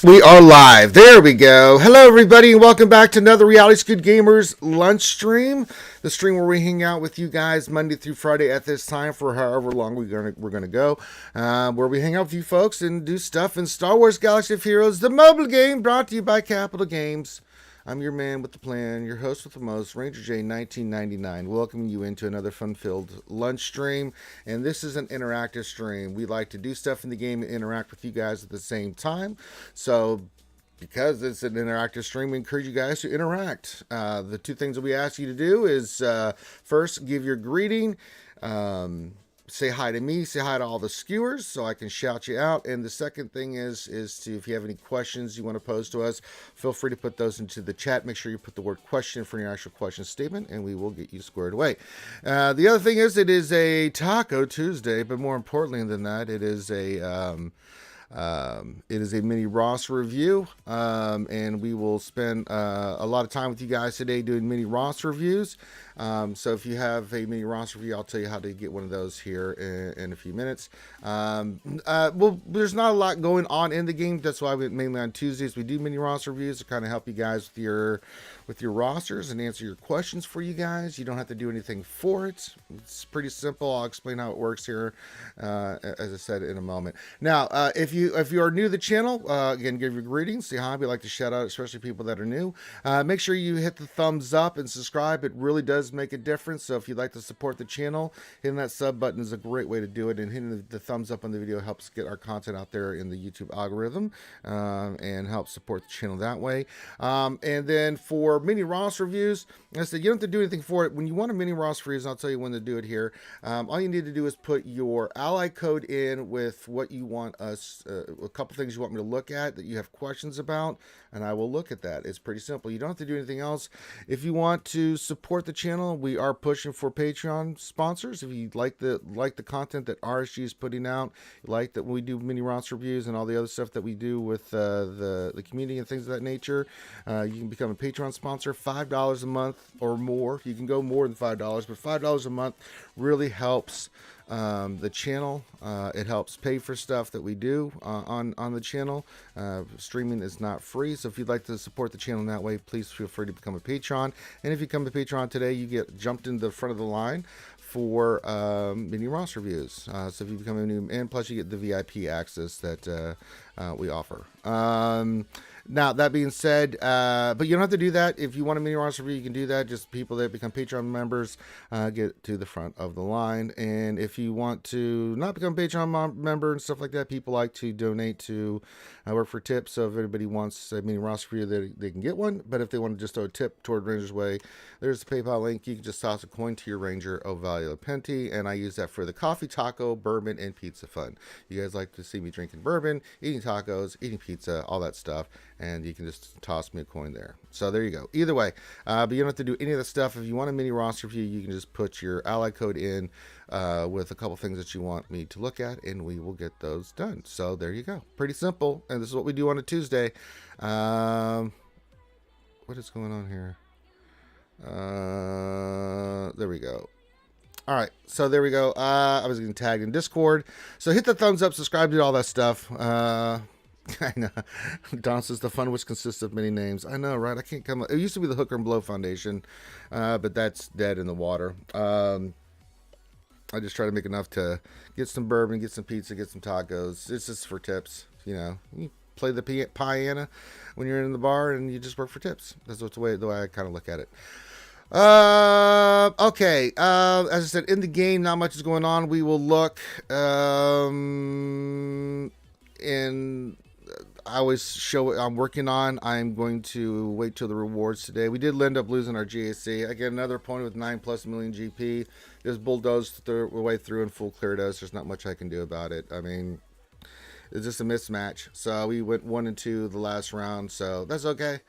We are live. There we go. Hello, everybody, and welcome back to another Reality Skewed Gamers lunch stream. The stream where we hang out with you guys Monday through Friday at this time for however long we're gonna go. Where we hang out with you folks and do stuff in Star Wars Galaxy of Heroes, the mobile game brought to you by Capital Games. I'm your man with the plan, your host with the most, Ranger J 1999, welcoming you into another fun-filled lunch stream. And this is an interactive stream. We like to do stuff in the game and interact with you guys at the same time. So because it's an interactive stream, we encourage you guys to interact. The two things that we ask you to do is first, give your greeting. Say hi to me, say hi to all the skewers so I can shout you out. And the second thing is to, if you have any questions you want to pose to us, feel free to put those into the chat. Make sure you put the word question for your actual question statement and we will get you squared away. The other thing is, it is a Taco Tuesday, but more importantly than that, it is a mini Ross review, and we will spend a lot of time with you guys today doing mini Ross reviews. So if you have a mini Ross review, I'll tell you how to get one of those here in a few minutes. Well, there's not a lot going on in the game. That's why mainly on Tuesdays we do mini Ross reviews to kind of help you guys with your rosters and answer your questions for you guys. You don't have to do anything for it. It's pretty simple. I'll explain how it works here, as I said, in a moment. Now, if you are new to the channel, again, give your greetings. Say hi. We like to shout out, especially people that are new. Make sure you hit the thumbs up and subscribe. It really does make a difference. So if you'd like to support the channel, hitting that sub button is a great way to do it. And hitting the thumbs up on the video helps get our content out there in the YouTube algorithm, and help support the channel that way. And then for mini Ross reviews, I said you don't have to do anything for it. When you want a mini Ross reviews, I'll tell you when to do it here. All you need to do is put your ally code in with what you want us, a couple things you want me to look at that you have questions about, and I will look at that. It's pretty simple. You don't have to do anything else. If you want to support the channel, we are pushing for Patreon sponsors. If you like the content that RSG is putting out, you like that we do mini Ross reviews and all the other stuff that we do with the community and things of that nature, you can become a Patreon sponsor. $5 a month or more. You can go more than $5, but $5 a month really helps the channel. It helps pay for stuff that we do on the channel. Streaming is not free, so if you'd like to support the channel in that way, please feel free to become a patron. And if you become a patron today, you get jumped into the front of the line for mini Ross reviews. So if you become a new, and plus you get the VIP access that we offer. Now, that being said, but you don't have to do that. If you want a mini Ross review, you can do that. Just people that become Patreon members get to the front of the line. And if you want to not become a Patreon member and stuff like that, people like to donate to work for tips. So if anybody wants a mini Ross review, they can get one. But if they want to just throw a tip toward Ranger's Way, there's the PayPal link. You can just toss a coin to your Ranger of Value Penti, and I use that for the coffee, taco, bourbon, and pizza fund. You guys like to see me drinking bourbon, eating tacos, eating pizza, all that stuff, and you can just toss me a coin there. So there you go. Either way, but you don't have to do any of the stuff. If you want a mini Ross review, you can just put your ally code in with a couple things that you want me to look at, and we will get those done. So there you go. Pretty simple, and this is what we do on a Tuesday. What is going on here? There we go. All right, so there we go. I was getting tagged in Discord, so hit the thumbs up, subscribe, do all that stuff. I know. Don says the fund which consists of many names. I know, right? I can't come. It used to be the Hooker and Blow Foundation, but that's dead in the water. I just try to make enough to get some bourbon, get some pizza, get some tacos. It's just for tips, you know. You play the piano when you're in the bar, and you just work for tips. That's the way I kind of look at it. Okay. As I said, in the game, not much is going on. We will look in. I always show what I'm working on. I'm going to wait till the rewards today. We did end up losing our GAC. I get another opponent with 9+ million GP. Just bulldozed the way through and full cleared us. There's not much I can do about it. I mean, it's just a mismatch. So we went 1-2 the last round, so that's okay.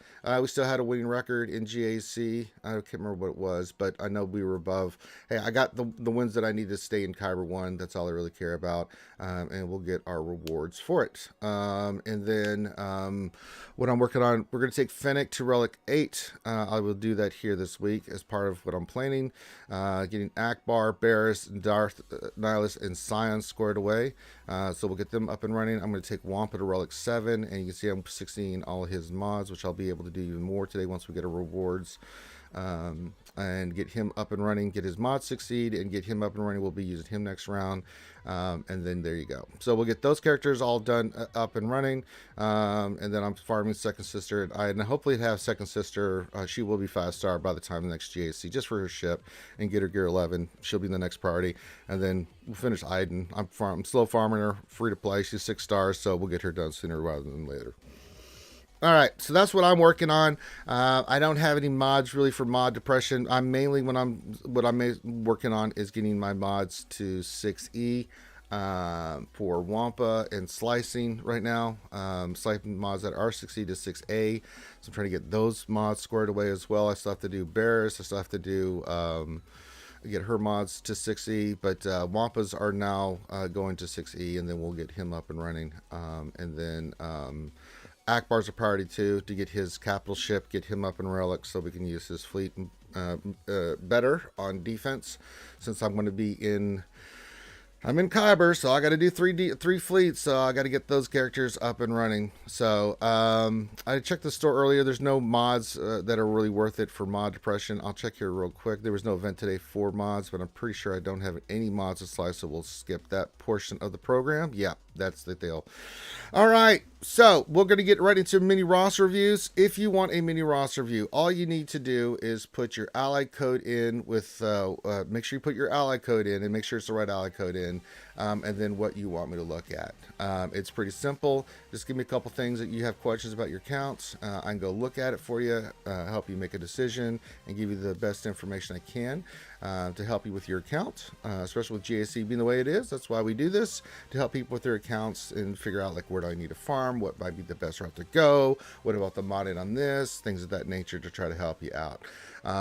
We still had a winning record in GAC. I can't remember what it was, but I know we were above. Hey, I got the wins that I need to stay in Kyber 1. That's all I really care about, and we'll get our rewards for it. And then what I'm working on, we're going to take Fennec to Relic 8. I will do that here this week as part of what I'm planning. Getting Akbar, Barris, Darth, Nihilus, and Scion squared away. So we'll get them up and running. running. I'm going to take Wampa to Relic 7, and you can see I'm succeeding all his mods, which I'll be able to do even more today once we get our rewards. And get him up and running, get his mod succeed, and get him up and running. We'll be using him next round, and then there you go. So we'll get those characters all done, up and running, and then I'm farming second sister, and hopefully have second sister. She will be 5-star by the time the next GAC, just for her ship, and get her gear 11. She'll be the next priority, and then we'll finish Iden. I'm slow farming her, free to play. She's 6 stars, so we'll get her done sooner rather than later. All right, so that's what I'm working on. I don't have any mods really for mod depression. I'm mainly what I'm working on is getting my mods to 6E for Wampa and slicing right now. Slicing mods that are 6E to 6A. So I'm trying to get those mods squared away as well. I still have to do Barris. I still have to do get her mods to 6E, but Wampas are now going to 6E, and then we'll get him up and running, and then Akbar's a priority too, to get his capital ship, get him up in Relic so we can use his fleet better on defense, since I'm going to be I'm in Kyber, so I got to do three fleets, so I got to get those characters up and running. So I checked the store earlier. There's no mods that are really worth it for mod depression. I'll check here real quick. There was no event today for mods, but I'm pretty sure I don't have any mods to slice, so we'll skip that portion of the program. Yeah, that's the deal. All right, so we're going to get right into mini roster reviews. If you want a mini roster review, all you need to do is put your ally code in with, make sure you put your ally code in and make sure it's the right ally code in, and then what you want me to look at. It's pretty simple. Just give me a couple things that you have questions about your accounts. I can go look at it for you, help you make a decision, and give you the best information I can to help you with your account, especially with GAC being the way it is. That's why we do this, to help people with their accounts and figure out, like, where do I need to farm, what might be the best route to go, what about the modding on this, things of that nature, to try to help you out.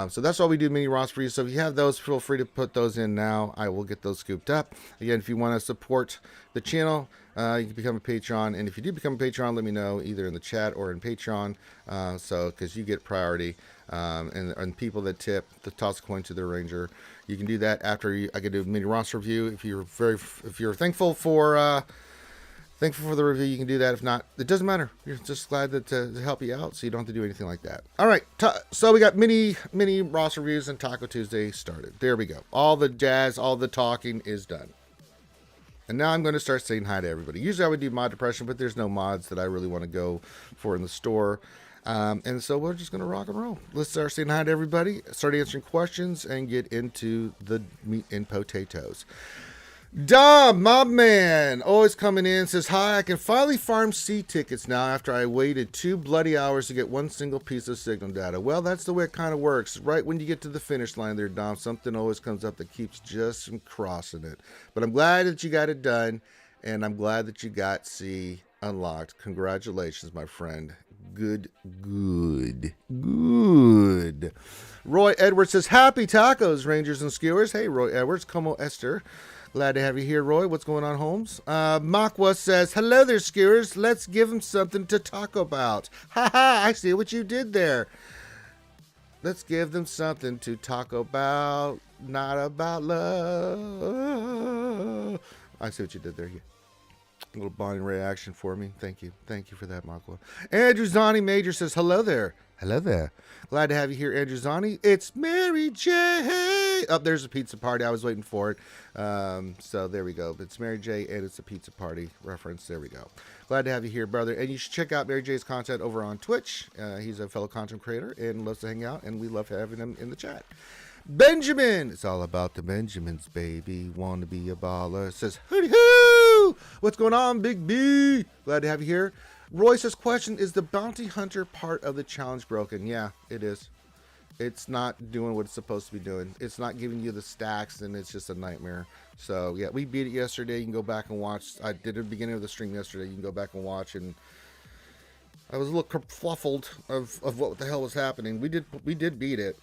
So that's why we do mini roster for you. So if you have those, feel free to put those in now. I will get those scooped up. Again, if you want to support the channel, you can become a Patreon, and if you do become a Patreon, let me know either in the chat or in Patreon, so because you get priority, and people that tip, the toss a coin to their ranger. You can do that after I can do a mini roster review. If you're thankful for the review, you can do that. If not, it doesn't matter. You're just glad to help you out, so you don't have to do anything like that. All right, so we got mini roster reviews, and Taco Tuesday started. There we go. All the jazz, all the talking is done. And now I'm going to start saying hi to everybody. Usually I would do mod depression, but there's no mods that I really want to go for in the store. And so we're just going to rock and roll. Let's start saying hi to everybody, start answering questions, and get into the meat and potatoes. Dom, my man, always coming in, says, hi, I can finally farm C tickets now after I waited 2 bloody hours to get one single piece of signal data. Well, that's the way it kind of works. Right when you get to the finish line there, Dom, something always comes up that keeps just from crossing it. But I'm glad that you got it done, and I'm glad that you got C unlocked. Congratulations, my friend. Good. Roy Edwards says, happy tacos, Rangers and Skewers. Hey, Roy Edwards, como Esther. Glad to have you here, Roy. What's going on, Holmes? Makwa says, hello there, Skewers. Let's give them something to talk about. Ha ha, I see what you did there. Let's give them something to talk about, not about love. I see what you did there. A little bonding reaction for me. Thank you. Thank you for that, Makwa. Andrew Zani Major says, hello there. Hello there. Glad to have you here, Andrew Zani. It's Mary J. Oh, there's a pizza party. I was waiting for it. So there we go. It's Mary J. and it's a pizza party reference. There we go. Glad to have you here, brother. And you should check out Mary J's content over on Twitch. He's a fellow content creator and loves to hang out, and we love having him in the chat. Benjamin, it's all about the Benjamins, baby. Want to be a baller. Says, hooty hoo! What's going on, Big B? Glad to have you here. Roy says, question, is the bounty hunter part of the challenge broken? Yeah, it is. It's not doing what it's supposed to be doing. It's not giving you the stacks, and it's just a nightmare. So, yeah, we beat it yesterday. You can go back and watch. I did it at the beginning of the stream yesterday. You can go back and watch, and I was a little kerfluffled of what the hell was happening. We did beat it.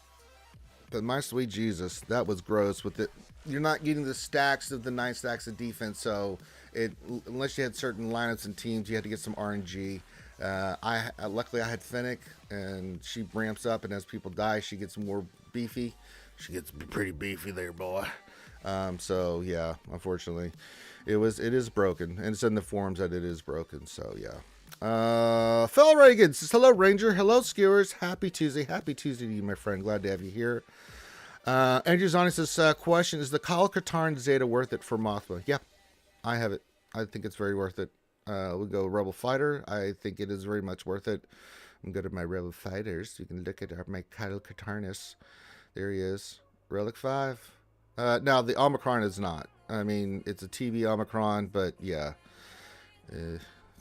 But my sweet Jesus, that was gross. With it, you're not getting the stacks of the 9 stacks of defense. So unless you had certain lineups and teams, you had to get some RNG. Luckily I had Fennec, and she ramps up, and as people die, she gets more beefy. She gets pretty beefy there, boy. So yeah, unfortunately, it is broken, and it's in the forums that it is broken. So yeah. Phil Reagan says, hello, Ranger. Hello, skewers. Happy Tuesday. Happy Tuesday to you, my friend. Glad to have you here. Andrew Zani says, question, is the Kyle Katarn Zeta worth it for Mothma? Yeah, I have it. I think it's very worth it. We'll go Rebel Fighter. I think it is very much worth it. I'm go to my Rebel Fighters. You can look at my Kyle Katarnus. There he is. Relic 5. Now, the Omicron is not. I mean, it's a TV Omicron, but yeah.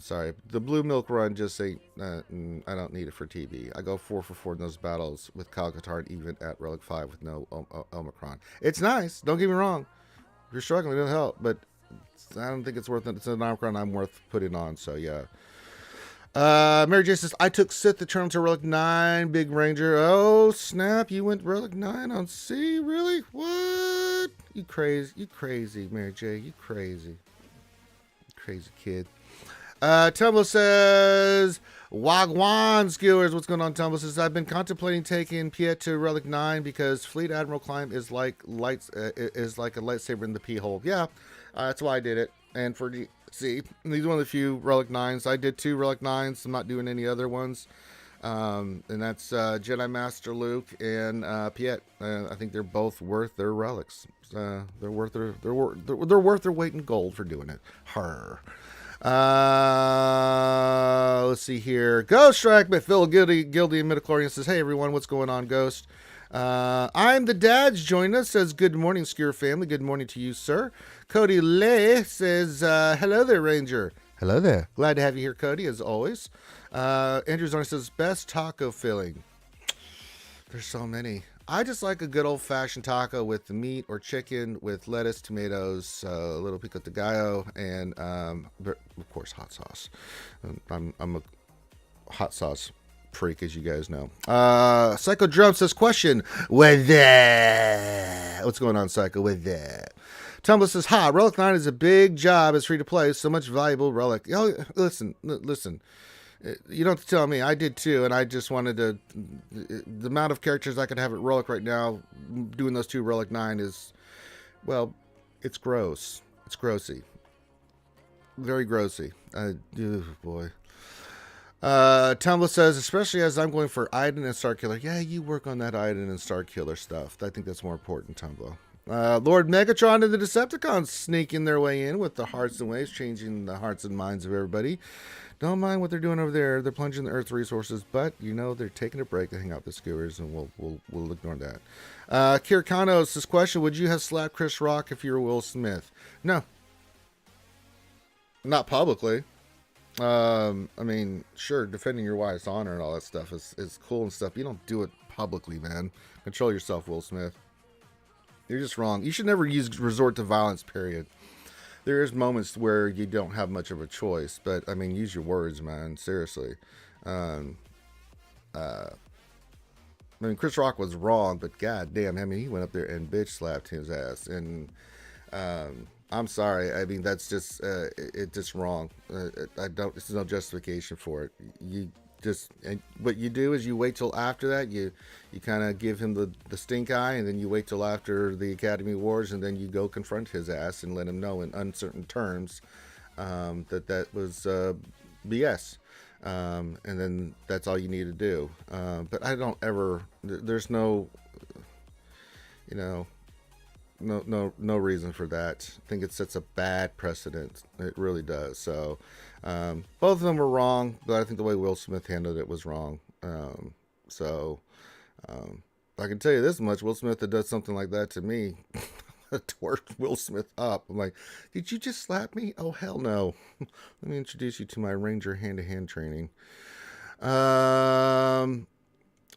Sorry, the blue milk run just ain't. I don't need it for TV. I go 4 for 4 in those battles with Kyle Katarn, even at Relic 5 with no Omicron. It's nice. Don't get me wrong. If you're struggling, it'll help, but I don't think it's worth it. It's an Omicron I'm worth putting on. So yeah. Mary J says, I took Sith Eternal to Relic 9, Big Ranger. Oh snap! You went Relic 9 on C? Really? What? You crazy, Mary J. You crazy kid. Tumble says, Wagwan skewers. What's going on, Tumble says, I've been contemplating taking Piet to Relic 9 because Fleet Admiral climb is like a lightsaber in the pee hole. Yeah, that's why I did it. And for see, these are one of the few Relic 9s. I did 2 Relic 9s. I'm not doing any other ones. And that's Jedi Master Luke and Piet. I think they're both worth their relics. They're worth their weight in gold for doing it. Her. Let's see here. Ghost Strike by Phil Guilty and Midichlorian says, hey everyone, what's going on, Ghost? I'm the dad's joining us, says, good morning, Skewer family. Good morning to you, sir. Cody Lay says, hello there, Ranger. Hello there. Glad to have you here, Cody, as always. Andrew Zorn says, best taco filling. There's so many. I just like a good old-fashioned taco with the meat or chicken with lettuce, tomatoes, a little pico de gallo, and, of course, hot sauce. I'm a hot sauce freak, as you guys know. Psycho Drum says, question, with that? What's going on, Psycho, with that? Tumblr says, Relic 9 is a big job. It's free to play. So much valuable relic. Oh, listen. You don't have to tell me. I did too, and I just wanted to. The amount of characters I could have at Relic right now, doing those 2 Relic 9 is, well, it's gross. It's grossy. Very grossy. Boy. Tumblr says, especially as I'm going for Iden and Starkiller. Yeah, you work on that Iden and Starkiller stuff. I think that's more important, Tumblr. Lord Megatron and the Decepticons sneaking their way in with the hearts and waves, changing the hearts and minds of everybody. Don't mind what they're doing over there. They're plunging the Earth's resources, but you know they're taking a break to hang out with the skewers, and we'll ignore that. Kirkano says, question: would you have slapped Chris Rock if you were Will Smith? No, not publicly. I mean, sure, defending your wife's honor and all that stuff is cool and stuff. But you don't do it publicly, man. Control yourself, Will Smith. You're just wrong. You should never resort to violence, period. There is moments where you don't have much of a choice, but I mean, use your words, man. Seriously. I mean, Chris Rock was wrong, but god damn, I mean, he went up there and bitch slapped his ass. And I'm sorry. I mean, that's just it's just wrong. There's no justification for it. And what you do is you wait till after that. You kind of give him the stink eye, and then you wait till after the Academy Awards, and then you go confront his ass and let him know in uncertain terms that was BS. And then that's all you need to do. But I don't ever. There's no, no reason for that. I think it sets a bad precedent. It really does. So both of them were wrong, but I think the way Will Smith handled it was wrong. I can tell you this much: Will Smith that does something like that to me, tore Will Smith up. I'm like, did you just slap me? Oh hell no! Let me introduce you to my Ranger hand-to-hand training.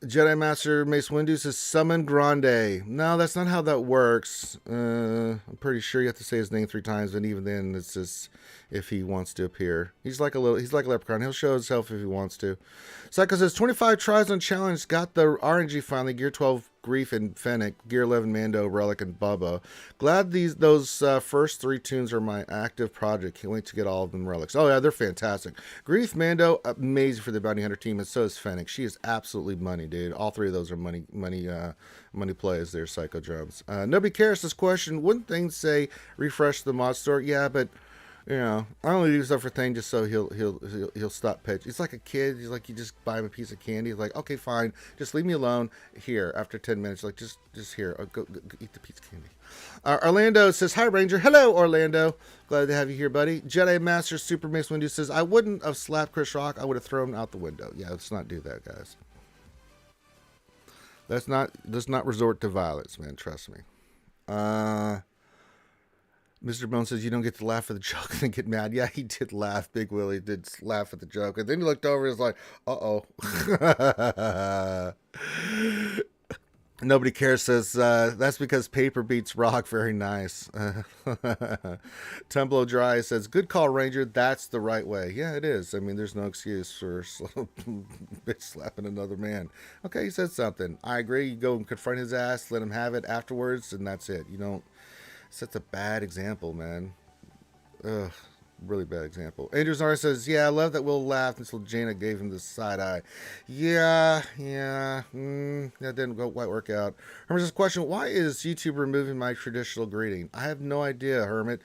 Jedi Master Mace Windu says, summon Grande. No, that's not how that works. I'm pretty sure you have to say his name 3 times, and even then, it's just if he wants to appear. He's like a leprechaun. He'll show himself if he wants to. Psycho says, 25 tries on challenge. Got the RNG finally. Gear 12 Grief and Fennec, Gear 11, Mando, Relic, and Bubba. Glad those first 3 tunes are my active project. Can't wait to get all of them relics. Oh yeah, they're fantastic. Grief, Mando, amazing for the Bounty Hunter team, and so is Fennec. She is absolutely money, dude. All 3 of those are money plays there, Psycho Drums. Nobody cares this question. Wouldn't things say refresh the mod store? Yeah, but you know, I only do stuff for Thing just so he'll stop pitch. He's like a kid. He's like, you just buy him a piece of candy. He's like, okay, fine, just leave me alone. Here, after 10 minutes, like just here, go eat the piece of candy. Orlando says, hi Ranger. Hello Orlando, glad to have you here, buddy. Jedi Master Super Mix Window says, I wouldn't have slapped Chris Rock. I would have thrown him out the window. Yeah, let's not do that, guys. Let's not resort to violence, man. Trust me. Mr. Bone says, you don't get to laugh at the joke and then get mad. Yeah, he did laugh. Big Willie did laugh at the joke. And then he looked over and was like, uh-oh. Nobody cares says, that's because paper beats rock. Very nice. Tumblo Dry says, good call, Ranger. That's the right way. Yeah, it is. I mean, there's no excuse for bitch slapping another man. Okay, he said something. I agree. You go and confront his ass, let him have it afterwards, and that's it. You don't. That's a bad example, man. Ugh, really bad example. Andrew Zara says, yeah, I love that Will laughed until Jaina gave him the side eye. Yeah, that didn't quite work out. Hermit says, question, why is YouTube removing my traditional greeting? I have no idea, Hermit.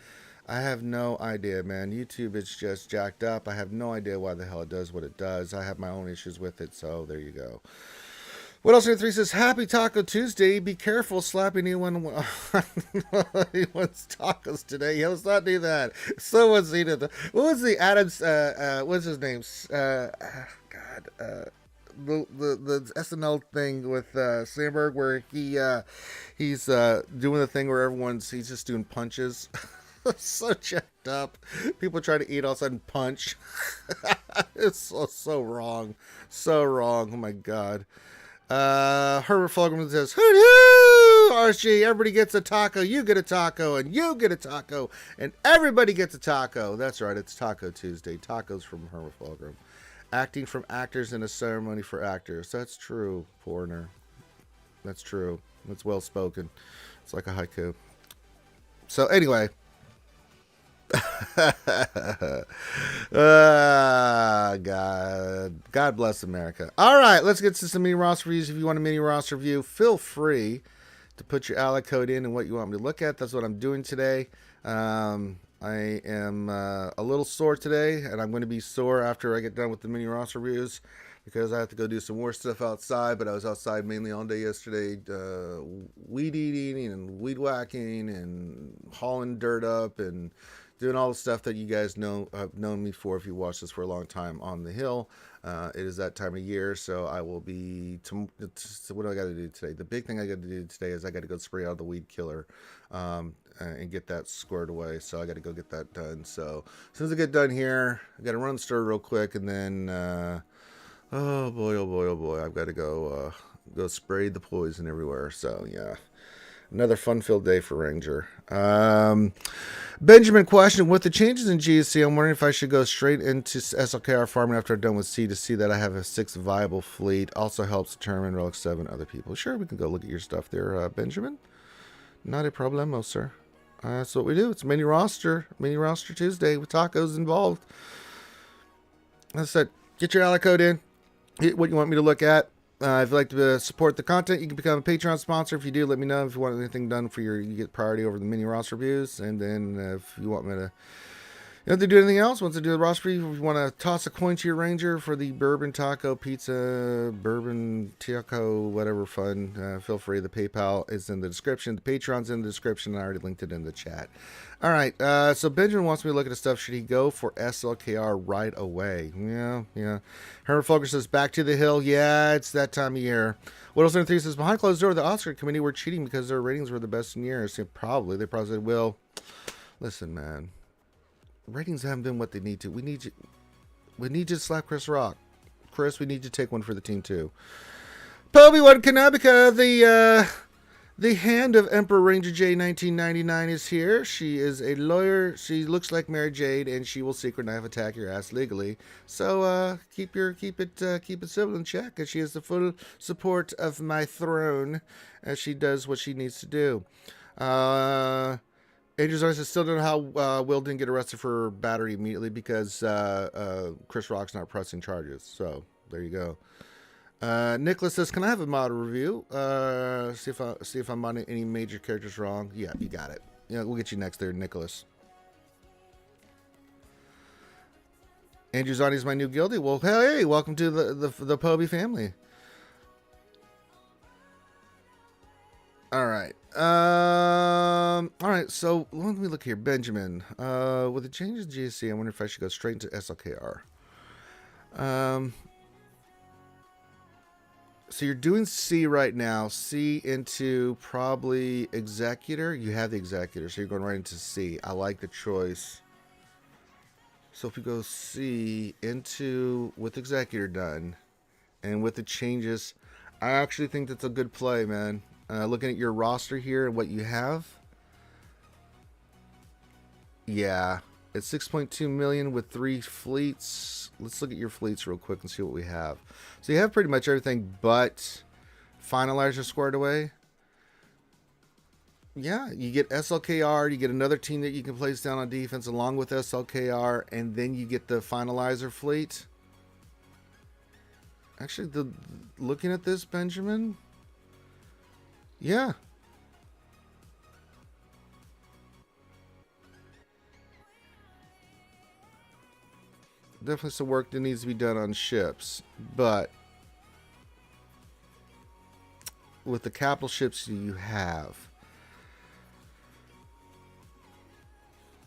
I have no idea, man. YouTube is just jacked up. I have no idea why the hell it does what it does. I have my own issues with it, so there you go. What else? 3 says, happy Taco Tuesday. Be careful slapping anyone who wants tacos today. Yeah, let's not do that. Someone's eating the. What was the Adams? What's his name? The SNL thing with Sandberg where he's doing the thing where he's just doing punches. So checked up. People try to eat all of a sudden punch. It's so wrong. So wrong. Oh my god. Herbert Fulgerman says, hoo-hoo! RSG, everybody gets a taco, you get a taco, and you get a taco, and everybody gets a taco. That's right, it's Taco Tuesday. Tacos from Herbert Fulgerman. Acting from actors in a ceremony for actors. That's true, foreigner. That's true. That's well spoken. It's like a haiku. So anyway. God bless America. All right, let's get to some mini roster reviews. If you want a mini roster review, feel free to put your ally code in and what you want me to look at. That's what I'm doing today. I am a little sore today, and I'm going to be sore after I get done with the mini roster reviews because I have to go do some more stuff outside. But I was outside mainly all day yesterday, weed eating and weed whacking and hauling dirt up and doing all the stuff that you guys have known me for if you watched this for a long time on the hill. It is that time of year, so I will be. What do I got to do today? The big thing I got to do today is I got to go spray out the weed killer and get that squared away. So I got to go get that done. So as soon as I get done here, I got to run the store real quick, and then oh boy, I've got to go spray the poison everywhere. So yeah. Another fun-filled day for Ranger. Benjamin question, with the changes in GSC, I'm wondering if I should go straight into SLKR farming after I'm done with C to see that I have a 6 viable fleet. Also helps determine Relic 7 other people. Sure, we can go look at your stuff there, Benjamin. Not a problemo, sir. That's what we do. It's mini roster Tuesday with tacos involved. As I said, get your ally code in. Hit what you want me to look at. If you'd like to support the content, you can become a Patreon sponsor. If you do, let me know. If you want anything done for you get priority over the mini roster reviews. And then if you want me to, you don't have to do anything else. Once I do the roster review, if you want to toss a coin to your Ranger for the bourbon taco pizza, bourbon taco, whatever fun, feel free. The PayPal is in the description. The Patreon's in the description. I already linked it in the chat. All right, so Benjamin wants me to look at the stuff. Should he go for SLKR right away? Yeah. Herman Folker says, back to the hill. Yeah, it's that time of year. What else? 3 says, behind closed door, the Oscar committee were cheating because their ratings were the best in years. Yeah, probably. They probably said, well, listen, man. Ratings haven't been what they need to. We need you to slap Chris Rock. Chris, we need you to take one for the team, too. Poby1 Kanabika, The Hand of Emperor Ranger J 1999 is here. She is a lawyer. She looks like Mary Jade, and she will secret knife attack your ass legally. So keep it civil in check, as she has the full support of my throne, as she does what she needs to do. Angel's Artist still don't know how Will didn't get arrested for battery immediately because Chris Rock's not pressing charges. So there you go. Nicholas says, "Can I have a model review? See if I'm on any major characters wrong." Yeah, you got it. Yeah, we'll get you next there, Nicholas. Andrew Zani's my new guildie. Well, hey, welcome to the Poby family. All right. All right. So let me look here, Benjamin. With the changes in GSC, I wonder if I should go straight into SLKR. So you're doing C right now. C into probably Executor. You have the Executor, so you're going right into C. I like the choice. So if we go C into with Executor done, and with the changes, I actually think that's a good play, man. Looking at your roster here and what you have. Yeah, it's 6.2 million with 3 fleets. Let's look at your fleets real quick and see what we have. So you have pretty much everything but Finalizer squared away. Yeah, you get SLKR, you get another team that you can place down on defense along with SLKR, and then you get the Finalizer fleet. Actually, looking at this, Benjamin, yeah. Definitely some work that needs to be done on ships, but with the capital ships you have,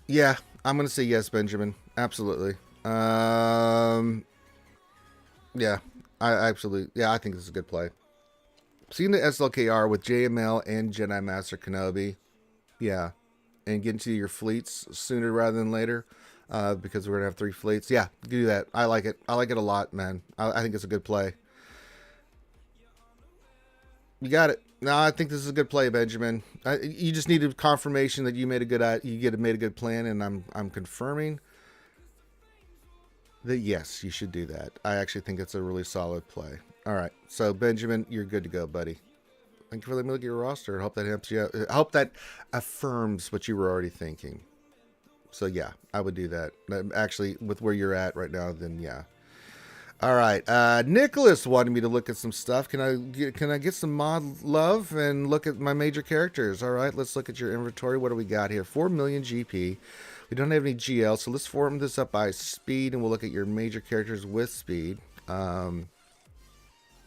yeah, I'm gonna say yes, Benjamin. Absolutely. Yeah, I absolutely. Yeah, I think this is a good play. Seeing the SLKR with JML and Jedi Master Kenobi, yeah, and getting to your fleets sooner rather than later. Because we're gonna have 3 fleets. Yeah, do that. I like it. I like it a lot, man. I think it's a good play. You got it. No, I think this is a good play, Benjamin. You just needed confirmation that you made a good plan, and I'm confirming that yes, you should do that. I actually think it's a really solid play. All right, so Benjamin, you're good to go, buddy. Thank you for letting me look at your roster. I hope that helps you out. I hope that affirms what you were already thinking. So yeah, I would do that. Actually, with where you're at right now, then yeah. All right, Nicholas wanted me to look at some stuff. Can I get some mod love and look at my major characters? All right, let's look at your inventory. What do we got here? 4 million GP. We don't have any GL, so let's form this up by speed, and we'll look at your major characters with speed, along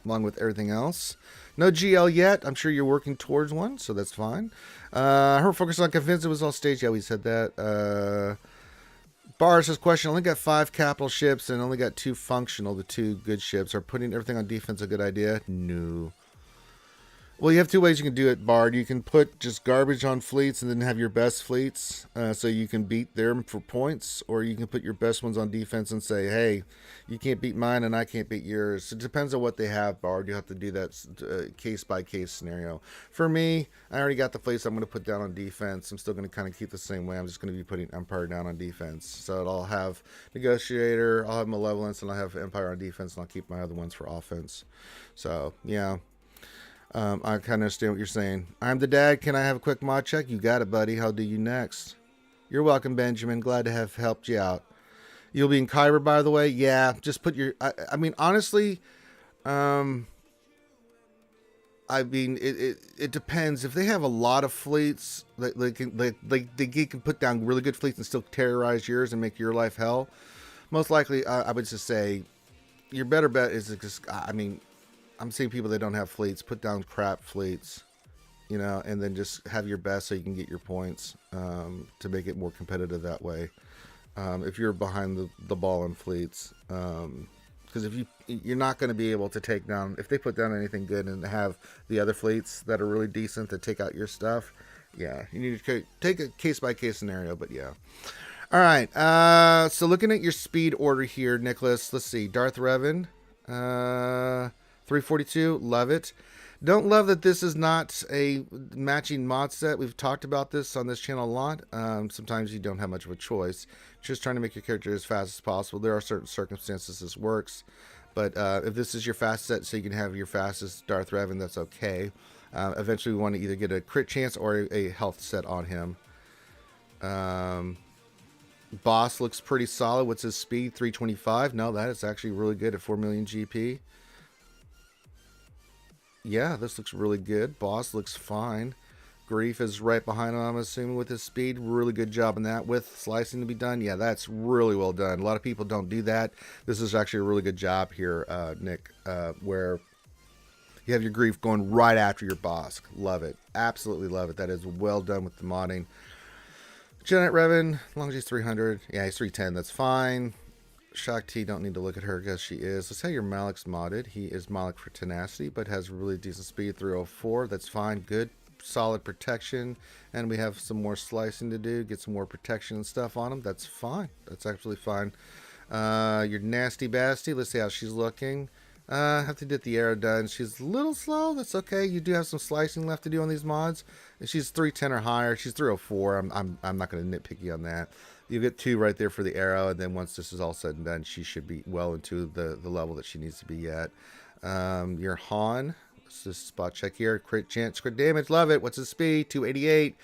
with everything else. No GL yet. I'm sure you're working towards one, so that's fine. Her focus on convinced it was all staged. Yeah, we said that. Bar says, question, I only got 5 capital ships and only got 2 functional. The 2 good ships. Are putting everything on defense a good idea? No. Well, you have 2 ways you can do it, Bard. You can put just garbage on fleets and then have your best fleets so you can beat them for points, or you can put your best ones on defense and say, hey, you can't beat mine and I can't beat yours. It depends on what they have, Bard. You have to do that case-by-case scenario. For me, I already got the fleets I'm going to put down on defense. I'm still going to kind of keep the same way. I'm just going to be putting Empire down on defense. So I'll have Negotiator, I'll have Malevolence, and I'll have Empire on defense, and I'll keep my other ones for offense. So, yeah. I kind of understand what you're saying. I'm the dad. Can I have a quick mod check? You got it, buddy. I'll do you next. You're welcome, Benjamin. Glad to have helped you out. You'll be in Kyber, by the way. Yeah, just put your... I mean, honestly, I mean, it depends. If they have a lot of fleets, they can put down really good fleets and still terrorize yours and make your life hell. Most likely, I would just say your better bet is just... I mean... I'm seeing people that don't have fleets, put down crap fleets, you know, and then just have your best so you can get your points to make it more competitive that way. If you're behind the ball in fleets, because if you're not going to be able to take down, if they put down anything good and have the other fleets that are really decent to take out your stuff, yeah, you need to take a case-by-case scenario, but yeah. All right, so looking at your speed order here, Nicholas, let's see, Darth Revan, 342, love it. Don't love that this is not a matching mod set. We've talked about this on this channel a lot. Sometimes you don't have much of a choice. Just trying to make your character as fast as possible. There are certain circumstances this works. But if this is your fast set so you can have your fastest Darth Revan, that's okay. Eventually we want to either get a crit chance or a health set on him. Boss looks pretty solid. What's his speed? 325. No, that is actually really good at 4 million GP. Yeah, this looks really good. Boss looks fine. Grief is right behind him, I'm assuming, with his speed. Really good job on that. With slicing to be done, yeah, that's really well done. A lot of people don't do that. This is actually a really good job here, Nick, where you have your Grief going right after your boss. Love it. Absolutely love it. That is well done with the modding. Jedi Revan, as long as he's 300. Yeah, he's 310. That's fine. Shakti, don't need to look at her because she is. Let's say your Malik's modded. He is Malik for tenacity, but has really decent speed, 304. That's fine. Good, solid protection. And we have some more slicing to do. Get some more protection and stuff on him. That's fine. That's absolutely fine. Your Nasty Basti. Let's see how she's looking. Have to get the arrow done. She's a little slow. That's okay. You do have some slicing left to do on these mods. And she's 310 or higher. She's 304. I'm not going to nitpicky on that. You get 2 right there for the arrow, and then once this is all said and done, she should be well into the level that she needs to be at. Your Han, let's just spot check here. Crit chance, crit damage, love it. What's his speed? 288.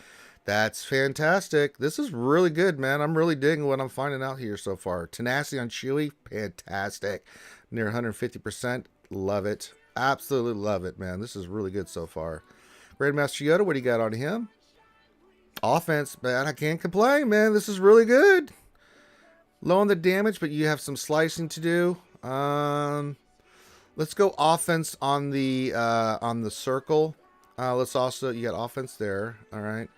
That's fantastic. This is really good, man. I'm really digging what I'm finding out here so far. Tenacity on Chewie, fantastic. Near 150%, love it. Absolutely love it, man. This is really good so far. Grandmaster Yoda, what do you got on him? Offense, man, I can't complain, man. This is really good. Low on the damage, but you have some slicing to do. Let's go offense on the circle. Let's also, you got offense there. All right.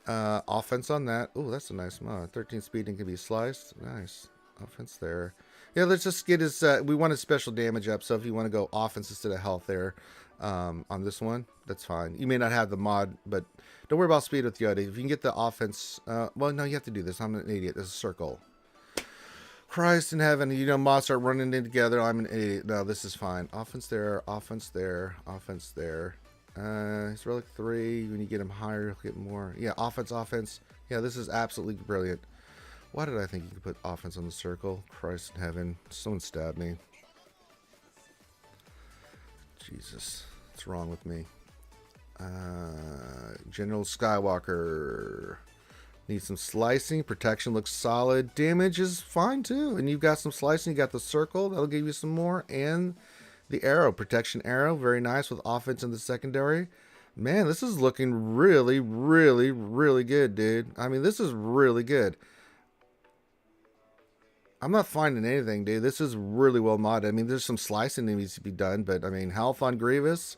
Offense on that. Oh, that's a nice mod. 13 speed and can be sliced. Nice. Offense there. Yeah, let's just get his, we want his special damage up. So if you want to go offense instead of health there, on this one, that's fine. You may not have the mod, but don't worry about speed with Yoda. If you can get the offense, well, no, you have to do this. I'm an idiot. This is a circle. Christ in heaven, you know, mods start running in together. I'm an idiot. No, this is fine. Offense there, offense there, offense there. It's relic 3. When you get him higher, you'll get more. Yeah, offense. Yeah, this is absolutely brilliant. Why did I think you could put offense on the circle? Christ in heaven. Someone stabbed me. Jesus. What's wrong with me? General Skywalker. Need some slicing. Protection looks solid. Damage is fine too. And you've got some slicing. You got the circle. That'll give you some more. And the arrow. Protection arrow. Very nice with offense in the secondary. Man, this is looking really, really, really good, dude. I mean, this is really good. I'm not finding anything, dude. This is really well modded. I mean, there's some slicing that needs to be done, but I mean, health on Grievous.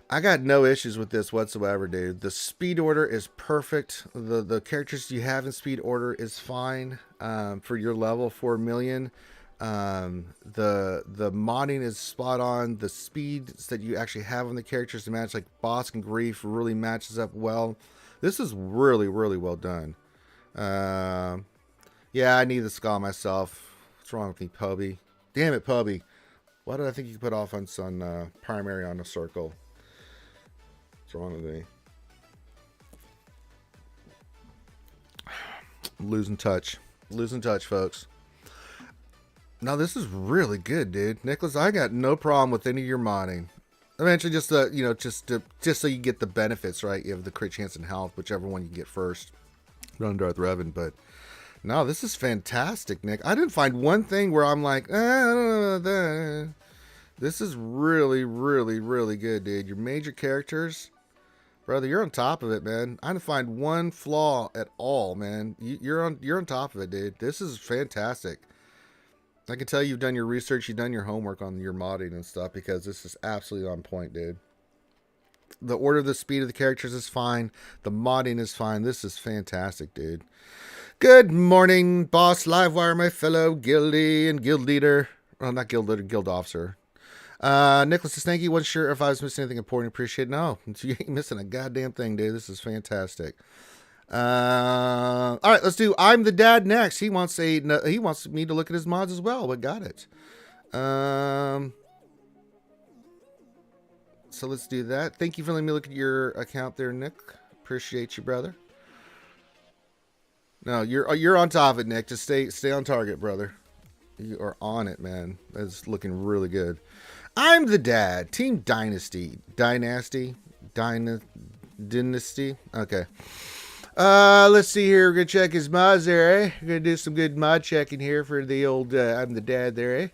I got no issues with this whatsoever, dude. The speed order is perfect. The characters you have in speed order is fine for your level 4 million. The modding is spot on. The speeds that you actually have on the characters to match, like Boss and Grief, really matches up well. This is really, really well done. Yeah, I need the skull myself. What's wrong with me, Pubby? Damn it, Pubby. Why did I think you could put offense on primary on a circle? What's wrong with me? I'm losing touch. Losing touch, folks. No, this is really good, dude. Nicholas, I got no problem with any of your modding. Eventually, just you know, just so you get the benefits, right? You have the crit chance and health, whichever one you get first. Run Darth Revan, but no, this is fantastic, Nick. I didn't find one thing where I'm like, I don't know. This is really, really, really good, dude. Your major characters, brother, you're on top of it, man. I didn't find one flaw at all, man. You're on top of it, dude. This is fantastic. I can tell you've done your research, you've done your homework on your modding and stuff, because this is absolutely on point, dude. The order of the speed of the characters is fine. The modding is fine. This is fantastic, dude. Good morning, Boss Livewire, my fellow guildie and guild leader. Well, not guild leader, guild officer. Nicholas says, thank you. Wasn't sure if I was missing anything important. Appreciate it. No, you ain't missing a goddamn thing, dude. This is fantastic. All right, let's do I'm the Dad next. He wants me to look at his mods as well, but got it. So let's do that. Thank you for letting me look at your account there, Nick. Appreciate you, brother. No, you're on top of it, Nick. Just stay on target, brother. You are on it, man. That's looking really good. I'm the dad. Team Dynasty. Dynasty. Dynasty. Okay. Let's see here. We're gonna check his mods there, eh? We're gonna do some good mod checking here for the old I'm the dad there, eh?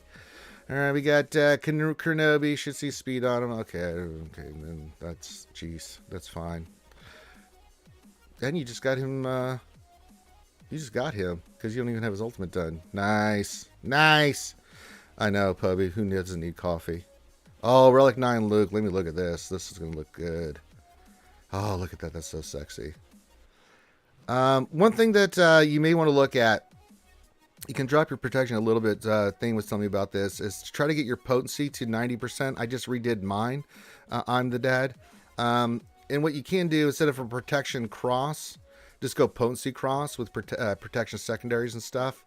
Alright, we got Kenobi. Should see speed on him. Okay, then that's jeez. That's fine. Then you just got him you just got him because you don't even have his ultimate done. Nice. Nice. I know, Pubby. Who doesn't need coffee? Oh, Relic 9 Luke. Let me look at this. This is going to look good. Oh, look at that. That's so sexy. One thing that you may want to look at, you can drop your protection a little bit. Thing was telling me about this, is to try to get your potency to 90%. I just redid mine. I'm the dad. And what you can do, instead of a protection cross, just go potency cross with protection secondaries and stuff.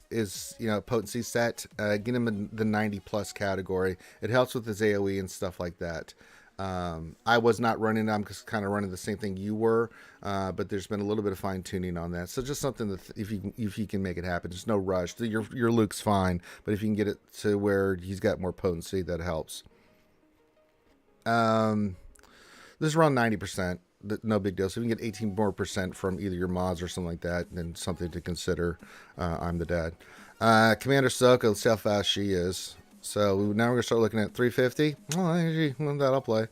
Is, you know, potency set. Get him in the 90 plus category. It helps with his AoE and stuff like that. I was not running. I'm just kind of running the same thing you were, but there's been a little bit of fine tuning on that. So just something that if you can make it happen, there's no rush. Your Luke's fine, but if you can get it to where he's got more potency, that helps. This is around 90%. No big deal. So if you can get 18% more from either your mods or something like that, then something to consider. I'm the dad. Commander Soka, let's see how fast she is. So now we're going to start looking at 350. Well, that'll play.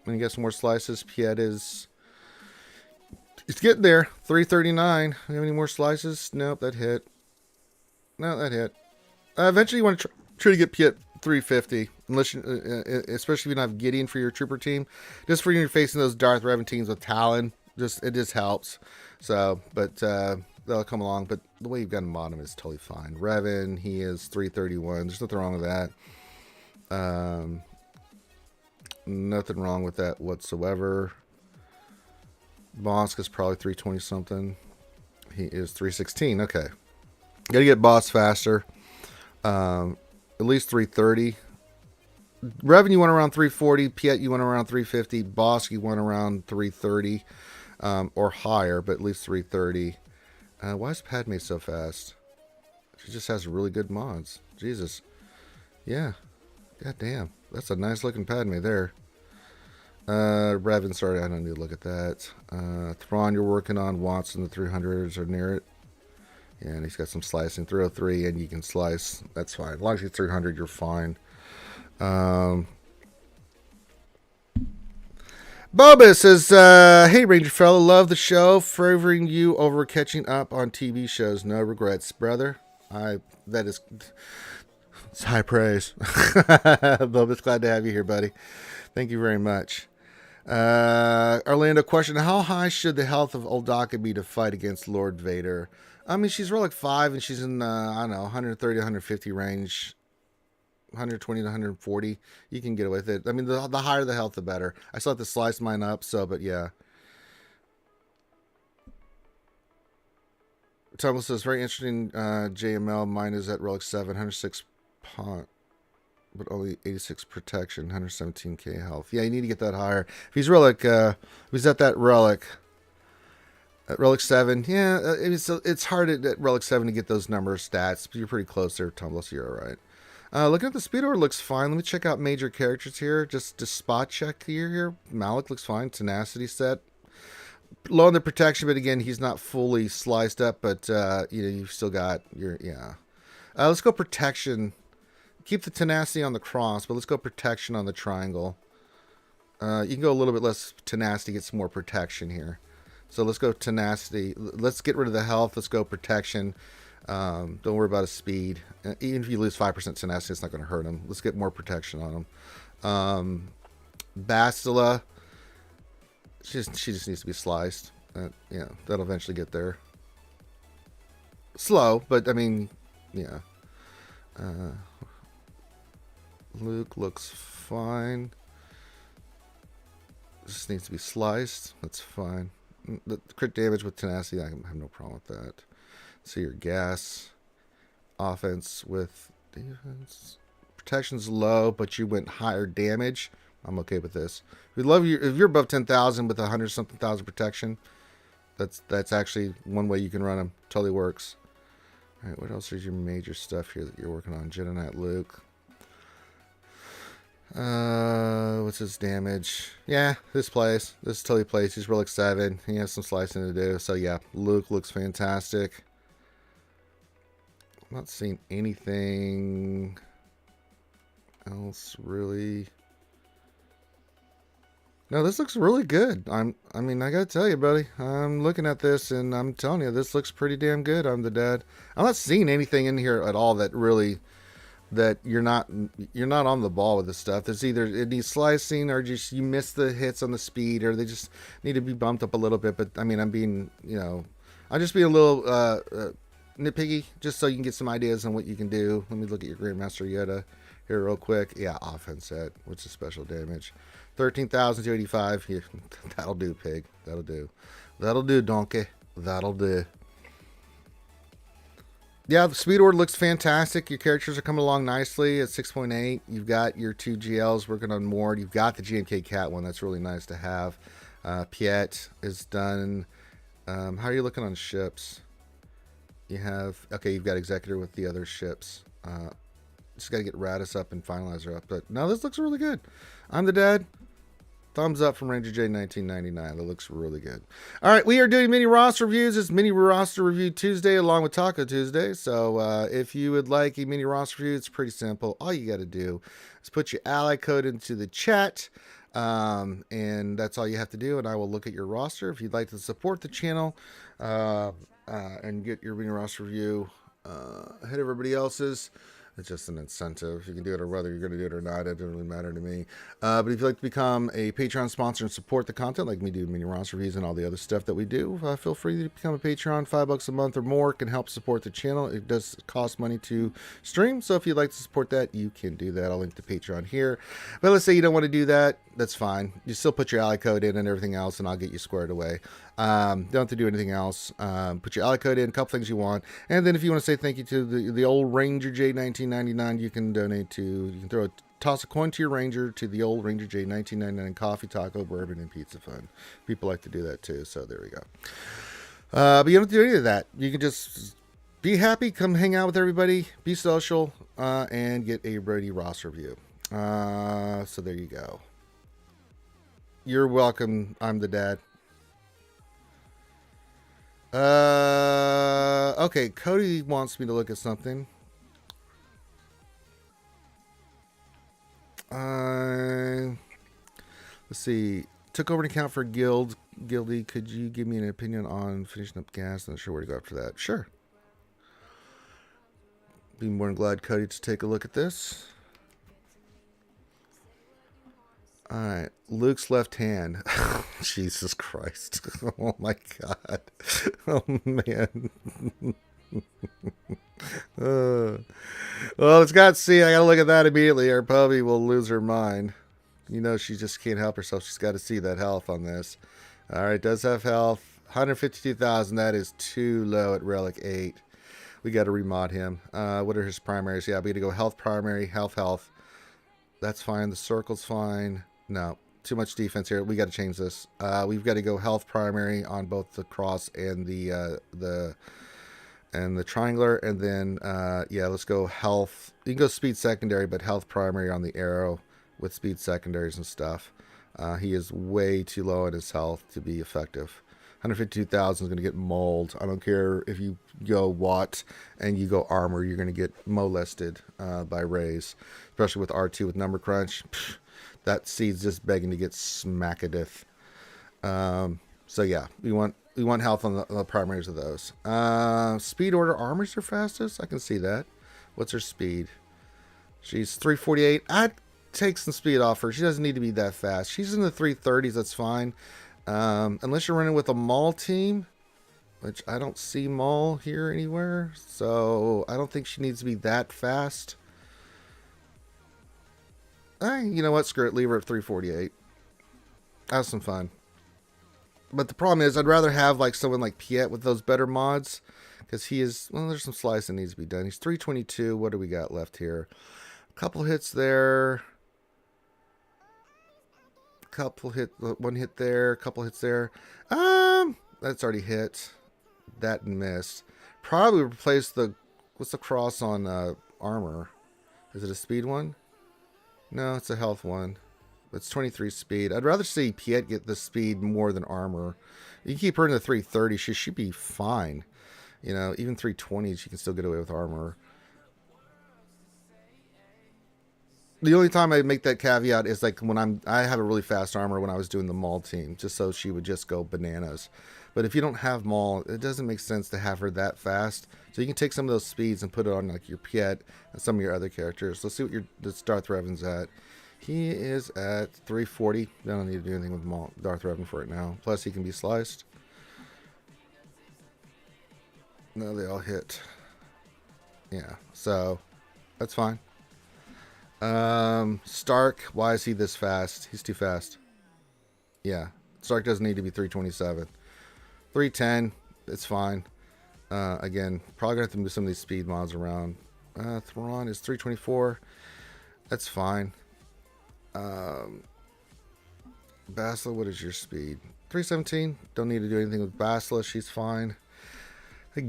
When you get some more slices, Piet is... It's getting there. 339. You have any more slices? Nope, that hit. No, that hit. Eventually you want to try to get Piet 350. Unless you, especially if you don't have Gideon for your trooper team. Just for you're facing those Darth Revan teams with Talon. It just helps. So, but... they'll come along, but the way you've got him on him is totally fine. Revan, he is 331. There's nothing wrong with that. Nothing wrong with that whatsoever. Bosk is probably 320 something. He is 316. Okay. Gotta get Boss faster. At least 330. Revan, you went around 340. Piet, you went around 350. Bosk, you went around 330. Or higher, but at least 330. Why is Padme so fast? She just has really good mods. Jesus. Yeah. God damn. That's a nice looking Padme there. Revan, sorry, I don't need to look at that. Thrawn, you're working on. Watson, the 300s are near it. Yeah, and he's got some slicing. 303, and you can slice. That's fine. As long as you're 300, you're fine. Boba says, hey, Ranger Fellow, love the show. Favoring you over catching up on TV shows. No regrets, brother. That is it's high praise. Boba's glad to have you here, buddy. Thank you very much. Orlando question, how high should the health of Oldaka be to fight against Lord Vader? I mean, she's relic 5 and she's in, I don't know, 130, 150 range. 120 to 140, you can get with it. I mean, the higher the health, the better. I still have to slice mine up, so, but yeah. Thomas says, very interesting JML. Mine is at relic 7, 106 pont, but only 86 protection, 117k health. Yeah, you need to get that higher. If he's relic, if he's at that relic, at relic 7, yeah, it's hard at relic 7 to get those number of stats, but you're pretty close there, Thomas. You're all right. Looking at the speed order, looks fine. Let me check out major characters here. Just to spot check here. Malik looks fine. Tenacity set. Low on the protection, but again, he's not fully sliced up. But, you know, you've still got your, yeah. Let's go protection. Keep the tenacity on the cross, but let's go protection on the triangle. You can go a little bit less tenacity, get some more protection here. So let's go tenacity. Let's get rid of the health. Let's go protection. Don't worry about his speed. Even if you lose 5% tenacity, it's not going to hurt him. Let's get more protection on him. Bastila, she just needs to be sliced. Yeah, that'll eventually get there. Slow, but I mean, yeah. Luke looks fine. Just needs to be sliced. That's fine. The crit damage with tenacity, I have no problem with that. So your gas, offense with defense, protection's low, but you went higher damage, I'm okay with this. We love you if you're above 10,000 with 100-something thousand protection. That's actually one way you can run them. Totally works. All right, what else is your major stuff here that you're working on? Jedi Knight Luke. What's his damage? Yeah, this totally plays. He's relic 7. He has some slicing to do. So yeah, Luke looks fantastic. I'm not seeing anything else really. No, this looks really good. I mean, I gotta tell you, buddy. I'm looking at this and I'm telling you, this looks pretty damn good. I'm the dad. I'm not seeing anything in here at all that really, that you're not on the ball with this stuff. There's either it needs slicing or just you miss the hits on the speed, or they just need to be bumped up a little bit. But I mean, I'm being, I'll just be a little nitpicky just so you can get some ideas on what you can do. Let me look at your Grandmaster Yoda here real quick. Yeah, offense set, which is special damage. 13,285. Yeah, that'll do, pig. That'll do. That'll do, donkey. That'll do. Yeah, the speed order looks fantastic. Your characters are coming along nicely at 6.8. You've got your 2 GLs working on more. You've got the GMK Cat one. That's really nice to have. Piet is done. How are you looking on ships? You have... Okay, you've got Executor with the other ships. Just got to get Radis up and Finalizer up. But no, this looks really good. I'm the dad. Thumbs up from Ranger J 1999. That looks really good. All right, we are doing mini roster reviews. It's mini roster review Tuesday along with Taco Tuesday. So if you would like a mini roster review, it's pretty simple. All you got to do is put your ally code into the chat. And that's all you have to do. And I will look at your roster. If you'd like to support the channel and get your mini roster review ahead of everybody else's, it's just an incentive. You can do it, or whether you're going to do it or not, it doesn't really matter to me. But if you'd like to become a Patreon sponsor and support the content, like me do mini roster reviews and all the other stuff that we do, feel free to become a Patreon. $5 a month or more can help support the channel. It does cost money to stream, so if you'd like to support that, you can do that. I'll link to Patreon here. But let's say you don't want to do that, that's fine. You still put your ally code in and everything else, and I'll get you squared away. Don't have to do anything else. Put your ally code in, a couple things you want, and then if you want to say thank you to the old Ranger J 1999, you can donate to. You can toss a coin to your Ranger, to the old Ranger J 1999 coffee, taco, bourbon, and pizza fund. People like to do that too, so there we go. But you don't have to do any of that. You can just be happy, come hang out with everybody, be social, and get a Brody Ross review. So there you go. You're welcome. I'm the dad. Okay, Cody wants me to look at something. Let's see. Took over an account for Guildy. Could you give me an opinion on finishing up gas? Not sure where to go after that. Sure. Be more than glad, Cody, to take a look at this. All right, Luke's left hand. Jesus Christ. Oh my God. Oh man. Well, it's got C. I gotta look at that immediately, or Pubby will lose her mind. You know, she just can't help herself. She's got to see that health on this. All right, does have health. 152,000. That is too low at Relic 8. We got to remod him. What are his primaries? Yeah, we got to go health primary, health. That's fine. The circle's fine. No, too much defense here. We got to change this. We've got to go health primary on both the cross and the triangular, and then yeah, let's go health. You can go speed secondary, but health primary on the arrow with speed secondaries and stuff. He is way too low in his health to be effective. 152,000 is going to get mauled. I don't care if you go Watt and you go armor, you're going to get molested by rays, especially with R2 with number crunch. Pfft, that seed's just begging to get smackadith. So yeah, we want health on the primaries of those. Speed order armors are fastest. I can see that. What's her speed? She's 348. I'd take some speed off her. She doesn't need to be that fast. She's in the 330s. That's fine. Unless you're running with a Maul team, which I don't see Maul here anywhere. So I don't think she needs to be that fast. You know what? Screw it. Leave her at 348. Have some fun. But the problem is, I'd rather have like someone like Piet with those better mods, because he is, well, there's some slicing that needs to be done. He's 322. What do we got left here? Couple hits there. One hit there. Couple hits there. That's already hit. That missed. Probably replace the... What's the cross on armor? Is it a speed one? No, it's a health one. It's 23 speed. I'd rather see Piet get the speed more than armor. You keep her in the 330, she should be fine. You know, even 320, she can still get away with armor. The only time I make that caveat is like when I have a really fast armor when I was doing the Maul team, just so she would just go bananas. But if you don't have Maul, it doesn't make sense to have her that fast. So you can take some of those speeds and put it on like your Piet and some of your other characters. Let's see what this Darth Revan's at. He is at 340. I don't need to do anything with Darth Revan for it now. Plus he can be sliced. No, they all hit. Yeah, so that's fine. Stark, why is he this fast? He's too fast. Yeah, Stark doesn't need to be 327. 310, it's fine. Again, probably gonna have to move some of these speed mods around. Thrawn is 324. That's fine. Basila, what is your speed? 317. Don't need to do anything with Basila. She's fine.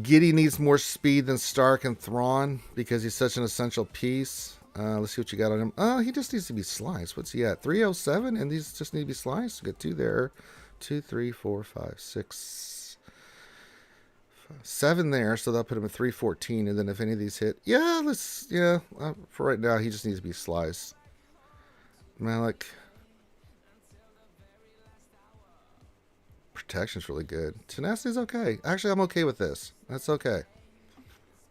Giddy needs more speed than Stark and Thrawn because he's such an essential piece. Let's see what you got on him. Oh, he just needs to be sliced. What's he at? 307, and these just need to be sliced. We got 2 there. 2, 3, 4, 5, 6, 7 there. So that'll put him at 314. And then if any of these hit, for right now, he just needs to be sliced. Malik. Protection's really good. Tenacity's okay. Actually, I'm okay with this. That's okay. A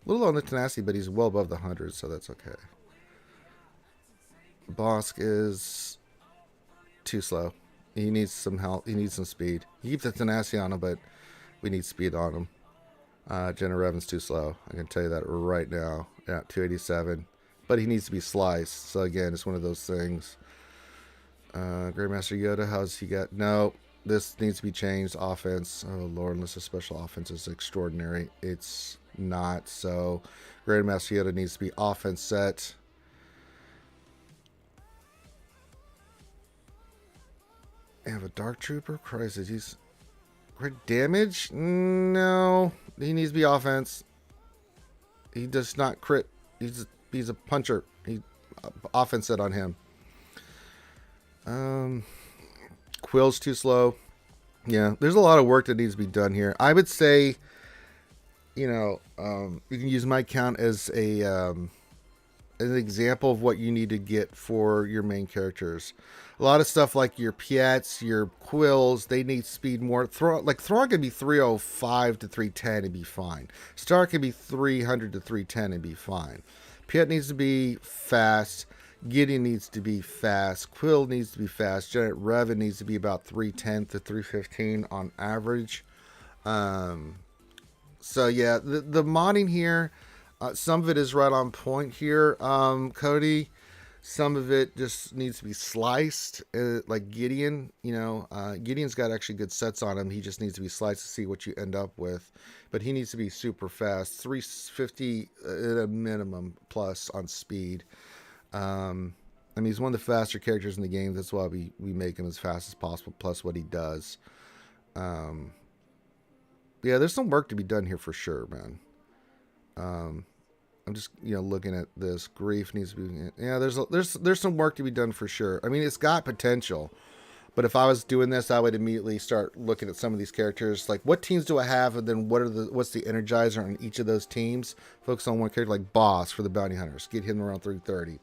little on the tenacity, but he's well above the 100, so that's okay. Bosk is too slow. He needs some help. He needs some speed. You keep the tenacity on him, but we need speed on him. Jenna Revan's too slow. I can tell you that right now. Yeah, 287. But he needs to be sliced. So again, it's one of those things. Grandmaster Yoda, how's he got? No, this needs to be changed. Offense. Oh Lord, unless the special offense is extraordinary. It's not. So Grandmaster Yoda needs to be offense set. I have a Dark Trooper? Christ, he's crit damage? No. He needs to be offense. He does not crit. He's a puncher. Offense set on him. Quill's too slow. Yeah, there's a lot of work that needs to be done here. I would say, you can use my count as an example of what you need to get for your main characters. A lot of stuff like your Piets, your Quills, they need speed more. Thrawn can be 305 to 310 and be fine. Stark can be 300 to 310 and be fine. Piet needs to be fast. Gideon needs to be fast. Quill needs to be fast. Janet Revan needs to be about 310 to 315 on average. So yeah, the modding here, some of it is right on point here, Cody. Some of it just needs to be sliced, like Gideon. Gideon's got actually good sets on him. He just needs to be sliced to see what you end up with. But he needs to be super fast, 350 at a minimum plus on speed. He's one of the faster characters in the game. That's why we make him as fast as possible, plus what he does. Yeah, there's some work to be done here for sure, man. I'm just looking at this. Grief needs to be. Yeah, there's some work to be done for sure. I mean, it's got potential, but if I was doing this, I would immediately start looking at some of these characters. Like, what teams do I have, and then what's the energizer on each of those teams? Focus on one character, like Boss for the Bounty Hunters. Get him around 330.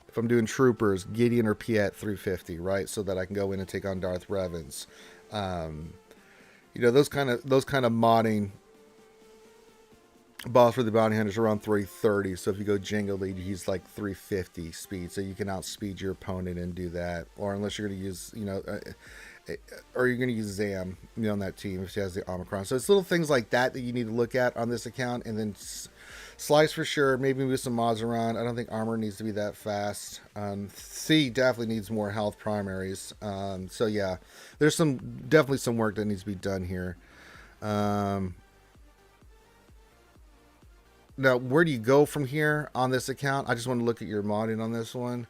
If I'm doing Troopers, Gideon or Piet 350, right? So that I can go in and take on Darth Revan's. Those kind of modding. Boss for the Bounty Hunters around 330. So if you go Jango Lead, he's like 350 speed. So you can outspeed your opponent and do that. Or unless you're going to use, or you're going to use Zam, on that team if she has the Omicron. So it's little things like that you need to look at on this account. And then Slice for sure. Maybe move some mods around. I don't think armor needs to be that fast. C definitely needs more health primaries. So yeah, there's definitely some work that needs to be done here. Now, where do you go from here on this account? I just want to look at your modding on this one.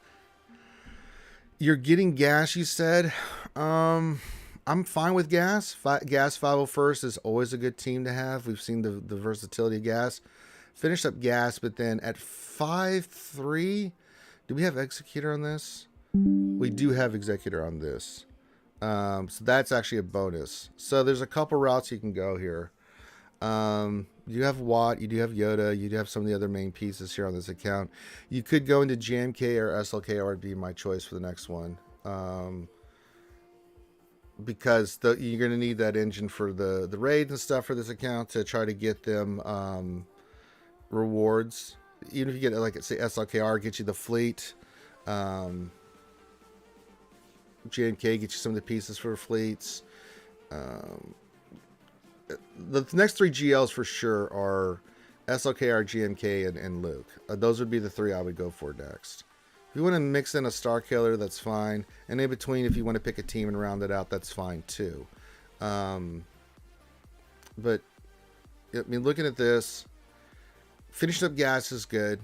You're getting gas, you said. I'm fine with gas. Gas 501st is always a good team to have. We've seen the versatility of gas. Finished up gas, but then at 5-3, do we have executor on this? We do have executor on this. So that's actually a bonus. So there's a couple routes you can go here. You have Watt, you do have Yoda, you do have some of the other main pieces here on this account. You could go into GMK or SLKR would be my choice for the next one. Because you're going to need that engine for the raids and stuff for this account to try to get them rewards. Even if you get, like, say, SLKR, get you the fleet. GMK get you some of the pieces for fleets. The next 3 GLs for sure are SLKR, GMK, and Luke. Those would be the 3 I would go for next. If you want to mix in a Star Killer, that's fine. And in between, if you want to pick a team and round it out, that's fine too. But I mean, looking at this, finishing up gas is good.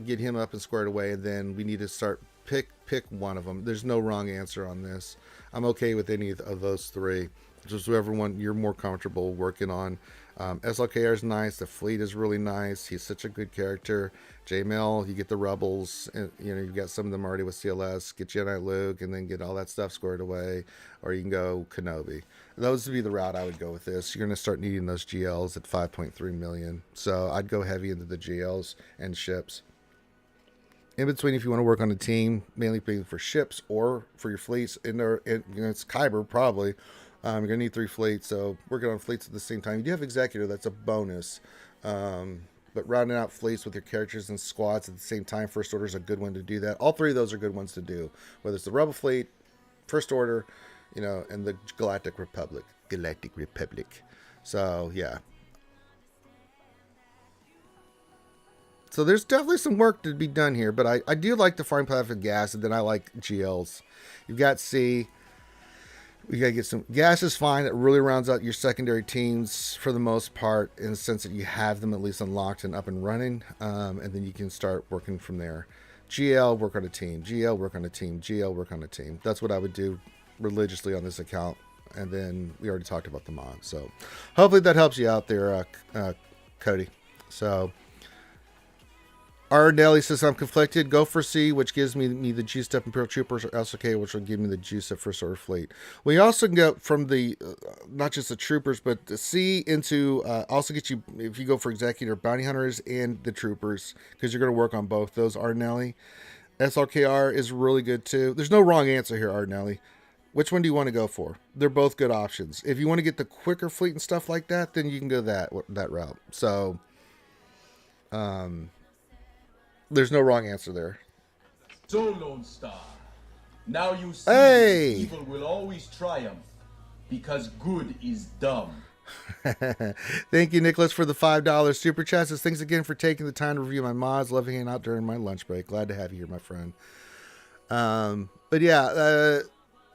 Get him up and squared away, and then we need to start pick one of them. There's no wrong answer on this. I'm okay with any of those 3. Just whoever one you're more comfortable working on. SLKR is nice. The fleet is really nice. He's such a good character. J-Mail, you get the Rebels, and you've got some of them already with CLS. Get Jedi Luke, and then get all that stuff squared away. Or you can go Kenobi. Those would be the route I would go with this. You're going to start needing those GLs at 5.3 million. So I'd go heavy into the GLs and ships. In between, if you want to work on a team, mainly for ships or for your fleets, it's Kyber probably. You're going to need 3 fleets, so working on fleets at the same time. You do have Executor, that's a bonus. But rounding out fleets with your characters and squads at the same time, First Order is a good one to do that. All 3 of those are good ones to do, whether it's the Rebel Fleet, First Order, and the Galactic Republic. So, yeah. So there's definitely some work to be done here, but I do like the farm path of gas, and then I like GLs. You've got C. We got to get some gas is fine. It really rounds out your secondary teams for the most part, in the sense that you have them at least unlocked and up and running, and then you can start working from there. GL, work on a team. GL, work on a team. GL, work on a team. That's what I would do religiously on this account, and then we already talked about the mod. So hopefully that helps you out there, Cody. So R. Nelly says, I'm conflicted. Go for C, which gives me the juiced up Imperial Troopers, or SLK, which will give me the juice up First Order Fleet. We also can go from the, not just the Troopers, but the C into, also get you, if you go for Executor, Bounty Hunters and the Troopers, because you're going to work on both those, R. Nelly. SLKR is really good too. There's no wrong answer here, R. Nelly. Which one do you want to go for? They're both good options. If you want to get the quicker fleet and stuff like that, then you can go that route. So, there's no wrong answer there. So, Lone Star, now you see evil will always triumph, because good is dumb. Thank you, Nicholas, for the $5 super chat. Says, thanks again for taking the time to review my mods. Love hanging out during my lunch break. Glad to have you here, my friend. But yeah,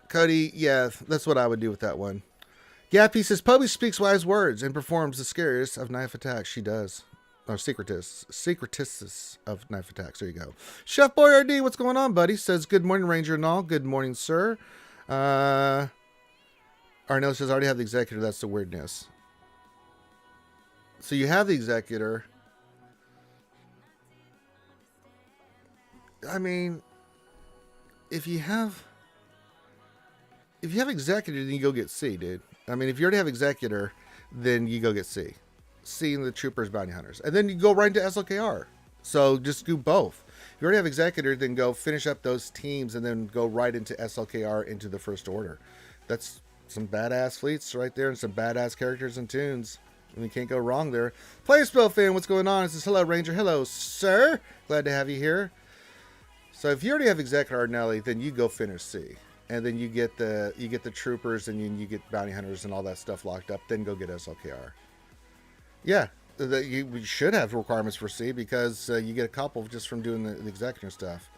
Cody, yeah, that's what I would do with that one. Gappy says, Poby speaks wise words and performs the scariest of knife attacks. She does. Or secretists of knife attacks. There you go. Chef Boyardee, what's going on, buddy? Says, good morning, Ranger and all. Good morning, sir. Arnell says, I already have the Executor. That's the weirdness. So you have the Executor. I mean, if you have Executor, then you go get C, dude. I mean, if you already have Executor, then you go get C. C and the Troopers, Bounty Hunters. And then you go right into SLKR. So just do both. If you already have Executor, then go finish up those teams and then go right into SLKR into the First Order. That's some badass fleets right there and some badass characters and tunes. And you can't go wrong there. Player Spell fan, what's going on? It says, hello, Ranger. Hello, sir. Glad to have you here. So if you already have Executor Arnelli, then you go finish C. And then you get the Troopers, and you get Bounty Hunters and all that stuff locked up. Then go get SLKR. Yeah, you should have requirements for C, because you get a couple just from doing the Executor stuff.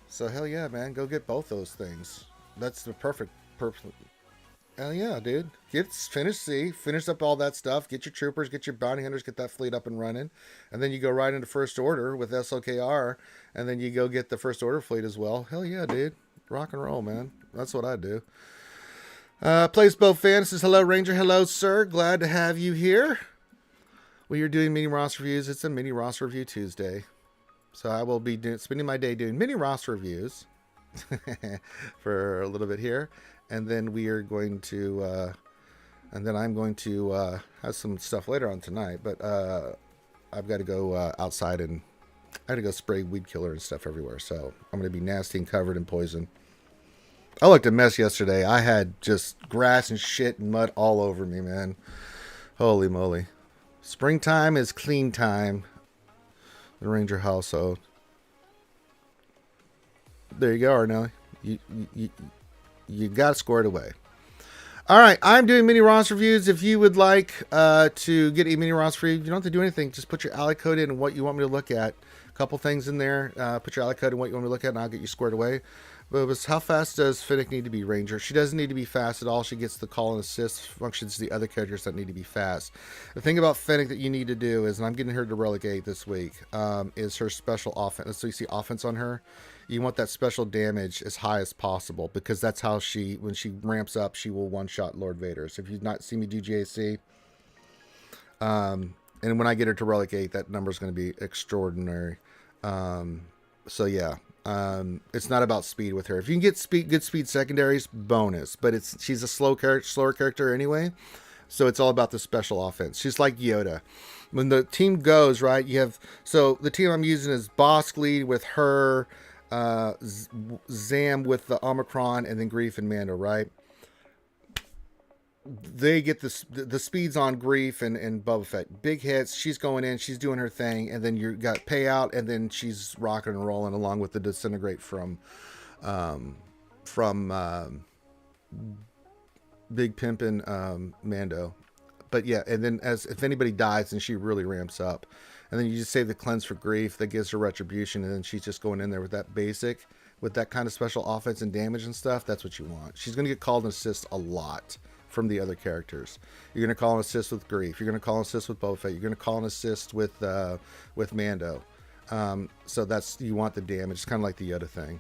So hell yeah, man, go get both those things. That's the perfect Hell yeah, dude. Finish up all that stuff. Get your troopers, get your bounty hunters, get that fleet up and running. And then you go right into First Order with SLKR, and then you go get the First Order fleet as well. Hell yeah, dude. Rock and roll, man. That's what I do. Plays Bo Fan says, hello, Ranger. Hello, sir. Glad to have you here. We are doing mini roster reviews. It's a mini roster review Tuesday. So I will be spending my day doing mini roster reviews for a little bit here. And then we are going to, and then I'm going to have some stuff later on tonight. But I've got to go outside and I had to go spray weed killer and stuff everywhere. So I'm going to be nasty and covered in poison. I looked a mess yesterday. I had just grass and shit and mud all over me, man. Holy moly. Springtime is clean time. The Ranger household. There you go, Arnelli. You got squared away. All right, I'm doing mini roster reviews. If you would like to get a mini roster review, you don't have to do anything. Just put your ally code in and what you want me to look at. A couple things in there. Put your ally code and what you want me to look at, and I'll get you squared away. But it was, how fast does Finnick need to be, Ranger? She doesn't need to be fast at all. She gets the call and assist functions the other characters that need to be fast. The thing about Finnick that you need to do is, and I'm getting her to relegate this week, is her special offense. So you see offense on her. You want that special damage as high as possible because that's how she, when she ramps up, she will one-shot Lord Vader. So if you've not seen me do GAC, and when I get her to relegate, that number is going to be extraordinary. So yeah. It's not about speed with her. If you can get good speed secondaries, bonus. But she's a slower character anyway, so it's all about the special offense. She's like Yoda. When the team goes right, you have the team I'm using is Bosk lead with her, Zam with the Omicron, and then Grief and Mando. Right? They get the speeds on Grief and Boba Fett. Big hits. She's going in. She's doing her thing. And then you got payout. And then she's rocking and rolling along with the disintegrate from Big Pimpin' Mando. But yeah, and then if anybody dies, then she really ramps up. And then you just save the cleanse for Grief. That gives her retribution. And then she's just going in there with that basic, with that kind of special offense and damage and stuff. That's what you want. She's going to get called and assist a lot from the other characters. You're going to call and assist with Grief. You're going to call and assist with Boba Fett. You're going to call and assist with Mando. So that's, you want the damage. It's kind of like the Yoda thing.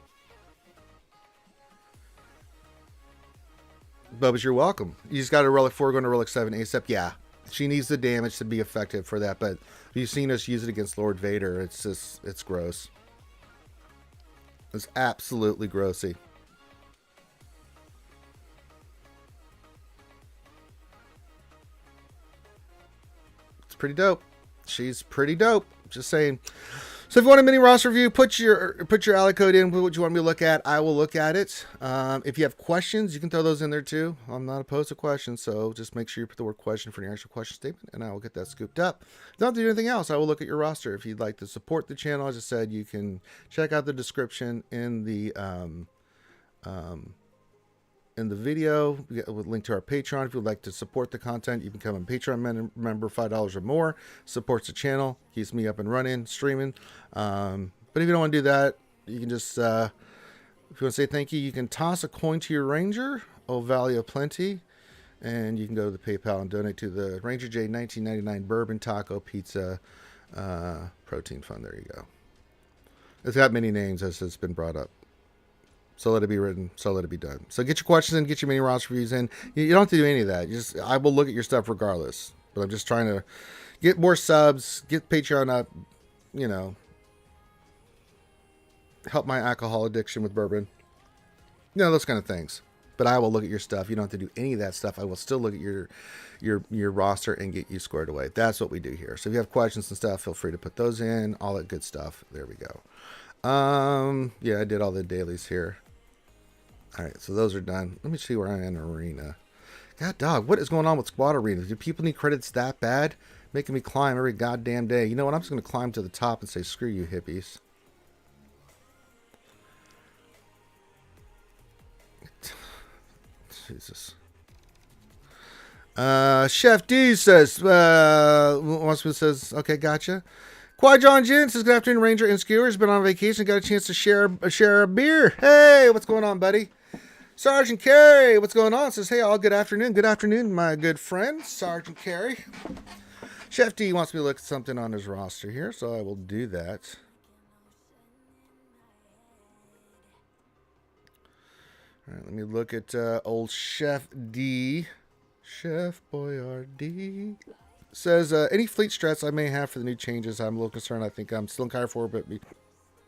Bubba's, you're welcome. You just got a Relic 4 going to Relic 7 ASAP. Yeah, she needs the damage to be effective for that. But you've seen us use it against Lord Vader. It's just, it's gross. It's absolutely grossy. Pretty dope. She's pretty dope. Just saying. So if you want a mini roster review, put your ally code in. What you want me to look at, I will look at it. If you have questions, you can throw those in there too. I'm not opposed to questions, so just make sure you put the word question for your actual question statement, and I will get that scooped up. Don't have to do anything else. I will look at your roster. If you'd like to support the channel, as I said, you can check out the description in the video with a link to our Patreon. If you'd like to support the content, you can become a Patreon member, $5 or more. Supports the channel, keeps me up and running, streaming. But if you don't want to do that, you can just, if you want to say thank you, you can toss a coin to your Ranger, oh value plenty, and you can go to the PayPal and donate to the Ranger J 1999 Bourbon Taco Pizza Protein Fund. There you go. It's got many names as it's been brought up. So let it be written. So let it be done. So get your questions in. Get your mini roster reviews in. You don't have to do any of that. I will look at your stuff regardless. But I'm just trying to get more subs, get Patreon up, you know, help my alcohol addiction with bourbon. You know, those kind of things. But I will look at your stuff. You don't have to do any of that stuff. I will still look at your roster and get you squared away. That's what we do here. So if you have questions and stuff, feel free to put those in. All that good stuff. There we go. Yeah, I did all the dailies here. All right, so those are done. Let me see where I am in arena. God dog, what is going on with squad arena? Do people need credits that bad? Making me climb every goddamn day. You know what? I'm just going to climb to the top and say, screw you, hippies. Jesus. Chef D says, okay, gotcha. Qui-Jon Jin says, good afternoon, Ranger and Skewers. Been on vacation, got a chance to share a beer. Hey, what's going on, buddy? Sergeant Carey, what's going on? Says, hey, all, good afternoon. Good afternoon, my good friend, Sergeant Carey. Chef D wants me to look at something on his roster here, so I will do that. All right, let me look at old Chef D. Chef Boyardee. Says, any fleet strats I may have for the new changes, I'm a little concerned. I think I'm still in Kyle 4, but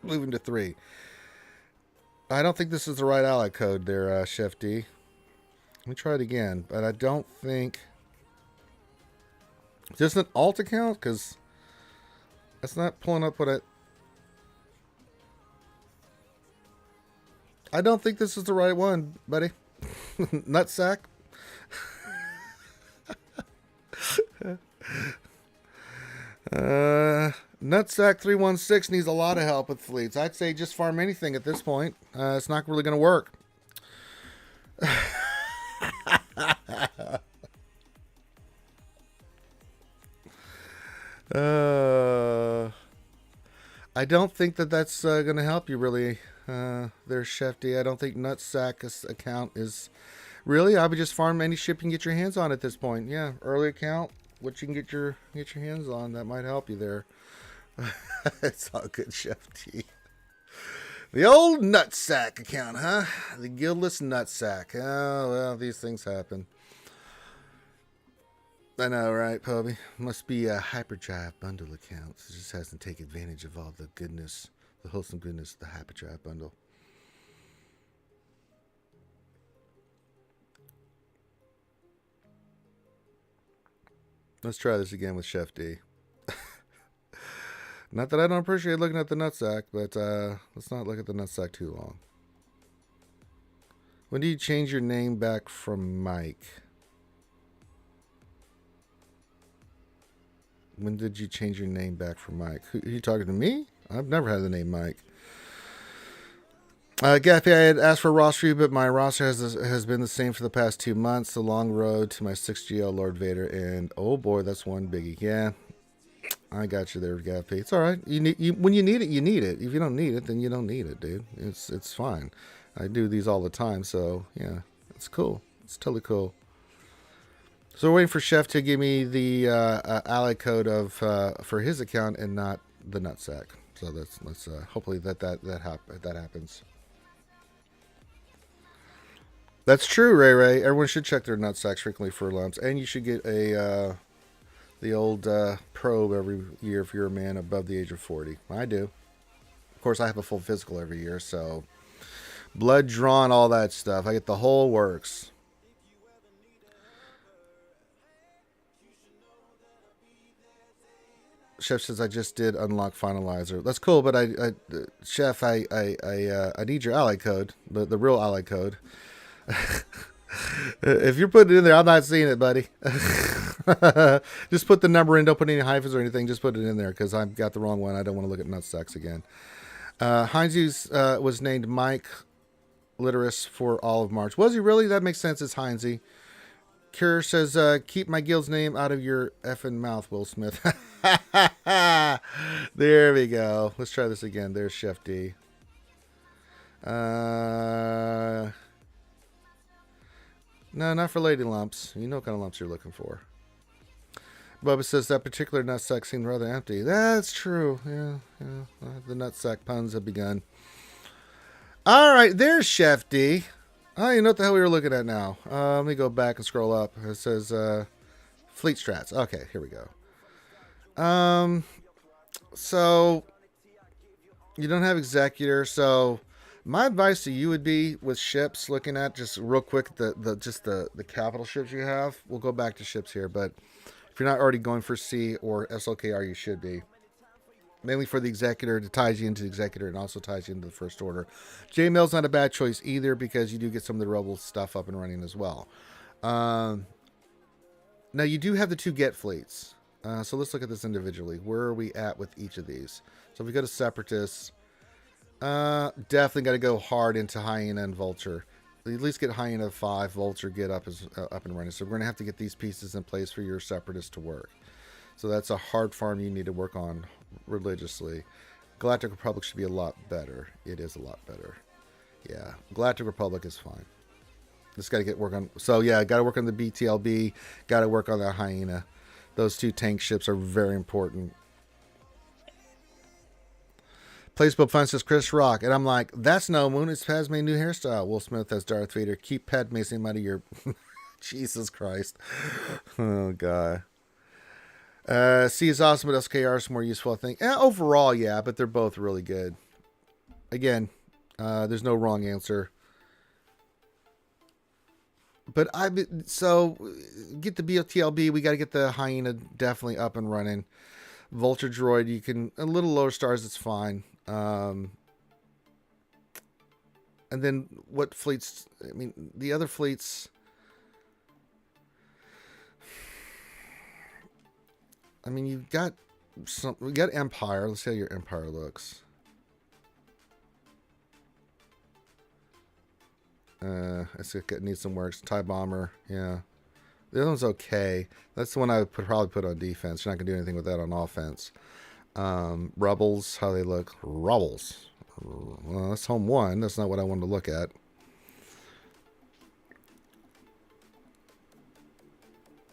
moving to 3. I don't think this is the right ally code there, Chef D. Let me try it again, but I don't think... Is this an alt account? Because that's not pulling up what I don't think this is the right one, buddy. Nutsack. Nutsack 316 needs a lot of help with fleets. I'd say just farm anything at this point. It's not really going to work. I don't think that's going to help you really. There's Chef D. I don't think Nutsack's account is really. I would just farm any ship you can get your hands on at this point. Yeah, early account, what you can get your hands on, that might help you there. It's all good, Chef D. The old Nutsack account, huh? The guildless Nutsack. Oh, well, these things happen. I know, right, Poby? Must be a hyperdrive bundle account. It just hasn't taken advantage of all the goodness, the wholesome goodness of the hyperdrive bundle. Let's try this again with Chef D. Not that I don't appreciate looking at the Nutsack, but let's not look at the Nutsack too long. When do you change your name back from Mike? When did you change your name back from Mike? Who are you talking to me? I've never had the name Mike. Gaffy, I had asked for a roster, but my roster has been the same for the past 2 months. The long road to my 6GL Lord Vader, and oh boy, that's one biggie. Yeah, I got you there, Gaffy. It's all right. When you need it, you need it. If you don't need it, then you don't need it, dude. It's fine. I do these all the time, so yeah, it's cool. It's totally cool. So we're waiting for Chef to give me the ally code of for his account and not the Nutsack. So let's hopefully that happens. That's true, Ray. Everyone should check their Nutsacks frequently for lumps, and you should get the old probe every year if you're a man above the age of 40. I do. Of course, I have a full physical every year, so blood drawn, all that stuff. I get the whole works. Chef says I just did unlock finalizer. That's cool, but Chef, I need your ally code, the real ally code. If you're putting it in there, I'm not seeing it, buddy. Just put the number in. Don't put any hyphens or anything. Just put it in there because I've got the wrong one. I don't want to look at Nutsacks again. Heinze's was named Mike Literis for all of March. Was he really? That makes sense. It's Heinze. Cure says, keep my guild's name out of your effing mouth, Will Smith. There we go. Let's try this again. There's Chef D. No, not for lady lumps. You know what kind of lumps you're looking for. Bubba says that particular nutsack seemed rather empty. That's true. Yeah. The nutsack puns have begun. All right, there's Chef D. Oh, you know what the hell we were looking at now. Let me go back and scroll up. It says fleet strats. Okay, here we go. So you don't have executor. So my advice to you would be with ships, looking at just real quick the capital ships you have. We'll go back to ships here, but if you're not already going for C or SLKR, you should be. Mainly for the executor, it ties you into the executor and also ties you into the first order. J-Mail's not a bad choice either because you do get some of the rebel stuff up and running as well. Now you do have the two get fleets. So let's look at this individually. Where are we at with each of these? So if we go to Separatists, definitely got to go hard into Hyena and Vulture. At least get Hyena 5, Vulture get up and running. So we're going to have to get these pieces in place for your Separatists to work. So that's a hard farm you need to work on religiously. Galactic Republic should be a lot better. It is a lot better. Yeah, Galactic Republic is fine. Just got to get work on. So yeah, got to work on the BTLB. Got to work on that hyena. Those 2 tank ships are very important. Placebo Fun says Chris Rock, and I'm like, that's no Moon. It's Padme's new hairstyle. Will Smith as Darth Vader. Keep Padme's name out of your. Jesus Christ. Oh god. C is awesome, but SKR is more useful, I think. Overall, yeah, but they're both really good. Again, there's no wrong answer. But so get the BTLB. We got to get the hyena definitely up and running. Vulture droid, you can a little lower stars. It's fine. And then what fleets? I mean, the other fleets. I mean, you've got some. We got Empire. Let's see how your Empire looks. I think it needs some work. TIE Bomber, yeah. The other one's okay. That's the one I would probably put on defense. You're not gonna do anything with that on offense. Rebels, how they look. Rebels. Well, that's home 1. That's not what I wanted to look at.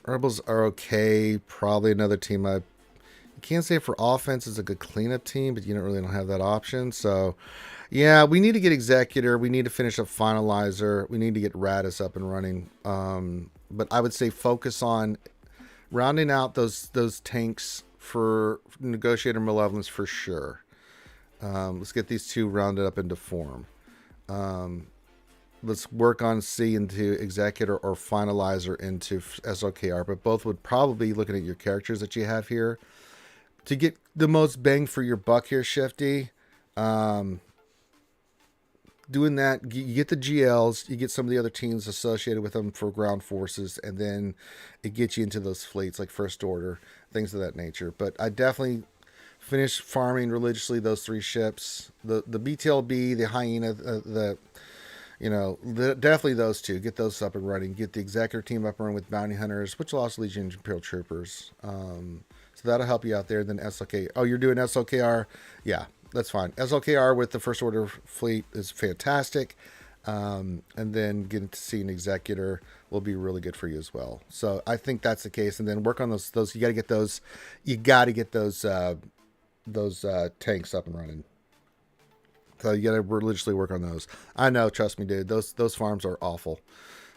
Rebels are okay. Probably another team I can't say for offense is a good cleanup team, but you don't have that option. So, yeah, we need to get Executor. We need to finish up Finalizer. We need to get Radis up and running. But I would say focus on rounding out those tanks for Negotiator Malevolence for sure. Let's get these 2 rounded up into form. Let's work on C into Executor or Finalizer into SLKR, but both would probably be looking at your characters that you have here to get the most bang for your buck here, Shifty. Doing that, you get the GLs, you get some of the other teams associated with them for ground forces, and then it gets you into those fleets like First Order, things of that nature. But I definitely finish farming religiously those 3 ships, the BTLB, the hyena, definitely those 2. Get those up and running. Get the Executor team up and running with Bounty Hunters, which will also lead you into Imperial Troopers. So that'll help you out there. Then SLK. Oh, you're doing SLKR? Yeah, that's fine. SLKR with the First Order fleet is fantastic. And then getting to see an Executor will be really good for you as well. So I think that's the case. And then work on those. You got to get those. You got to get those tanks up and running. So you got to religiously work on those. I know, trust me, dude. Those farms are awful.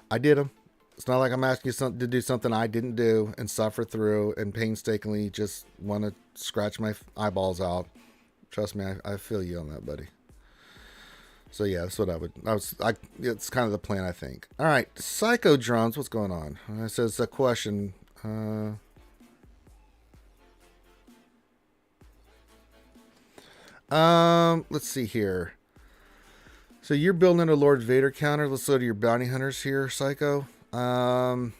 I did them. It's not like I'm asking you to do something I didn't do and suffer through and painstakingly just want to scratch my eyeballs out. Trust me, I feel you on that, buddy. So yeah, that's what it's kind of the plan, I think. All right, Psycho Drones, what's going on? It says a question. Let's see here. So you're building a Lord Vader counter. Let's go to your bounty hunters here, Psycho. The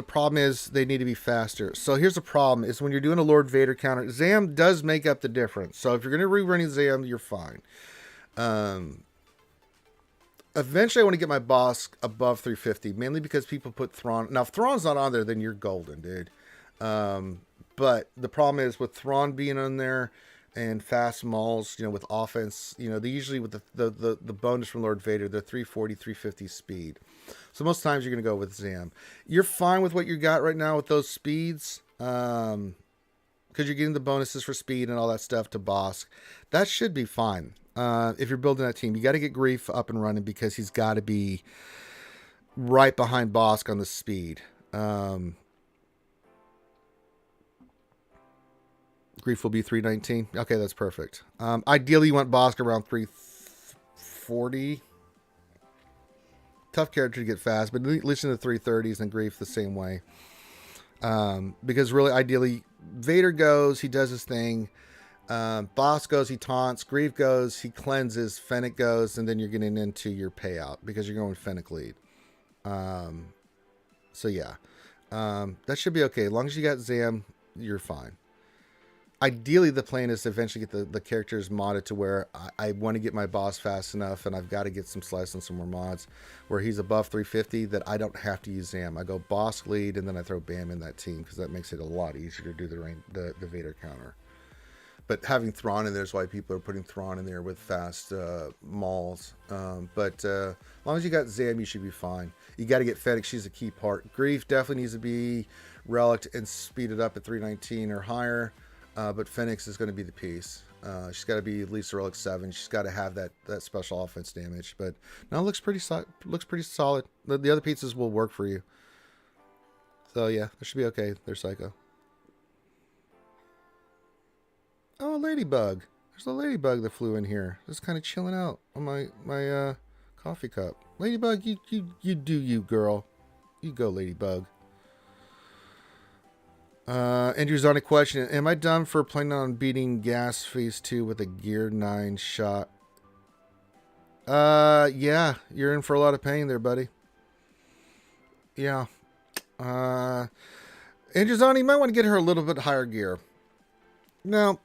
problem is they need to be faster. So here's the problem: is when you're doing a Lord Vader counter, Zam does make up the difference. So if you're going to rerunning Zam, you're fine. Eventually, I want to get my boss above 350, mainly because people put Thrawn. Now, if Thrawn's not on there, then you're golden, dude. But the problem is with Thrawn being on there and fast mauls, with offense, they usually with the bonus from Lord Vader, they're 340, 350 speed. So most times you're going to go with Zam. You're fine with what you got right now with those speeds, because you're getting the bonuses for speed and all that stuff to Bosk. That should be fine. If you're building that team, you got to get Grief up and running because he's got to be right behind Bosk on the speed. Grief will be 319. Okay, that's perfect. Ideally, you want Bosk around 340. Tough character to get fast, but listen to the 330s and Grief the same way. Because really, ideally, Vader goes, he does his thing. Boss goes, he taunts. Grief goes, he cleanses. Fennec goes, and then you're getting into your payout because you're going Fennec lead. So yeah, that should be okay. As long as you got Zam, you're fine. Ideally, the plan is to eventually get the characters modded to where I want to get my boss fast enough, and I've got to get some slice and some more mods where he's above 350 that I don't have to use Zam. I go boss lead, and then I throw Bam in that team because that makes it a lot easier to do the Vader counter. But having Thrawn in there is why people are putting Thrawn in there with fast mauls. But as long as you got Zam, you should be fine. You got to get Fennec. She's a key part. Grief definitely needs to be relicked and speeded up at 319 or higher. But Fennec is going to be the piece. She's got to be at least a relic 7. She's got to have that special offense damage. But no, it looks pretty solid. The other pieces will work for you. So yeah, that should be okay. They're Psycho. Oh, a ladybug. There's a ladybug that flew in here. Just kind of chilling out on my coffee cup. Ladybug, you do you, girl. You go, ladybug. Andrew's on a question. Am I done for planning on beating Gas Phase 2 with a Gear 9 shot? Yeah. You're in for a lot of pain there, buddy. Yeah. Andrewzani, you might want to get her a little bit higher gear. Now,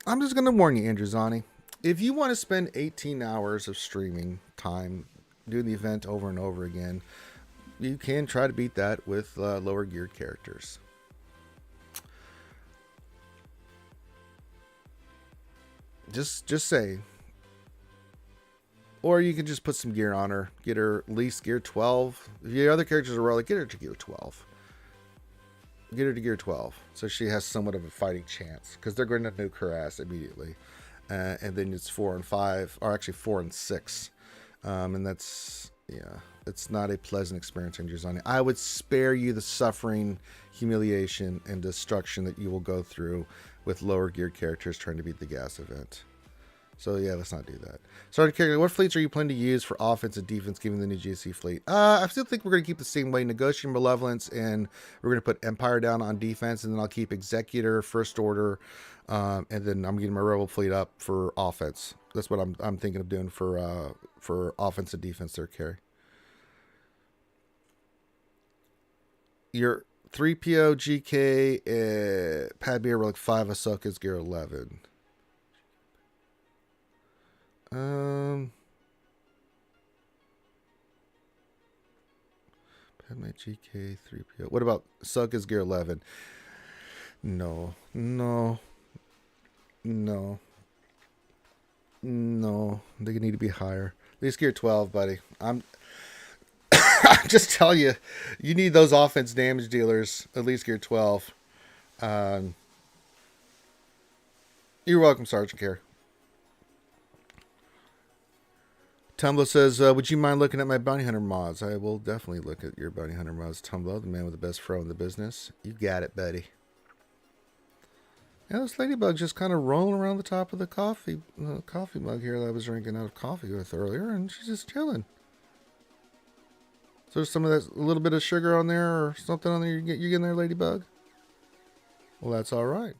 I'm just going to warn you, Andrewzani. If you want to spend 18 hours of streaming time doing the event over and over again, you can try to beat that with lower geared characters. Just say. Or you can just put some gear on her. Get her at least gear 12. If your other characters are relic, get her to gear 12. Get her to gear 12. So she has somewhat of a fighting chance. Because they're going to nuke her ass immediately. And then it's 4 and 5. Or actually 4 and 6. And that's... Yeah. It's not a pleasant experience in Andrewzani. I would spare you the suffering, humiliation, and destruction that you will go through with lower geared characters trying to beat the gas event. So yeah, let's not do that. Starting character, what fleets are you planning to use for offense and defense given the new GC fleet? I still think we're going to keep the same way. Negotiating Malevolence, and we're going to put Empire down on defense, and then I'll keep Executor, First Order, and then I'm getting my Rebel fleet up for offense. That's what I'm thinking of doing for offense and defense there, Carrie. Your 3PO, GK, Padme Relic 5, Ahsoka's Gear 11. Padme, GK, 3PO. What about Ahsoka's Gear 11? No. They need to be higher. At least Gear 12, buddy. I'm just tell you, you need those offense damage dealers, at least gear 12. You're welcome, Sergeant Care. Tumblr says, would you mind looking at my bounty hunter mods? I will definitely look at your bounty hunter mods, Tumblr, the man with the best fro in the business. You got it, buddy. Yeah, this ladybug just kind of rolling around the top of the coffee mug here that I was drinking out of coffee with earlier, and she's just chilling. So there's some of that, a little bit of sugar on there or something on there you getting there, ladybug? Well, that's all right.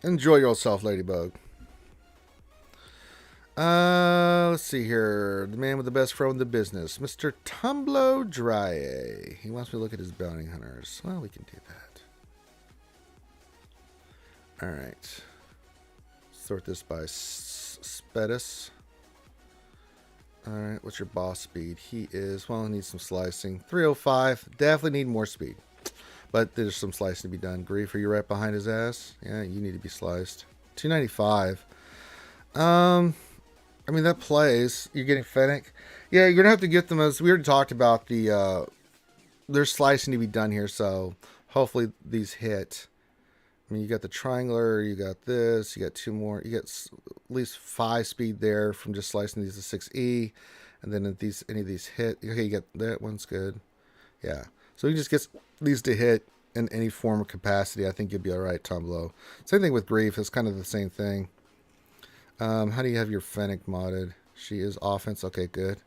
Enjoy yourself, ladybug. Let's see here. The man with the best fro in the business, Mr. Tumblo Drye. He wants me to look at his bounty hunters. Well, we can do that. All right. Sort this by Spedus. Alright, what's your boss speed? He is, well, he needs some slicing. 305. Definitely need more speed. But there's some slicing to be done. Grief, are you right behind his ass? Yeah, you need to be sliced. 295. I mean, that plays. You're getting Fennec. Yeah, you're going to have to get them as we already talked about the, there's slicing to be done here, so hopefully these hit. I mean, you got the triangular, you got this, you got 2 more, you got at least 5 speed there from just slicing these to 6E, and then if any of these hit, okay, you got that one's good, yeah. So you just get these to hit in any form of capacity. I think you'll be all right, Tumblr. Same thing with Grief. It's kind of the same thing. How do you have your Fennec modded? She is offense. Okay, good.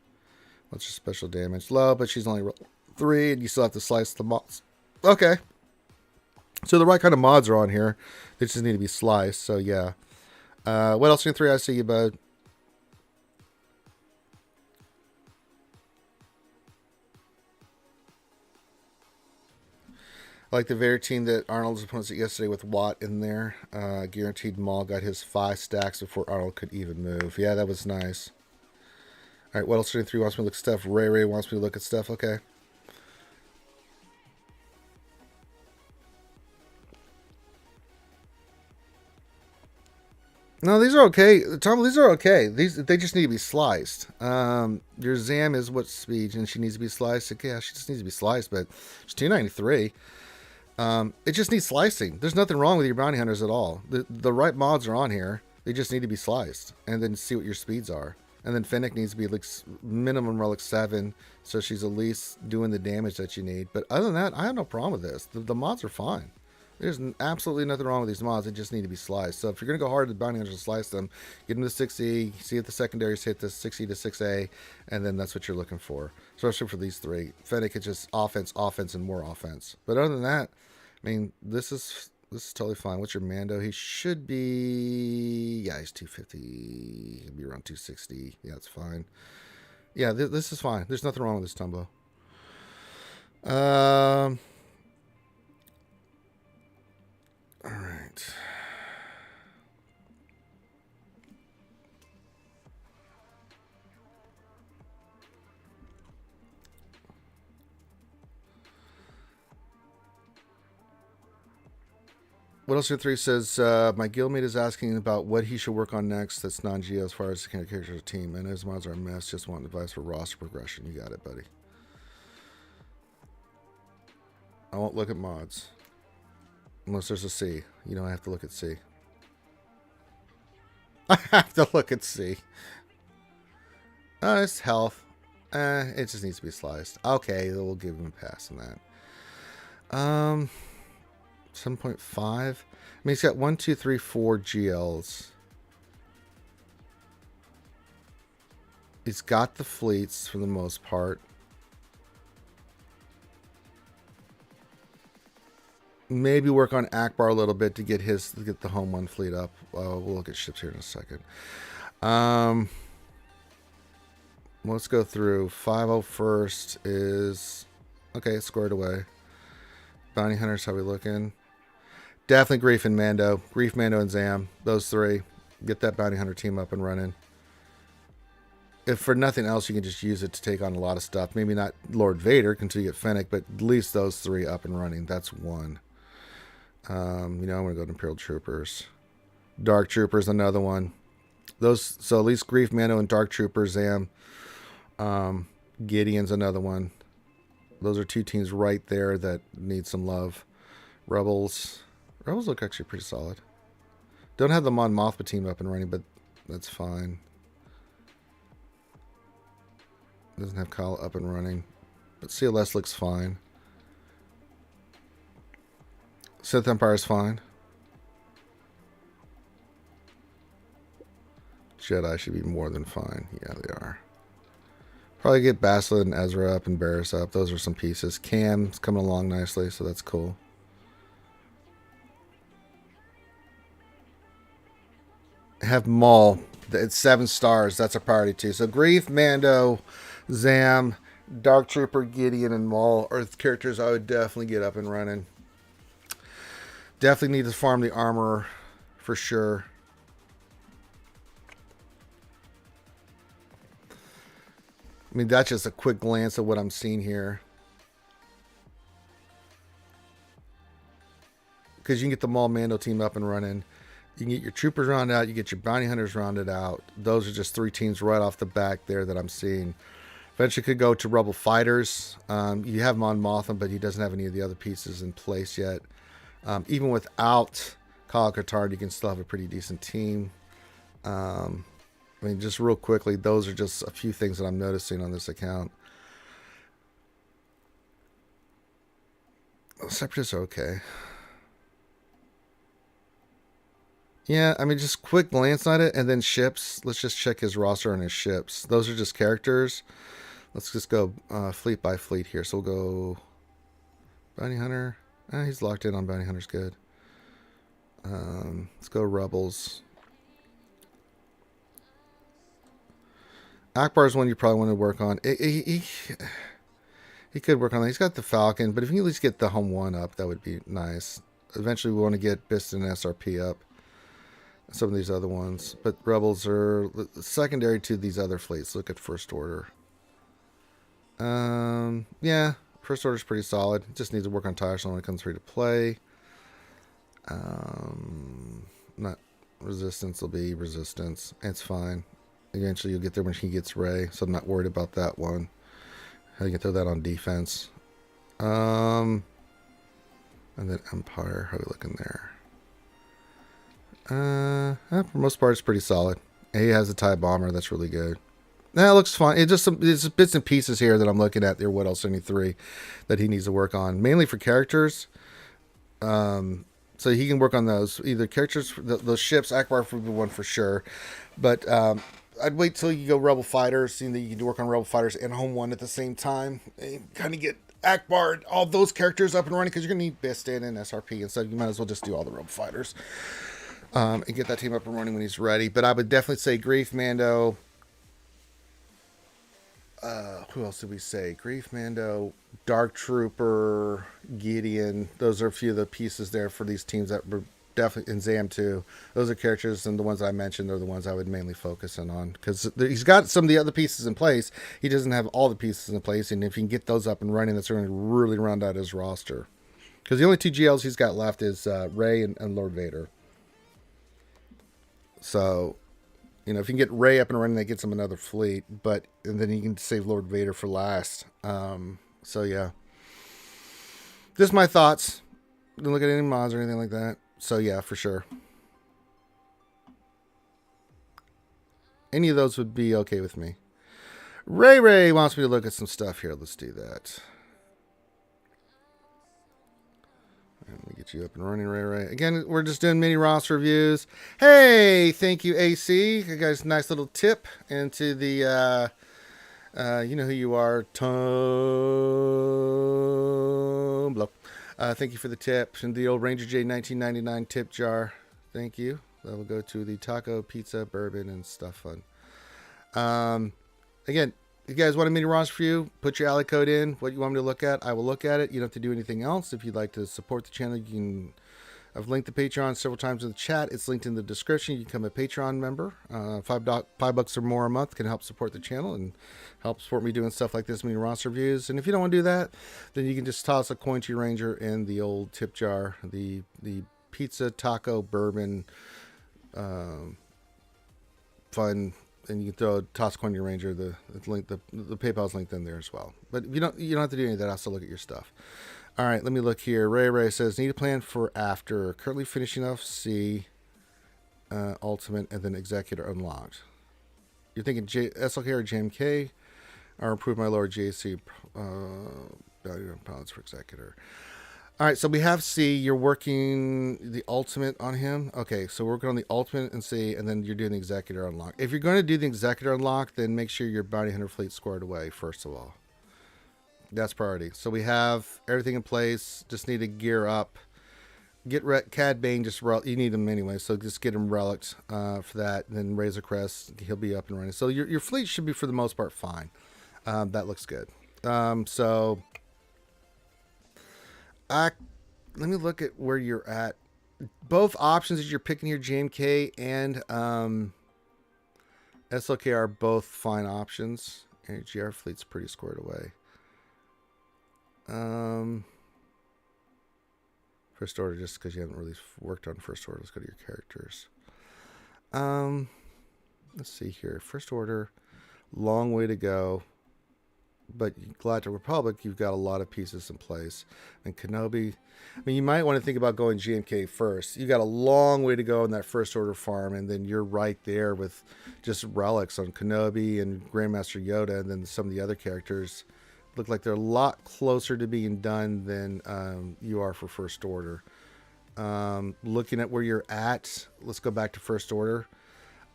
What's your special damage? Low, but she's only 3, and you still have to slice the mods. Okay. So the right kind of mods are on here. They just need to be sliced. So yeah. What else in 3? I see you, bud. I like the very team that Arnold's opponents yesterday with Watt in there. Guaranteed Maul got his 5 stacks before Arnold could even move. Yeah, that was nice. All right, what else in 3 wants me to look at stuff? Ray wants me to look at stuff. Okay. No, these are okay. Tom, these are okay. They just need to be sliced. Your Zam is what speed, and she needs to be sliced. Like, yeah, she just needs to be sliced, but it's 293. It just needs slicing. There's nothing wrong with your bounty hunters at all. The right mods are on here. They just need to be sliced, and then see what your speeds are. And then Fennec needs to be like minimum relic 7, so she's at least doing the damage that you need. But other than that, I have no problem with this. The mods are fine. There's absolutely nothing wrong with these mods. They just need to be sliced. So if you're going to go hard at the bounty hunters and slice them, get them to 6E, see if the secondaries hit the 6E to 6A, and then that's what you're looking for. Especially for these three. Fennec is just offense, offense, and more offense. But other than that, I mean, this is totally fine. What's your Mando? He should be... Yeah, he's 250. He'll be around 260. Yeah, it's fine. Yeah, this is fine. There's nothing wrong with this Tumbo. All right. What else? Your 3 says, my guildmate is asking about what he should work on next that's non-geo as far as the character team. And his mods are a mess. Just want advice for roster progression. You got it, buddy. I won't look at mods. Unless there's a C. You know I have to look at C. I have to look at C. It's health. It just needs to be sliced. Okay, we'll give him a pass on that. 7.5. I mean, he's got 1, 2, 3, 4 GLs. He's got the fleets for the most part. Maybe work on Akbar a little bit to get the home one fleet up. We'll look at ships here in a second. Let's go through. 501st is okay. Squared away. Bounty hunters, how we looking? Definitely Grief and Mando. Grief, Mando, and Zam. Those 3. Get that bounty hunter team up and running. If for nothing else, you can just use it to take on a lot of stuff. Maybe not Lord Vader until you get Fennec, but at least those 3 up and running. That's 1. I'm going to go to Imperial Troopers. Dark Troopers, another one. So at least Grief, Mando, and Dark Troopers, Zam. Gideon's another one. Those are 2 teams right there that need some love. Rebels look actually pretty solid. Don't have the Mon Mothma team up and running, but that's fine. Doesn't have Kyle up and running, but CLS looks fine. Sith Empire is fine. Jedi should be more than fine. Yeah, they are. Probably get Bastila and Ezra up and Barris up. Those are some pieces. Cam's coming along nicely, so that's cool. Have Maul. It's 7 stars. That's a priority too. So Grief, Mando, Zam, Dark Trooper, Gideon, and Maul are the characters I would definitely get up and running. Definitely need to farm the armor for sure. I mean, that's just a quick glance at what I'm seeing here. Because you can get the Maul Mando team up and running. You can get your troopers rounded out. You get your bounty hunters rounded out. Those are just 3 teams right off the back there that I'm seeing. Eventually could go to Rebel Fighters. You have Mon Mothma, but he doesn't have any of the other pieces in place yet. Even without Kyle Katarn, you can still have a pretty decent team. I mean, just real quickly, those are just a few things that I'm noticing on this account. Separatists are okay. Yeah, I mean, just quick glance at it, and then ships. Let's just check his roster on his ships. Those are just characters. Let's just go fleet by fleet here. So we'll go Bounty Hunter. He's locked in on Bounty Hunter's good. Let's go Rebels. Akbar's one you probably want to work on. He could work on that. He's got the Falcon, but if you can at least get the home one up, that would be nice. Eventually we want to get Biston and SRP up. Some of these other ones. But Rebels are secondary to these other fleets. Look at First Order. Yeah, First Order's pretty solid. Just needs to work on Tiresome when it comes free to play. Not Resistance will be resistance. It's fine. Eventually you'll get there when he gets Ray, so I'm not worried about that one. How you can throw that on defense. And then Empire, how are we looking there? For the most part, it's pretty solid. He has a TIE bomber, that's really good. That looks fine. It's just it's bits and pieces here that I'm looking at there. What else? 73 that he needs to work on, mainly for characters. So he can work on those. Either characters, those ships. Akbar would be one for sure, but I'd wait till you go Rebel Fighters, seeing that you can work on Rebel Fighters and Home One at the same time, and kind of get Akbar, all those characters up and running, because you're gonna need Bistan and SRP and stuff. You might as well just do all the Rebel Fighters and get that team up and running when he's ready. But I would definitely say Grief, Mando. Who else did we say? Grief, Mando, Dark Trooper, Gideon. Those are a few of the pieces there for these teams that were definitely in Zam too. Those are characters, and the ones I mentioned are the ones I would mainly focus on, because he's got some of the other pieces in place. He doesn't have all the pieces in place, and if you can get those up and running, that's going to really round out his roster. Because the only two GLs he's got left is Rey and Lord Vader. So, you know, if you can get Rey up and running, that gets him another fleet. And then you can save Lord Vader for last. So yeah, just my thoughts. Don't look at any mods or anything like that. So yeah, for sure. Any of those would be okay with me. Ray wants me to look at some stuff here. Let's do that. Let me get you up and running, Ray. Again, we're just doing mini roster reviews. Hey, thank you, AC. You guys, nice little tip into the, you know who you are, Tom Blow. Thank you for the tip. And the old Ranger J 1999 tip jar. Thank you. That will go to the taco, pizza, bourbon, and stuff fun. Again, if you guys want a mini roster review, put your alley code in, what you want me to look at. I will look at it. You don't have to do anything else. If you'd like to support the channel, you can. I've linked the Patreon several times in the chat. It's linked in the description. You can become a Patreon member. $5 or more a month can help support the channel and help support me doing stuff like this, mini roster reviews. And if you don't want to do that, then you can just toss a coin to your Ranger in the old tip jar, the pizza, taco, bourbon, fun. And you can toss a coin to your Ranger. The PayPal's linked in there as well. But if you don't have to do any of that. I'll still look at your stuff. All right, let me look here. Ray says, need a plan for after. Currently finishing off C, Ultimate, and then Executor unlocked. You're thinking SLK or JMK, or improve my lower JC value and pounds for Executor. All right, so we have C. You're working the Ultimate on him. Okay, so we're working on the Ultimate and C, and then you're doing the Executor unlock. If you're going to do the Executor unlock, then make sure your Bounty Hunter fleet squared away, first of all. That's priority. So we have everything in place. Just need to gear up. Get Cad Bane, you need him anyway, so just get him relicked for that. And then Razor Crest, he'll be up and running. So your fleet should be, for the most part, fine. That looks good. So let me look at where you're at. Both options that you're picking here, JMK and SLK, are both fine options. And GR fleet's pretty squared away. First order, just because you haven't really worked on first order. Let's go to your characters. Let's see here. First order, long way to go. But Galactic Republic, you've got a lot of pieces in place. And Kenobi, I mean, you might want to think about going GMK first. You got a long way to go in that first order farm, and then you're right there with just relics on Kenobi and Grandmaster Yoda, and then some of the other characters look like they're a lot closer to being done than you are for first order. Looking at where you're at, let's go back to first order.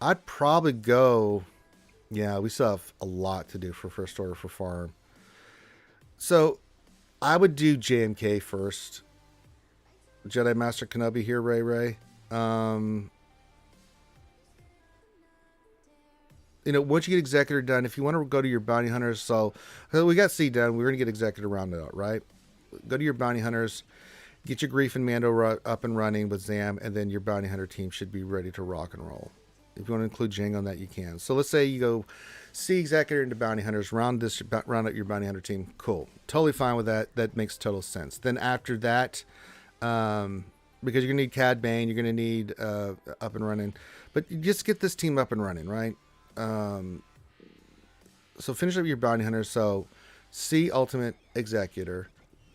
I'd probably go. Yeah, we still have a lot to do for first order for farm. So I would do JMK first. Jedi Master Kenobi here, Ray. You know, once you get Executor done, if you want to go to your Bounty Hunters, so we got C done, we're going to get Executor rounded out, right? Go to your Bounty Hunters, get your Grief and Mando up and running with Zam, and then your Bounty Hunter team should be ready to rock and roll. If you want to include Jango on that, you can. So let's say you go C Executor into Bounty Hunters, round out your Bounty Hunter team. Cool. Totally fine with that. That makes total sense. Then after that, because you're gonna need Cad Bane, you're gonna need up and running, but you just get this team up and running, right? So finish up your bounty hunter. So C Ultimate Executor,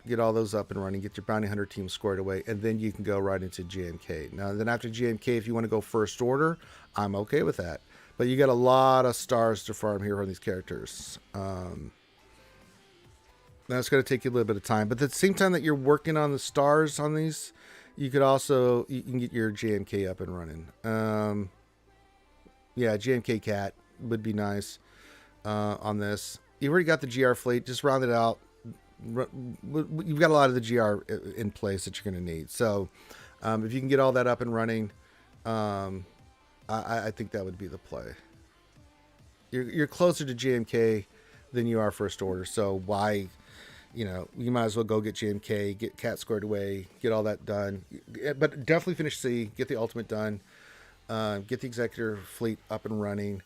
get all those up and running, get your bounty hunter team squared away, and then you can go right into GMK. Now then after GMK, if you want to go first order, I'm okay with that. But you got a lot of stars to farm here on these characters. That's going to take you a little bit of time. But at the same time that you're working on the stars on these, you can get your GMK up and running. Yeah, GMK Cat would be nice on this. You've already got the GR fleet. Just round it out. You've got a lot of the GR in place that you're going to need. So if you can get all that up and running, I think that would be the play. You're closer to GMK than you are first order. So why, you might as well go get GMK, get Cat squared away, get all that done. But definitely finish C, get the ultimate done, get the executor fleet up and running,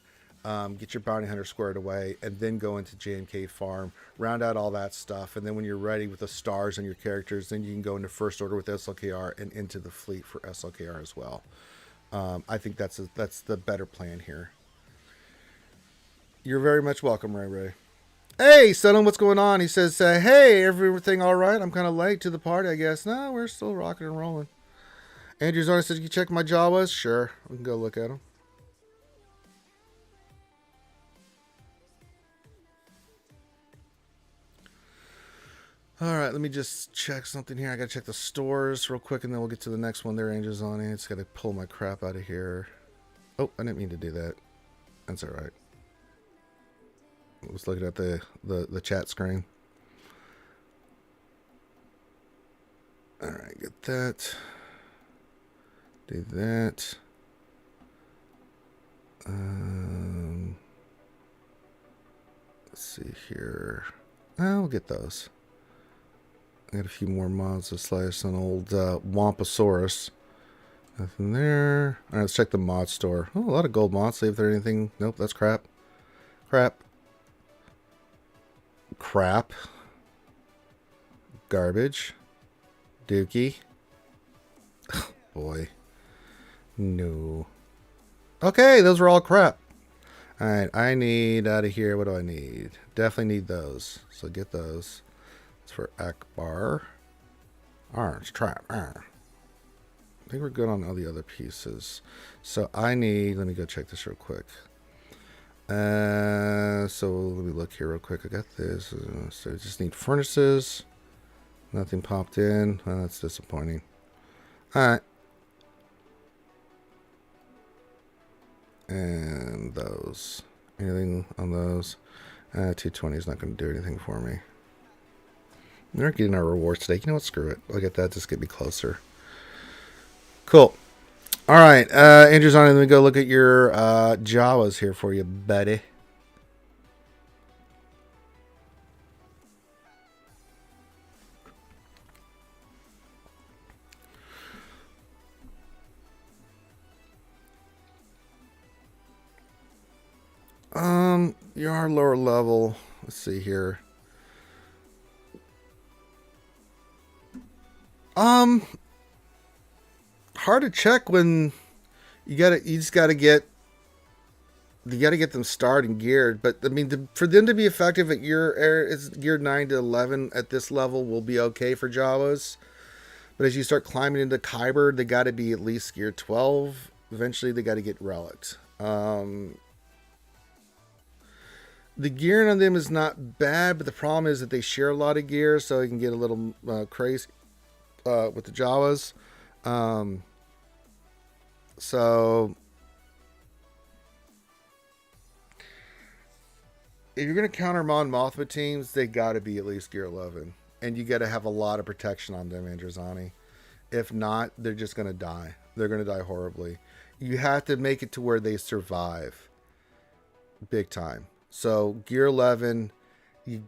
get your bounty hunter squared away, and then go into JMK farm, round out all that stuff, and then when you're ready with the stars and your characters, then you can go into first order with SLKR and into the fleet for SLKR as well. I think that's the better plan here. You're very much welcome, Ray Ray. Hey, Sunham, what's going on? He says, hey, everything all right? I'm kind of late to the party, I guess. No, we're still rocking and rolling. Andrew Zona says, you check my Jawas? Sure, we can go look at them. All right, let me just check something here. I got to check the stores real quick, and then we'll get to the next one there, Angels on it. It's got to pull my crap out of here. Oh, I didn't mean to do that. That's all right. I was looking at the chat screen. All right, get that. Do that. Let's see here. I'll get those. I got a few more mods to slice on old Wampasaurus. Nothing there. All right, let's check the mod store. Oh, a lot of gold mods. See if there's anything. Nope, that's crap. Crap. Crap. Garbage. Dookie. Oh, boy. No. Okay, those are all crap. All right, I need out of here. What do I need? Definitely need those. So get those. It's for Akbar. Orange trap. I think we're good on all the other pieces. So I need, let me go check this real quick. So let me look here real quick. I got this. So I just need furnaces. Nothing popped in. Well, that's disappointing. All right. And those. Anything on those? 220 is not going to do anything for me. We're getting our rewards today. You know what? Screw it. Look at that. Just get me closer. Cool. All right. Andrew's on it. Let me go look at your Jawas here for you, buddy. You are lower level. Let's see here. Hard to check when you just gotta get them started and geared. But I mean, for them to be effective at it's geared 9 to 11 at this level will be okay for Jawas. But as you start climbing into Kyber, they got to be at least geared 12. Eventually, they got to get relicked. The gearing on them is not bad, but the problem is that they share a lot of gear, so you can get a little crazy with the Jawas. So if you're going to counter Mon Mothma teams, they got to be at least gear 11. And you got to have a lot of protection on them, Androzani. If not, they're just going to die. They're going to die horribly. You have to make it to where they survive. Big time. So, gear 11, if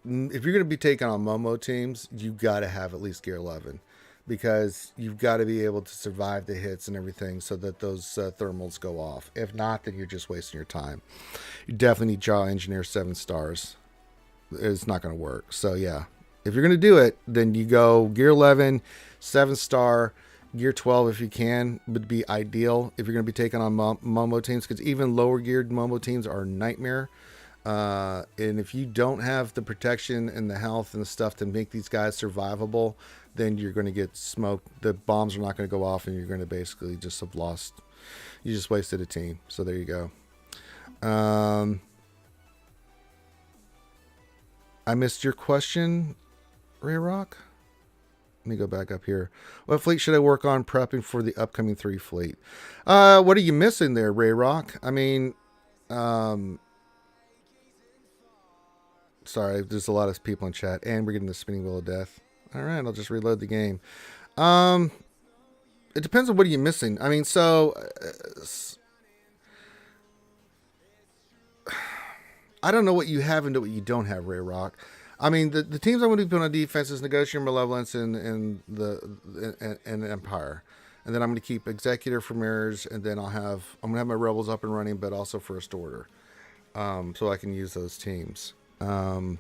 you're going to be taking on Momo teams, you got to have at least gear 11. Because you've got to be able to survive the hits and everything so that those thermals go off. If not, then you're just wasting your time. You definitely need Jaw Engineer 7 stars. It's not going to work. So, yeah. If you're going to do it, then you go gear 11, 7 star, Gear 12, if you can, would be ideal if you're going to be taking on Momo teams, because even lower geared Momo teams are a nightmare. And if you don't have the protection and the health and the stuff to make these guys survivable, then you're going to get smoked. The bombs are not going to go off, and you're going to basically just have lost. You just wasted a team. So there you go. I missed your question, Ray Rock. Let me go back up here. What fleet should I work on prepping for the upcoming 3 fleet? What are you missing there, Ray Rock? I mean, sorry, there's a lot of people in chat, and we're getting the spinning wheel of death. All right, I'll just reload the game. It depends on what are you missing. I mean, so I don't know what you have and what you don't have, Ray Rock. I mean, the teams I'm going to be putting on defense is Negotiator, Malevolence, and Empire, and then I'm going to keep Executor for Mirrors, and then I'm going to have my Rebels up and running, but also First Order, so I can use those teams. Then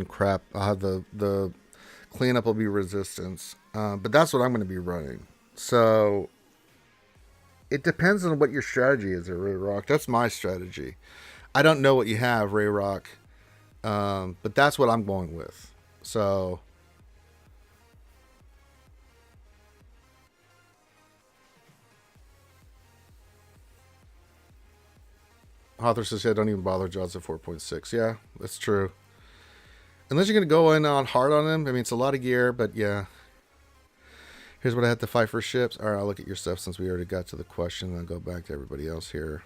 crap, I'll have the cleanup will be Resistance, but that's what I'm going to be running. So it depends on what your strategy is, Ray Rock. That's my strategy. I don't know what you have, Ray Rock, but that's what I'm going with. So Hawthorne says, yeah, don't even bother Jaws at 4.6. Yeah, that's true. Unless you're going to go in on hard on them. I mean, it's a lot of gear, but yeah. Here's what I had to fight for ships. All right, I'll look at your stuff since we already got to the question, and I'll go back to everybody else here.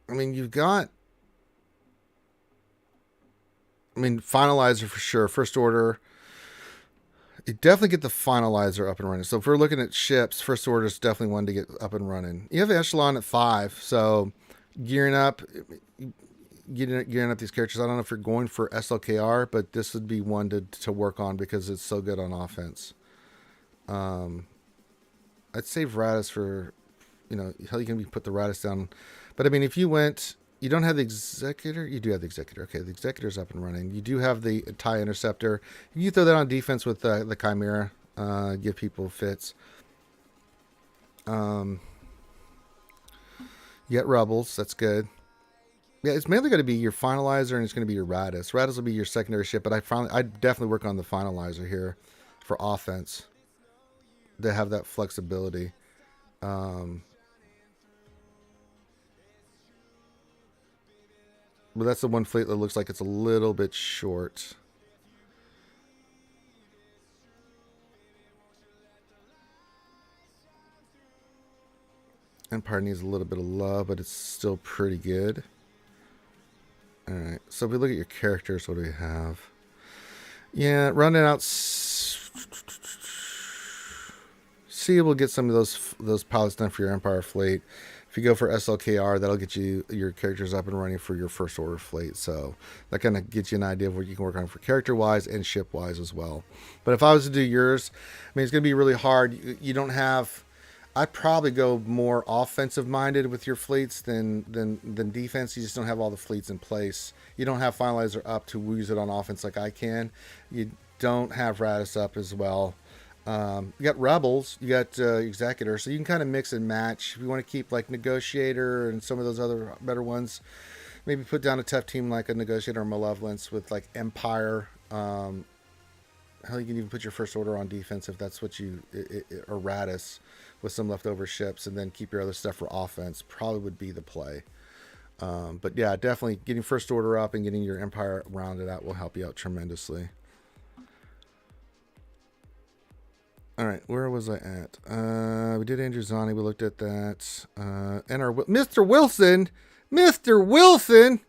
I mean, you've got... I mean, Finalizer for sure. First Order. You definitely get the Finalizer up and running. So if we're looking at ships, First Order is definitely one to get up and running. You have Echelon at 5. So gearing up these characters. I don't know if you're going for SLKR, but this would be one to work on because it's so good on offense. I'd save Radis for, how you can put the Radis down. But I mean, if you went, you don't have the Executor. You do have the Executor. Okay, the Executor's up and running. You do have the TIE Interceptor. You throw that on defense with the Chimera. Give people fits. You get Rebels. That's good. Yeah, it's mainly going to be your Finalizer, and it's going to be your Radis. Radis will be your secondary ship, but I'd definitely work on the Finalizer here for offense. To have that flexibility. But that's the one fleet that looks like it's a little bit short. Empire needs a little bit of love, but it's still pretty good. Alright, so if we look at your characters, what do we have? Yeah, running out... See, we'll get some of those pilots done for your Empire fleet. If you go for SLKR, that'll get you your characters up and running for your First Order fleet. So that kind of gets you an idea of what you can work on for character-wise and ship-wise as well. But if I was to do yours, I mean, it's going to be really hard. You don't have... I'd probably go more offensive-minded with your fleets than defense. You just don't have all the fleets in place. You don't have Finalizer up to use it on offense like I can. You don't have Radis up as well. You got Rebels, you got Executor, so you can kind of mix and match. If you want to keep like Negotiator and some of those other better ones, maybe put down a tough team like a Negotiator or Malevolence with like Empire. Hell, you can even put your First Order on defense if that's what you, or Radis with some leftover ships, and then keep your other stuff for offense. Probably would be the play. But yeah, definitely getting First Order up and getting your Empire rounded out will help you out tremendously. All right, where was I at? We did Andrew Zani. We looked at that. And our Mr. Wilson. Mr. Wilson.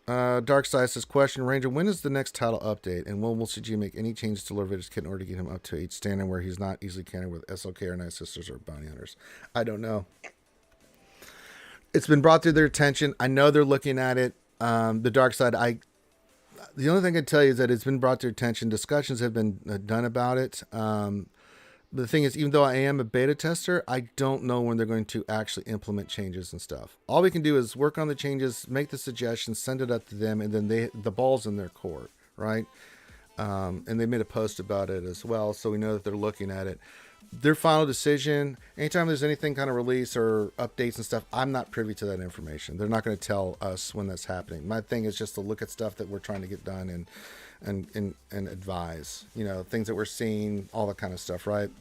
Darkside says, question, Ranger, when is the next title update? And when will CG make any changes to Lord Vader's kit in order to get him up to 8 standing where he's not easily counted with SLK or Night Sisters or Bounty Hunters? I don't know. It's been brought to their attention. I know they're looking at it. The Darkside, The only thing I can tell you is that it's been brought to attention. Discussions have been done about it. But the thing is, even though I am a beta tester, I don't know when they're going to actually implement changes and stuff. All we can do is work on the changes, make the suggestions, send it up to them, and then the ball's in their court, right? And they made a post about it as well, so we know that they're looking at it. Their final decision, anytime there's anything kind of release or updates and stuff, I'm not privy to that information. They're not going to tell us when that's happening. My thing is just to look at stuff that we're trying to get done and advise, you know, things that we're seeing, all that kind of stuff, right?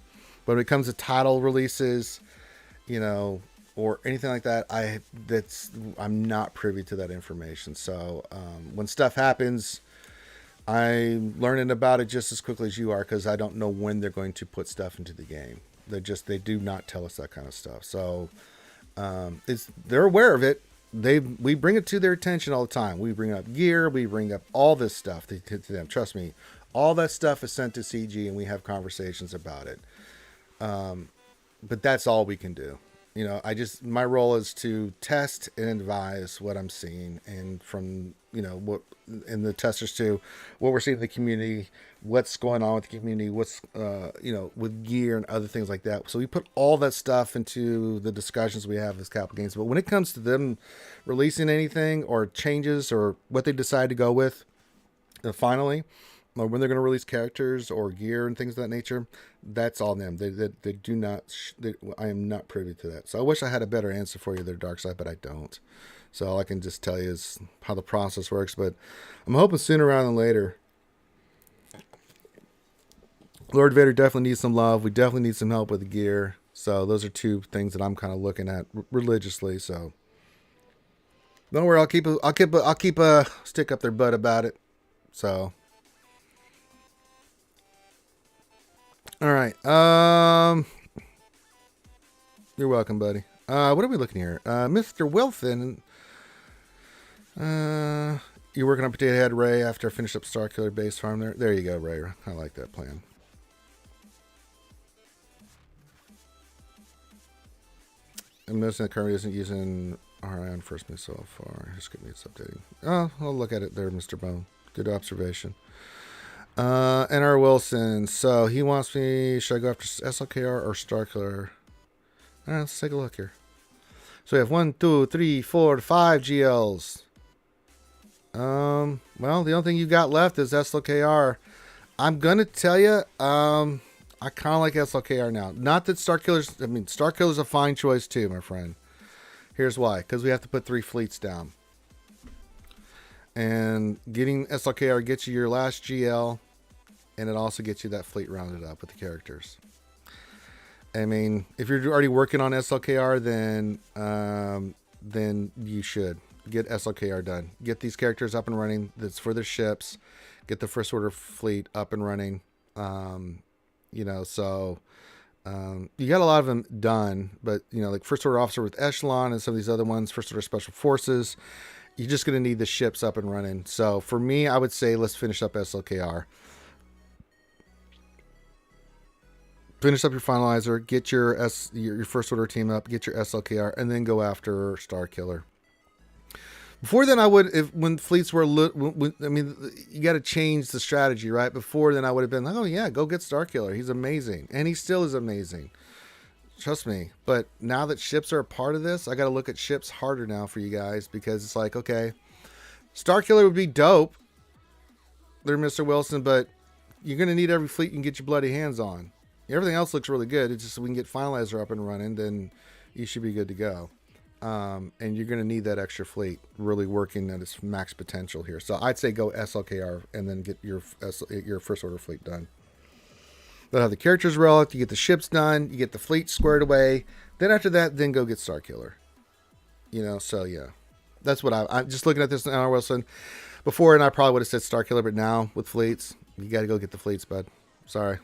But when it comes to title releases, you know, or anything like that, I'm not privy to that information. So when stuff happens, I'm learning about it just as quickly as you are, because I don't know when they're going to put stuff into the game. They do not tell us that kind of stuff. So they're aware of it. We bring it to their attention all the time. We bring up gear, we bring up all this stuff to them. Trust me, all that stuff is sent to CG, and we have conversations about it. But that's all we can do. You know, my role is to test and advise what I'm seeing, and from, you know, what in the testers to what we're seeing in the community, what's going on with the community, what's, you know, with gear and other things like that. So we put all that stuff into the discussions we have as Capital Games. But when it comes to them releasing anything or changes or what they decide to go with, finally, or when they're going to release characters or gear and things of that nature, that's all them. They do not. I am not privy to that. So I wish I had a better answer for you there, Darkside, but I don't. So all I can just tell you is how the process works. But I'm hoping sooner rather than later. Lord Vader definitely needs some love. We definitely need some help with the gear. So those are two things that I'm kind of looking at religiously. So don't worry, I'll keep a stick up their butt about it. So. All right. You're welcome, buddy. What are we looking here? Mr. Wilson. You're working on Potato Head, Ray, after I finish up Starkiller Base Farm there. There you go, Ray. I like that plan. I'm noticing that Kirby isn't using RI on first move so far. His script needs updating. Oh, I'll look at it there, Mr. Bone. Good observation. N.R. Wilson. So he wants me. Should I go after SLKR or Starkiller? All right, let's take a look here. So we have 1, 2, 3, 4, 5 GLs. Well, the only thing you got left is SLKR. I'm gonna tell you, I kind of like SLKR now. Not that Starkiller's. I mean, Starkiller's a fine choice too, my friend. Here's why: because we have to put 3 fleets down. And getting SLKR gets you your last GL, and it also gets you that fleet rounded up with the characters. I mean, if you're already working on SLKR, then you should get SLKR done. Get these characters up and running. That's for their ships. Get the First Order fleet up and running. You know, so you got a lot of them done, but you know, like First Order Officer with Echelon and some of these other ones, First Order Special Forces. You're just going to need the ships up and running. So for me, I would say let's finish up SLKR. Finish up your finalizer, get your First Order team up, get your SLKR, and then go after Starkiller. Before then, I would, when fleets were, I mean, you got to change the strategy, right? Before then, I would have been like, oh yeah, go get Starkiller. He's amazing. And he still is amazing. Trust me. But now that ships are a part of this, I got to look at ships harder now for you guys, because it's like, okay, Starkiller would be dope there, Mr. Wilson, but you're going to need every fleet you can get your bloody hands on. Everything else looks really good. It's just we can get Finalizer up and running, then you should be good to go. And you're going to need that extra fleet really working at its max potential here. So I'd say go SLKR and then get your First Order fleet done. They'll have the characters relic, you get the ships done, you get the fleet squared away. Then after that, then go get Starkiller. You know, so yeah. That's what I'm just looking at this now, Wilson. Before, and I probably would have said Starkiller, but now with fleets, you got to go get the fleets, bud. Sorry.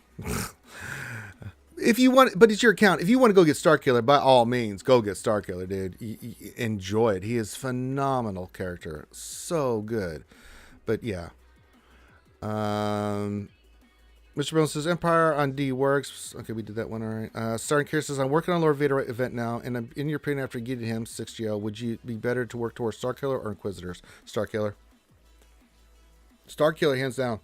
If you want, but it's your account. If you want to go get Starkiller, by all means, go get Starkiller, dude. Enjoy it. He is phenomenal character. So good. But yeah. Mr. Brown says, Empire on D works. Okay, we did that one. All right. Starting Kier says, I'm working on Lord Vader event now, and I'm in your opinion after getting him 6GO, would you be better to work towards Starkiller or Inquisitors? Starkiller. Star Killer, hands down.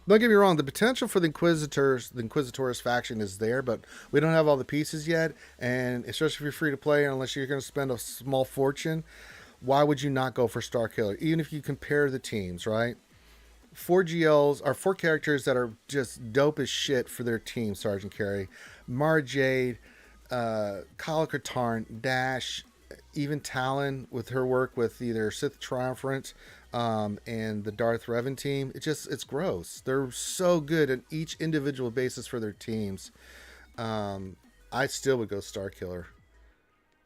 Don't get me wrong, the potential for the Inquisitors faction is there, but we don't have all the pieces yet, and especially if you're free to play, unless you're going to spend a small fortune, why would you not go for Star Killer? Even if you compare the teams, right? 4 GLs are 4 characters that are just dope as shit for their team, Sergeant Carey. Mara Jade, Kyle Katarn, Dash, even Talon with her work with either Sith Triumphant and the Darth Revan team. It's gross. They're so good on each individual basis for their teams. I still would go Star Killer.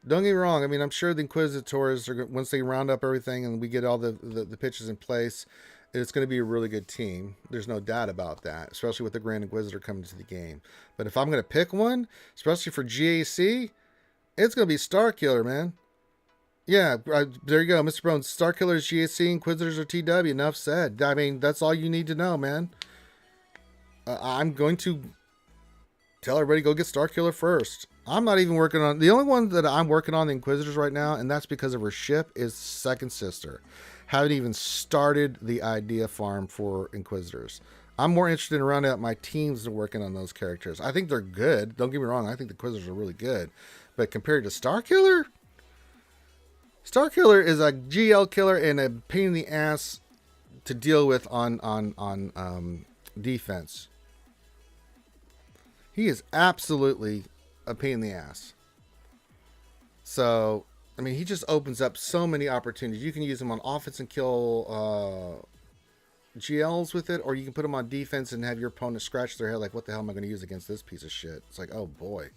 Don't get me wrong. I mean, I'm sure the Inquisitors are, once they round up everything and we get all the pitches in place, it's going to be a really good team. There's no doubt about that, especially with the Grand Inquisitor coming to the game. But if I'm going to pick one, especially for GAC, it's going to be Star Killer, man. Yeah, there you go, Mr. Bones. Star Killer is GAC, Inquisitors are TW. Enough said. I mean, that's all you need to know, man. I'm going to tell everybody go get Star Killer first. I'm not even working on... The only one that I'm working on, the Inquisitors right now, and that's because of her ship, is Second Sister. Haven't even started the idea farm for Inquisitors. I'm more interested in rounding out my teams than working on those characters. I think they're good. Don't get me wrong. I think the Inquisitors are really good. But compared to Star Killer... Star Killer is a GL killer and a pain in the ass to deal with on defense. He is absolutely a pain in the ass. So, I mean, he just opens up so many opportunities. You can use him on offense and kill GLs with it, or you can put him on defense and have your opponent scratch their head like, what the hell am I going to use against this piece of shit? It's like, oh boy.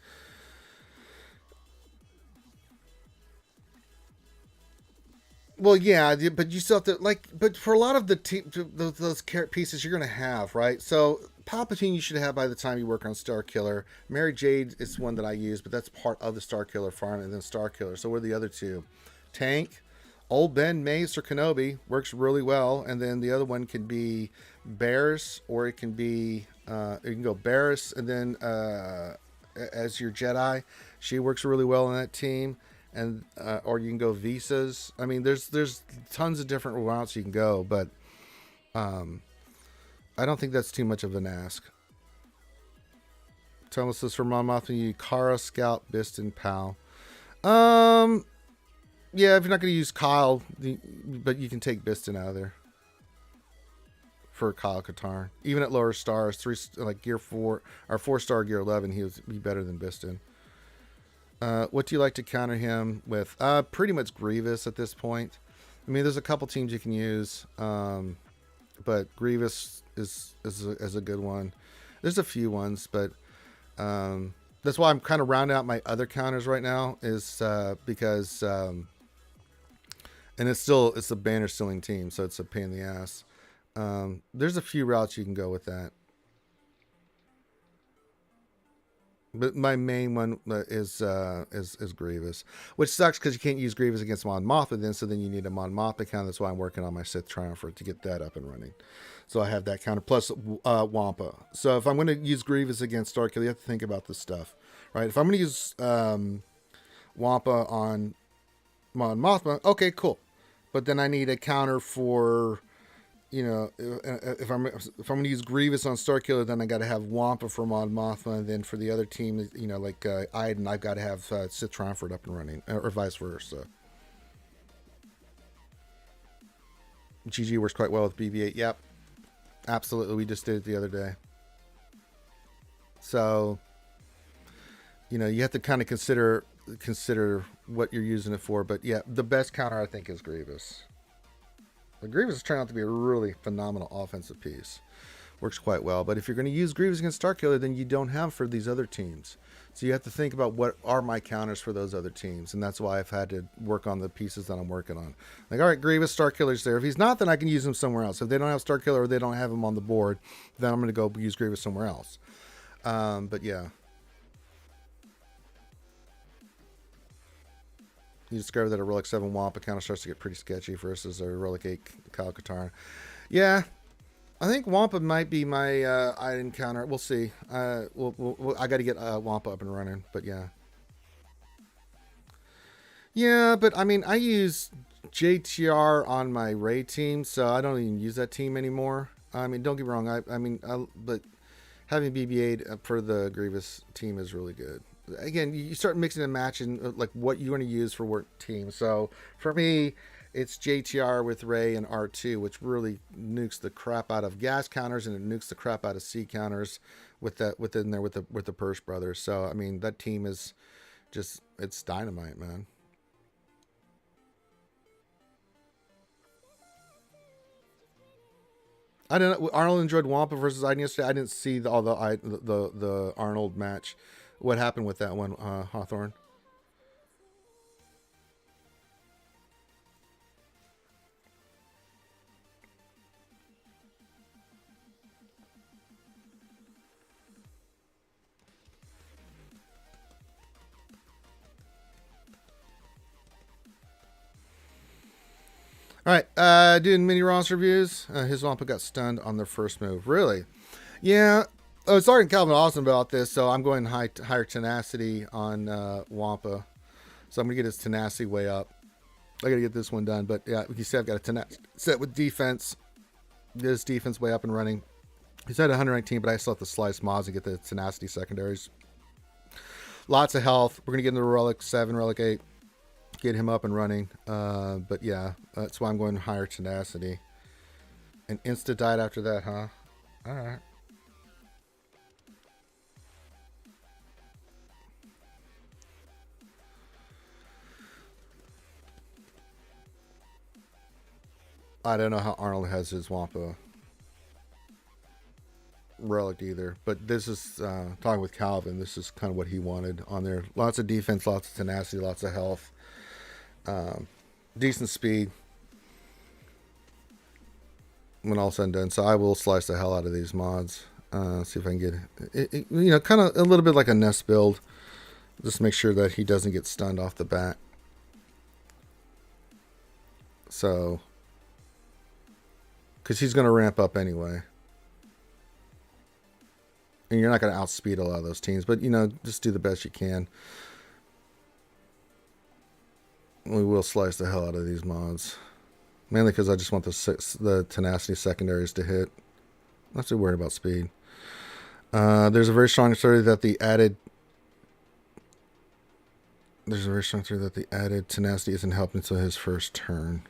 Well, yeah, but you still have to, like, but for a lot of those carrot pieces you're going to have, right? So Palpatine you should have by the time you work on Star Killer. Mary Jade is one that I use, but that's part of the Star Killer farm, and then Star Killer. So what are the other two? Tank, Old Ben, Mace, or Kenobi works really well, and then the other one can be Barris, or it can be, you can go Barris, and then as your Jedi, she works really well in that team. And or you can go Visas. I mean, there's tons of different routes you can go, but I don't think that's too much of an ask. Thomas says for Mon Mothma, you Kara, Scout, Biston, Pal. Yeah, if you're not going to use Kyle, but you can take Biston out of there for Kyle Katarn. Even at lower stars, like Gear 4 or 4-star Gear 11, he would be better than Biston. What do you like to counter him with? Pretty much Grievous at this point. I mean, there's a couple teams you can use, but Grievous is a good one. There's a few ones, but that's why I'm kind of rounding out my other counters right now. Is because and it's a banner stealing team, so it's a pain in the ass. There's a few routes you can go with that. But my main one is Grievous, which sucks because you can't use Grievous against Mon Mothma then, so then you need a Mon Mothma counter. That's why I'm working on my Sith Triumpher to get that up and running. So I have that counter, plus Wampa. So if I'm going to use Grievous against Starkiller, you have to think about this stuff, right? If I'm going to use Wampa on Mon Mothma, okay, cool. But then I need a counter for... You know, if I'm going to use Grievous on Starkiller, then I got to have Wampa for Mon Mothma, and then for the other team, you know, like Iden, I've got to have Sith Triumphant up and running, or vice versa. GG works quite well with BB-8. Yep, absolutely. We just did it the other day. So, you know, you have to kind of consider what you're using it for. But yeah, the best counter I think is Grievous. The Grievous has turned out to be a really phenomenal offensive piece. Works quite well. But if you're going to use Grievous against Starkiller, then you don't have for these other teams. So you have to think about what are my counters for those other teams. And that's why I've had to work on the pieces that I'm working on. Like, all right, Grievous, Starkiller's there. If he's not, then I can use him somewhere else. If they don't have Starkiller or they don't have him on the board, then I'm going to go use Grievous somewhere else. But yeah. You discover that a Relic 7 Wampa counter starts to get pretty sketchy versus a Relic 8 Kyle Katarn. Yeah, I think Wampa might be my item counter. We'll see. I got to get Wampa up and running, but yeah. Yeah, but I mean, I use JTR on my Ray team, so I don't even use that team anymore. I mean, don't get me wrong. But having BB-8 for the Grievous team is really good. Again, you start mixing and matching like what you want to use for what team. So for me, it's JTR with Ray and R2, which really nukes the crap out of gas counters and it nukes the crap out of C counters with that within there with the Persh brothers. So I mean, that team is just it's dynamite, man. I don't know. Arnold enjoyed Wampa versus Iden yesterday. I didn't see the Arnold match. What happened with that one, Hawthorne? All right, doing mini roster reviews. His Wampa got stunned on their first move. Really? Yeah. I was talking to Calvin Austin about this, so I'm going higher tenacity on Wampa. So I'm going to get his tenacity way up. I got to get this one done. But yeah, like you said, I've got a tenacity set with defense. Get his defense way up and running. He's at 119, but I still have to slice mods and get the tenacity secondaries. Lots of health. We're going to get into the Relic 7, Relic 8. Get him up and running. But yeah, that's why I'm going higher tenacity. And insta died after that, huh? All right. I don't know how Arnold has his Wampa relic either, but this is talking with Calvin. This is kind of what he wanted on there. Lots of defense, lots of tenacity, lots of health, decent speed. When all said and done, so I will slice the hell out of these mods. See if I can get it, you know, kind of a little bit like a nest build. Just make sure that he doesn't get stunned off the bat. So, because he's going to ramp up anyway. And you're not going to outspeed a lot of those teams. But, you know, just do the best you can. We will slice the hell out of these mods. Mainly because I just want the tenacity secondaries to hit. I'm not too worried about speed. There's a very strong theory that the added... There's a very strong theory that the added tenacity isn't helping until his first turn.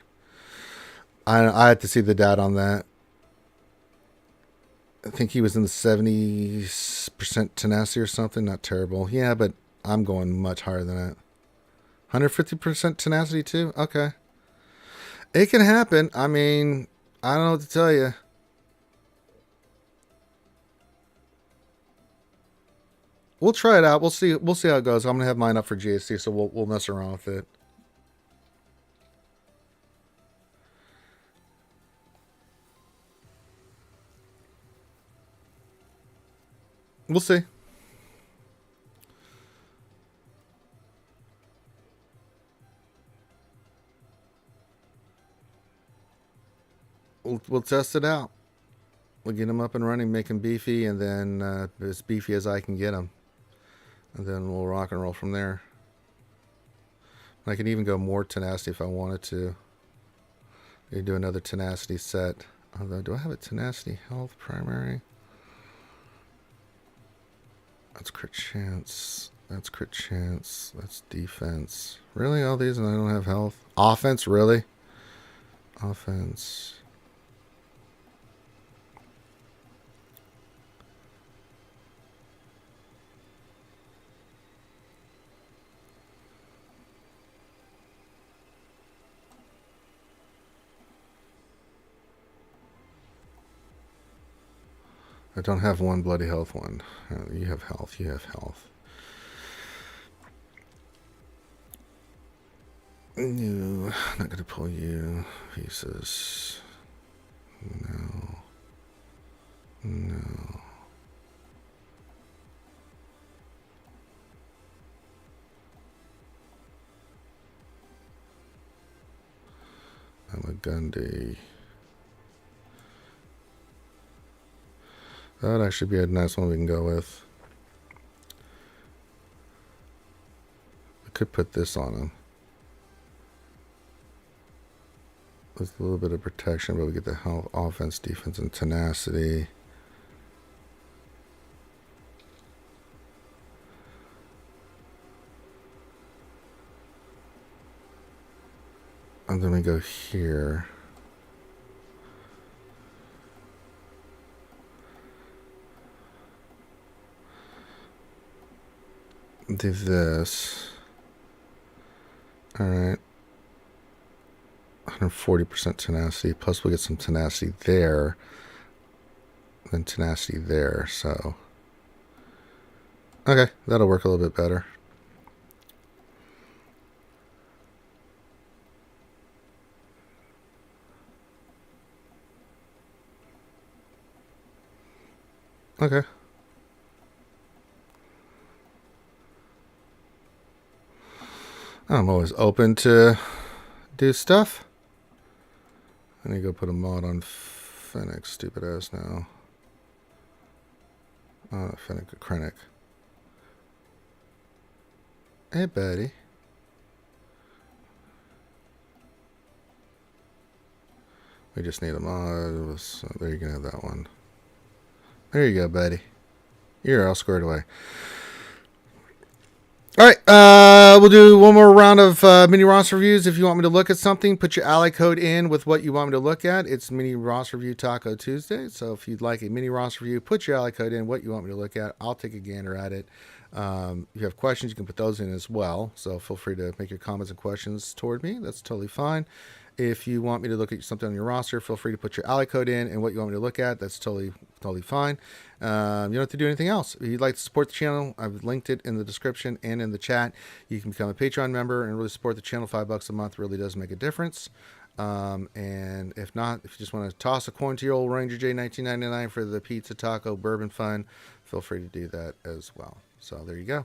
I had to see the data on that. I think he was in the 70% tenacity or something. Not terrible. Yeah, but I'm going much higher than that. 150% tenacity too? Okay. It can happen. I mean, I don't know what to tell you. We'll try it out. We'll see how it goes. I'm gonna have mine up for GSC, so we'll mess around with it. We'll see. We'll test it out. We'll get him up and running, make him beefy, and then as beefy as I can get him. And then we'll rock and roll from there. I can even go more tenacity if I wanted to. Maybe do another tenacity set. Although, do I have a tenacity health primary? That's crit chance. That's crit chance. That's defense. Really? All these and I don't have health? Offense? Really? Offense. I don't have one bloody health one. You have health. You have health. No, not gonna pull you. Pieces. No. No. I'm a Gundy. That would actually be a nice one we can go with. We could put this on him. with a little bit of protection, but we get the health, offense, defense, and tenacity. And then we go here. Do this. All right. 140% tenacity. Plus we get some tenacity there. Then tenacity there. So. Okay. That'll work a little bit better. Okay. I'm always open to do stuff. I need to go put a mod on Fennec, stupid ass now. Fennec, Krennic. Hey, buddy. We just need a mod. So there you can have that one. There you go, buddy. You're all squared away. All right, we'll do one more round of mini roster reviews. If you want me to look at something, put your ally code in with what you want me to look at. It's mini roster review Taco Tuesday. So if you'd like a mini roster review, put your ally code in what you want me to look at. I'll take a gander at it. If you have questions, you can put those in as well. So feel free to make your comments and questions toward me. That's totally fine. If you want me to look at something on your roster, feel free to put your ally code in and what you want me to look at. That's totally fine. You don't have to do anything else. If you'd like to support the channel, I've linked it in the description and in the chat. You can become a Patreon member and really support the channel. $5 a month really does make a difference. And if not, if you just want to toss a coin to your old Ranger J 1999 for the pizza, taco, bourbon fun, feel free to do that as well. So there you go.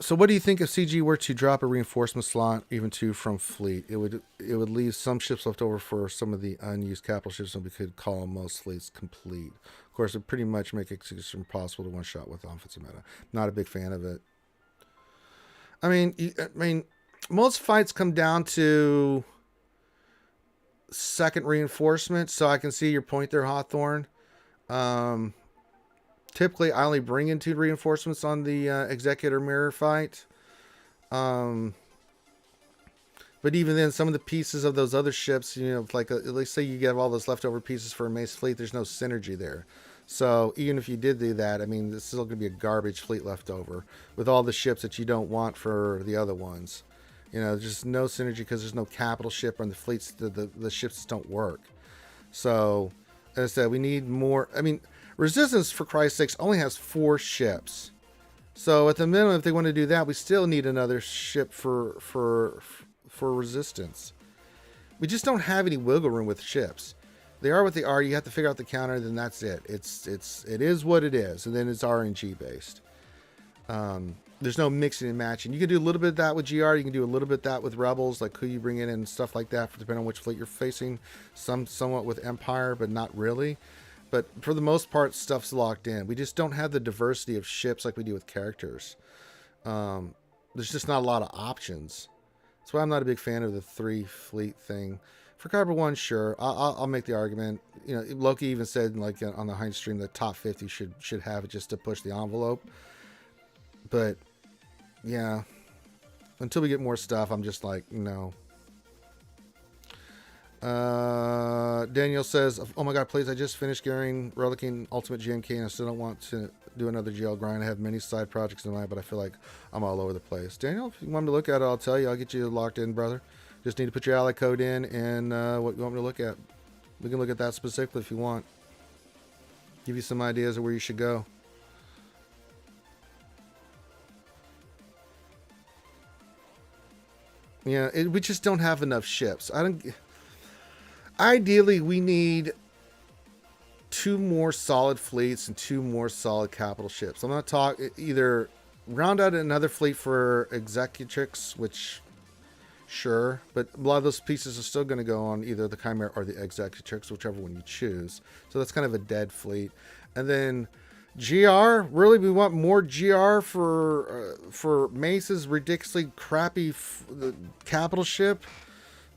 So what do you think if CG were to drop a reinforcement slot, even two from fleet? It would leave some ships left over for some of the unused capital ships, and we could call most fleets complete. Of course, it pretty much make it impossible to one shot with offensive meta. Not a big fan of it. I mean, most fights come down to second reinforcement, so I can see your point there, Hawthorne. Typically, I only bring in 2 reinforcements on the Executor Mirror fight. But even then, some of the pieces of those other ships, you know, like let's say you get all those leftover pieces for a Mace fleet, there's no synergy there. So even if you did do that, I mean, it's still going to be a garbage fleet left over with all the ships that you don't want for the other ones. You know, there's just no synergy because there's no capital ship on the fleets. The ships don't work. So, as I said, we need more. I mean, Resistance, for Christ's sakes, only has 4 ships. So at the minimum, if they want to do that, we still need another ship for Resistance. We just don't have any wiggle room with ships. They are what they are. You have to figure out the counter, then that's it. It is what it is, and then it's RNG based. There's no mixing and matching. You can do a little bit of that with GR. You can do a little bit of that with Rebels, like who you bring in and stuff like that, depending on which fleet you're facing. Somewhat with Empire, but not really. But for the most part, stuff's locked in. We just don't have the diversity of ships like we do with characters. There's just not a lot of options. That's why I'm not a big fan of the 3 fleet thing. For Kyber 1, sure, I'll make the argument. You know, Loki even said, like on the Heinz stream, the top 50 should have it just to push the envelope. But yeah, until we get more stuff, I'm just like, no. Daniel says, oh my god, please, I just finished gearing Relicking Ultimate GMK and I still don't want to do another GL grind. I have many side projects in mind, but I feel like I'm all over the place. Daniel, if you want me to look at it, I'll tell you. I'll get you locked in, brother. Just need to put your ally code in and what you want me to look at. We can look at that specifically if you want. Give you some ideas of where you should go. Yeah, we just don't have enough ships. Ideally, we need 2 more solid fleets and 2 more solid capital ships. I'm not talking either round out another fleet for Executrix, which sure, but a lot of those pieces are still going to go on either the Chimera or the Executrix, whichever one you choose. So that's kind of a dead fleet. And then GR, really, we want more GR for Mace's ridiculously crappy capital ship.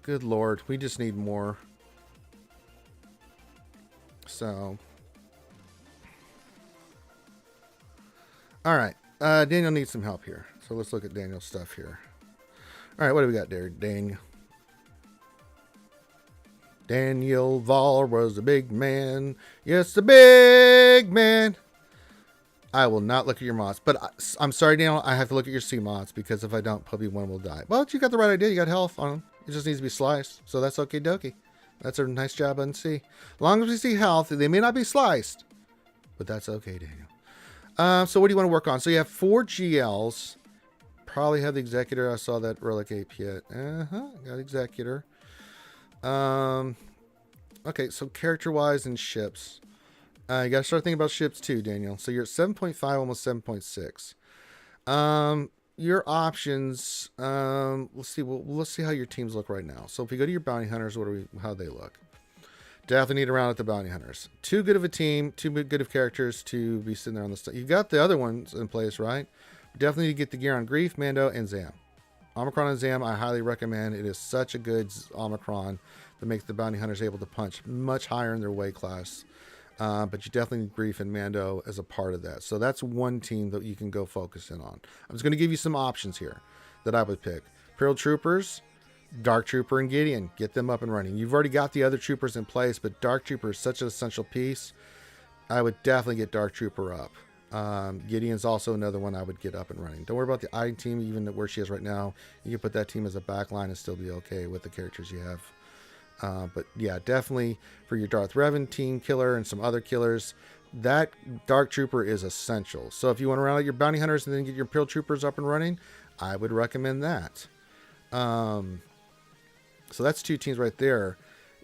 Good Lord. We just need more. So. All right. Daniel needs some help here. So let's look at Daniel's stuff here. All right. What do we got there, Daniel? Daniel Vol was a big man. Yes, a big man. I will not look at your mods. But I'm sorry, Daniel. I have to look at your C mods because if I don't, probably one will die. Well, you got the right idea. You got health on them. It just needs to be sliced. So that's okay, dokie. That's a nice job on C. As long as we see health, they may not be sliced. But that's okay, Daniel. So what do you want to work on? So you have 4 GLs. Probably have the Executor. I saw that Relic Ape yet. Got Executor. Okay, so character-wise and ships. You got to start thinking about ships too, Daniel. So you're at 7.5, almost 7.6. Your options, let's see how your teams look right now. So if we go to your bounty hunters, how they look? Definitely need a round at the bounty hunters. Too good of a team, too good of characters to be sitting there on the stuff. You've got the other ones in place, right? Definitely need to get the gear on Grief, Mando, and Zam. Omicron and Zam, I highly recommend. It is such a good Omicron that makes the bounty hunters able to punch much higher in their weight class. But you definitely need Grief and Mando as a part of that. So that's one team that you can go focus in on. I'm just going to give you some options here that I would pick. Imperial Troopers, Dark Trooper, and Gideon. Get them up and running. You've already got the other troopers in place, but Dark Trooper is such an essential piece. I would definitely get Dark Trooper up. Gideon's also another one I would get up and running. Don't worry about the I team, even where she is right now. You can put that team as a backline and still be okay with the characters you have. But yeah, definitely for your Darth Revan team killer and some other killers, that Dark Trooper is essential. So if you want to round out your bounty hunters and then get your Imperial Troopers up and running, I would recommend that. So that's 2 teams right there.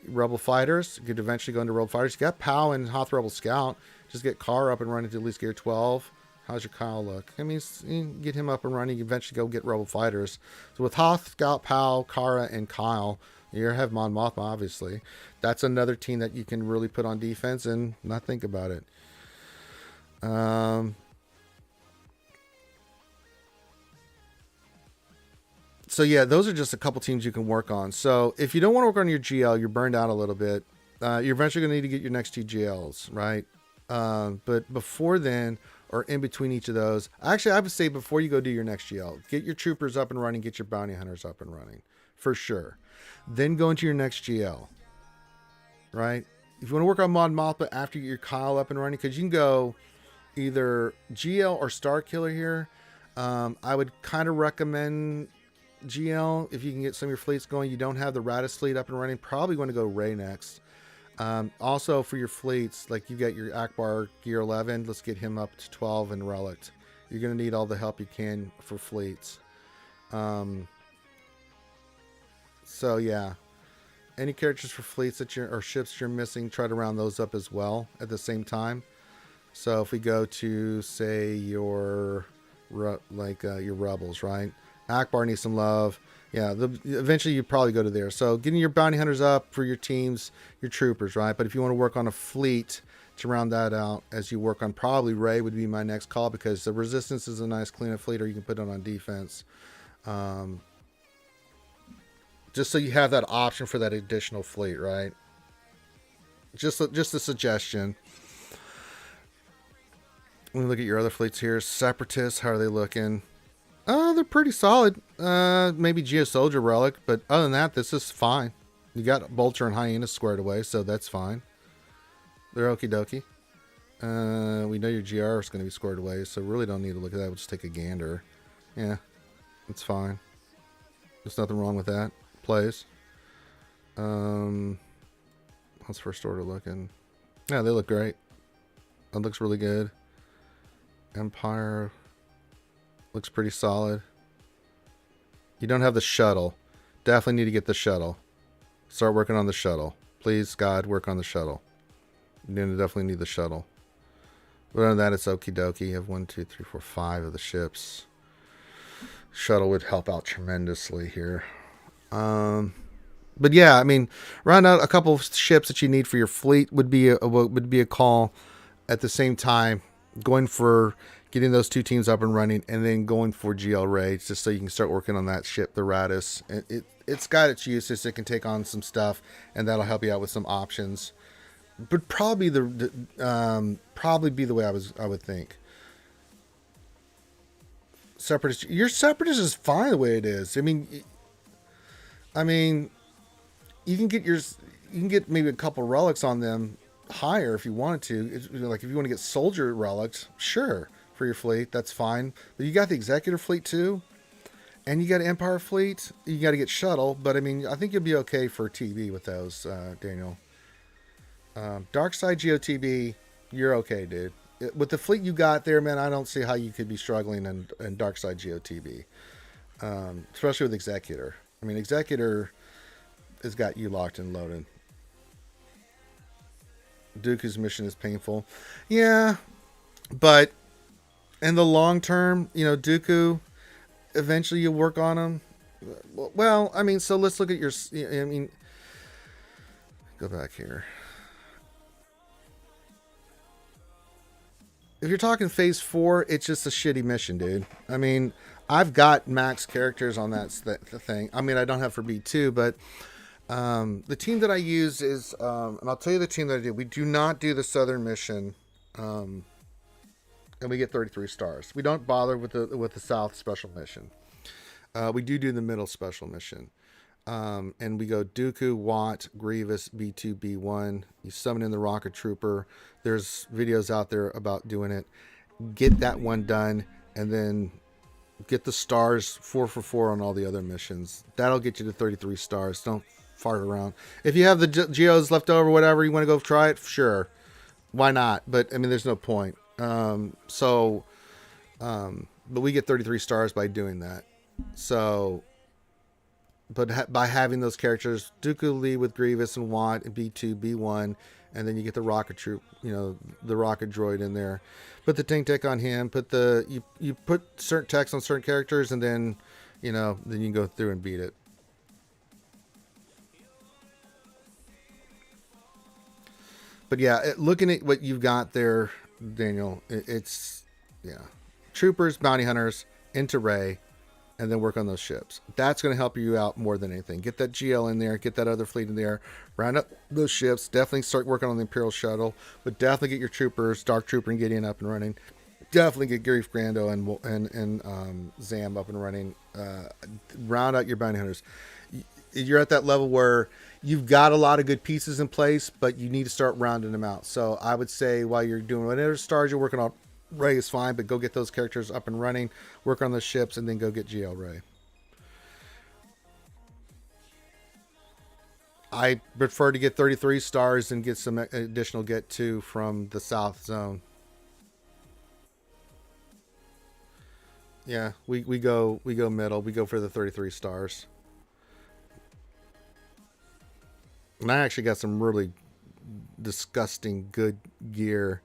Rebel Fighters, you could eventually go into Rebel Fighters. You got POW and Hoth Rebel Scout. Just get Kara up and running to at least gear 12. How's your Kyle look? I mean, you get him up and running, you eventually go get Rebel Fighters. So with Hoth, Scout, POW, Kara, and Kyle, you have Mon Mothma, obviously. That's another team that you can really put on defense and not think about it. So yeah, those are just a couple teams you can work on. So if you don't want to work on your GL, you're burned out a little bit. You're eventually going to need to get your next 2 GLs, right? But before then, or in between each of those, actually, I would say before you go do your next GL, get your troopers up and running, get your bounty hunters up and running, for sure. Then go into your next GL, right? If you want to work on Mon Mothma after you get your Kyle up and running, because you can go either GL or Star Killer here. I would kind of recommend GL if you can get some of your fleets going. You don't have the Radis fleet up and running, probably going to go Rey next. Also for your fleets, like you got your Akbar gear 11, let's get him up to 12 and Relict. You're going to need all the help you can for fleets. So yeah, any characters for fleets that or ships you're missing, try to round those up as well at the same time. So if we go to say your rebels, right? Akbar needs some love. Yeah, eventually you probably go to there. So getting your bounty hunters up for your teams, your troopers, right? But if you want to work on a fleet to round that out, as you work on, probably Rey would be my next call, because the Resistance is a nice cleanup fleet, or you can put it on defense. Just so you have that option for that additional fleet, right? Just a suggestion. Let me look at your other fleets here. Separatists, how are they looking? They're pretty solid. Maybe Geo Soldier Relic, but other than that, this is fine. You got Vulture and Hyena squared away, so that's fine. They're okie dokie. We know your GR is going to be squared away, so really don't need to look at that. We'll just take a gander. Yeah, it's fine. There's nothing wrong with that. Plays. How's First Order looking? Yeah, they look great. That looks really good. Empire looks pretty solid. You don't have the shuttle. Definitely need to get the shuttle. Start working on the shuttle. Please, God, work on the shuttle. You're gonna definitely need the shuttle. But other than that, it's okie dokie. You have 1, 2, 3, 4, 5 of the ships. Shuttle would help out tremendously here. But yeah, I mean, round out a couple of ships that you need for your fleet would be a call. At the same time, going for getting those 2 teams up and running, and then going for GL Rey, just so you can start working on that ship, the Radis. it's got its uses. It can take on some stuff, and that'll help you out with some options. But probably probably be the way I would think. Separatist, your Separatist is fine the way it is. I mean, you can get maybe a couple relics on them higher if you wanted to. Like if you want to get soldier relics, sure, for your fleet, that's fine. But you got the executive fleet too, and you got Empire fleet. You got to get shuttle, but I mean, I think you'll be okay for TB with those, Daniel. Dark side GOTB, you're okay, dude. With the fleet you got there, man, I don't see how you could be struggling in dark side GOTB, especially with Executor. I mean, Executor has got you locked and loaded. Dooku's mission is painful. Yeah, but in the long term, Dooku, eventually you work on him. Well, I mean, so let's look at your... I mean, go back here. If you're talking phase 4, it's just a shitty mission, dude. I mean, I've got max characters on that thing. I mean, I don't have for B2, but the team that I use is, and I'll tell you the team that I did. We do not do the Southern mission, and we get 33 stars. We don't bother with the South special mission. We do the middle special mission. And we go Dooku, Watt, Grievous, B2, B1. You summon in the Rocket Trooper. There's videos out there about doing it. Get that one done, and then get the stars 4 for 4 on all the other missions. That'll get you to 33 stars. Don't fart around. If you have the Geos left over, whatever, you want to go try it, sure. Why not? But, I mean, there's no point. But we get 33 stars by doing that. So... But by having those characters, Dooku lead with Grievous and Watt and B2, B1, and then you get the rocket troop, the rocket droid in there. Put the tank tech on him. You put certain text on certain characters, and then then you go through and beat it. But yeah, looking at what you've got there, Daniel, it's troopers, bounty hunters, into Rey. And then work on those ships. That's going to help you out more than anything. Get that GL in there. Get that other fleet in there. Round up those ships. Definitely start working on the Imperial Shuttle. But definitely get your troopers, Dark Trooper and Gideon up and running. Definitely get Grief Grando and Zam up and running. Round out your bounty hunters. You're at that level where you've got a lot of good pieces in place, but you need to start rounding them out. So I would say while you're doing whatever stars you're working on, Rey is fine, but go get those characters up and running, work on those ships, and then go get GL Rey. I prefer to get 33 stars and get some additional get 2 from the South Zone. Yeah, we go middle. We go for the 33 stars. And I actually got some really disgusting good gear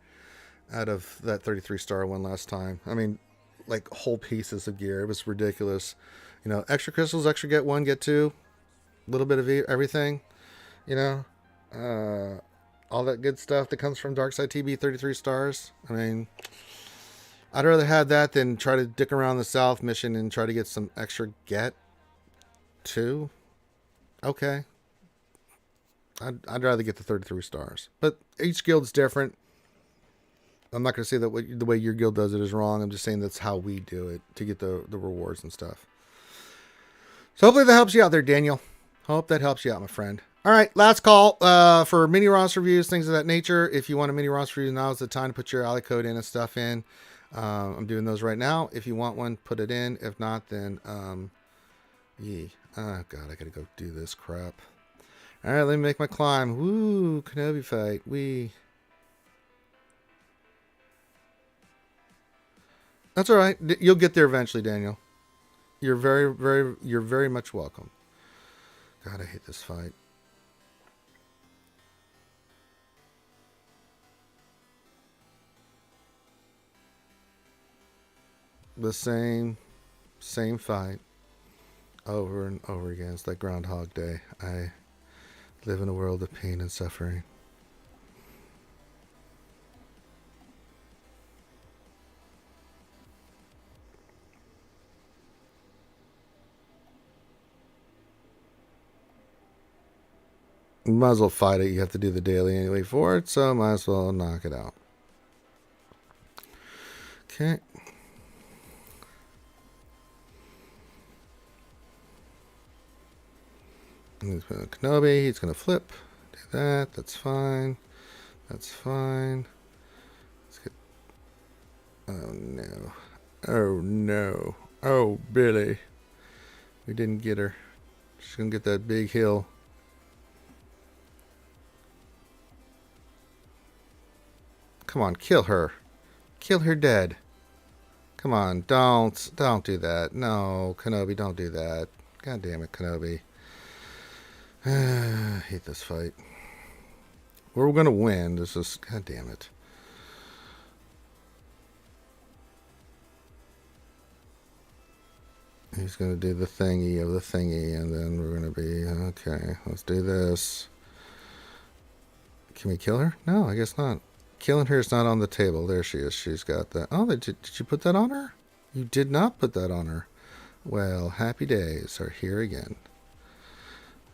out of that 33 star one last time. I mean, like whole pieces of gear. It was ridiculous. Extra crystals, extra get 1, get 2, a little bit of everything. All that good stuff that comes from Darkside TB 33 stars. I mean, I'd rather have that than try to dick around the South mission and try to get some extra get 2. Okay. I'd rather get the 33 stars. But each guild's different. I'm not going to say that the way your guild does it is wrong. I'm just saying that's how we do it to get the rewards and stuff. So hopefully that helps you out there, Daniel. Hope that helps you out, my friend. All right, last call for mini roster reviews, things of that nature. If you want a mini roster review, now is the time to put your alley code in and stuff in. I'm doing those right now. If you want one, put it in. If not, then, oh, God, I got to go do this crap. All right, let me make my climb. Woo, Kenobi fight. That's all right. You'll get there eventually, Daniel. You're very much welcome. God, I hate this fight. The same fight over and over again. It's like Groundhog Day. I live in a world of pain and suffering. Might as well fight it. You have to do the daily anyway for it, so might as well knock it out. Okay. He's going to Kenobi. He's going to flip. Do that. That's fine. That's fine. Let's get... Oh, no. Oh, no. Oh, Billy. We didn't get her. She's going to get that big hill. Come on, kill her. Kill her dead. Come on, don't do that. No, Kenobi, don't do that. God damn it, Kenobi. I hate this fight. We're gonna win. This is, god damn it. He's gonna do the thingy of the thingy, and then we're gonna be okay. Let's do this. Can we kill her? No, I guess not. Killing her is not on the table. There she is. She's got that. Oh, did you put that on her? You did not put that on her. Well, happy days are here again.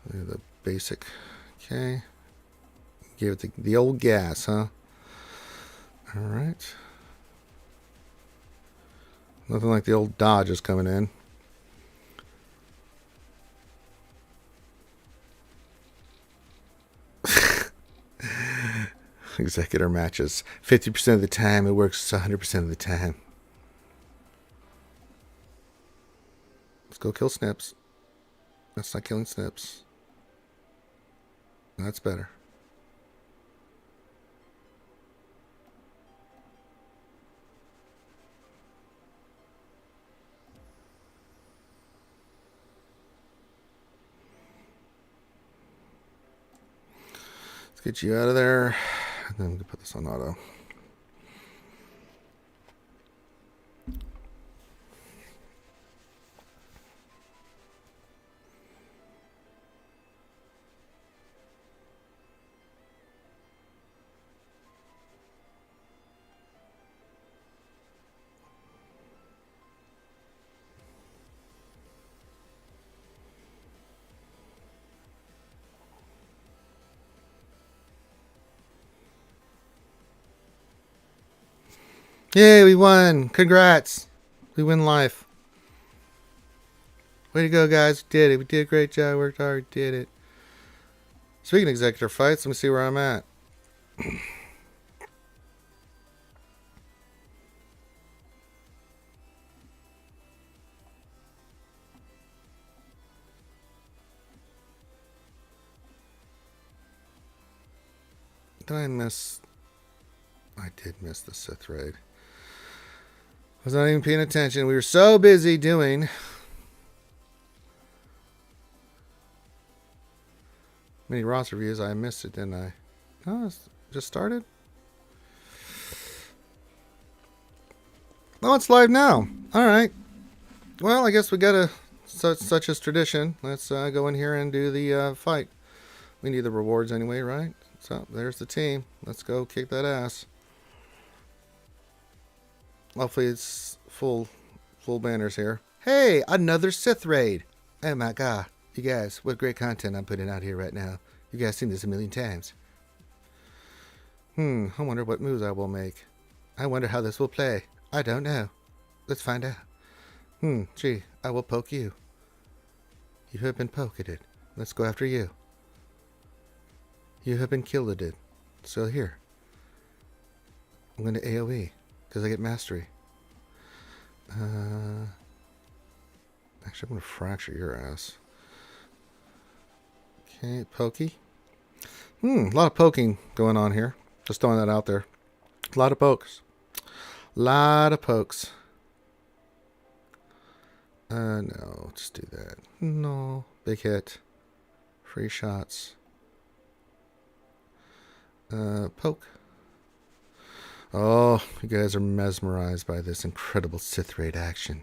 The basic. Okay. Give it the old gas, huh? All right. Nothing like the old Dodge is coming in. Executor matches. 50% of the time, it works 100% of the time. Let's go kill Snips. That's not killing Snips. That's better. Let's get you out of there. And then we can put this on auto. Yay, we won. Congrats. We win life. Way to go, guys. We did it. We did a great job. Worked hard. Did it. Speaking of executor fights, let me see where I'm at. Did I miss? I did miss the Sith raid. Was not even paying attention. We were so busy doing many roster reviews. I missed it, didn't I? Oh, it's just started. Oh, it's live now. All right. Well, I guess we got such as tradition. Let's go in here and do the fight. We need the rewards anyway, right? So there's the team. Let's go kick that ass. Hopefully it's full banners here. Hey, another Sith raid. Oh my god. You guys, what great content I'm putting out here right now. You guys seen this a million times. I wonder what moves I will make. I wonder how this will play. I don't know. Let's find out. Gee, I will poke you. You have been poked. Let's go after you. You have been killed. So here. I'm going to AoE. Because I get mastery. Actually, I'm going to fracture your ass. Okay, pokey. A lot of poking going on here. Just throwing that out there. A lot of pokes. Lot of pokes. No, just do that. No. Big hit. Free shots. Poke. Oh, you guys are mesmerized by this incredible Sith raid action.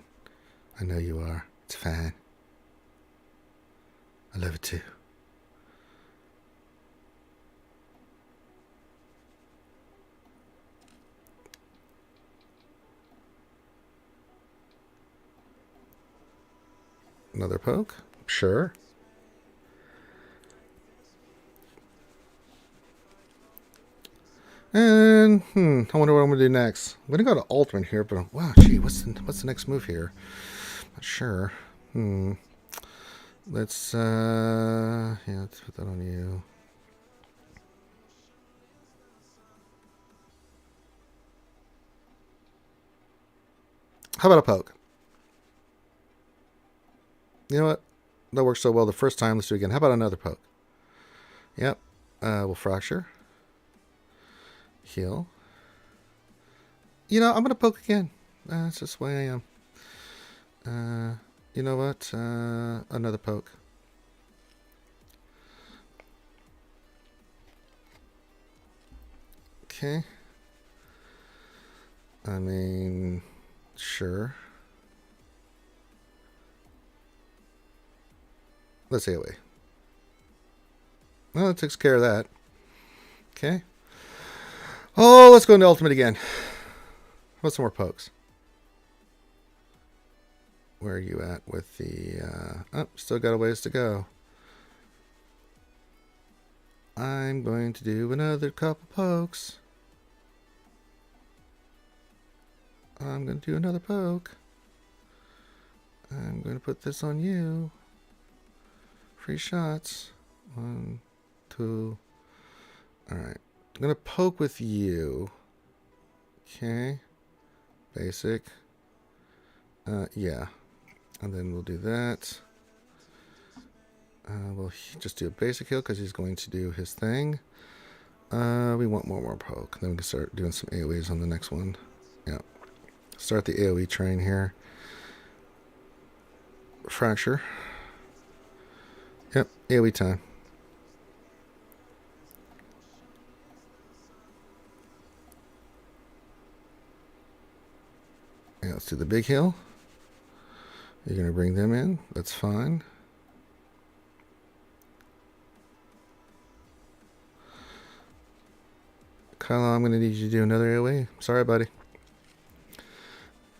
I know you are. It's fine. I love it too. Another poke? Sure. then, I wonder what I'm gonna do next. I'm gonna go to ultimate here, but wow, gee, what's the next move here? Not sure. Let's yeah, let's put that on you. How about a poke? You know what? That worked so well the first time. Let's do it again. How about another poke? Yep. We'll fracture. Heal. You know, I'm going to poke again. That's just the way I am. You know what? Another poke. Okay. I mean, sure. Let's say away. Well, it takes care of that. Okay. Oh, let's go into ultimate again. What's some more pokes? Where are you at with the... oh, still got a ways to go. I'm going to do another couple pokes. I'm going to do another poke. I'm going to put this on you. Free shots. 1, 2. Alright. I'm going to poke with you. Okay. Basic. Yeah. And then we'll do that. We'll just do a basic heal because he's going to do his thing. We want more poke. Then we can start doing some AoEs on the next one. Yeah. Start the AoE train here. Fracture. Yep, AoE time. Yeah, let's do the big heal. You're going to bring them in. That's fine. Kyle, I'm going to need you to do another AoE. Sorry, buddy.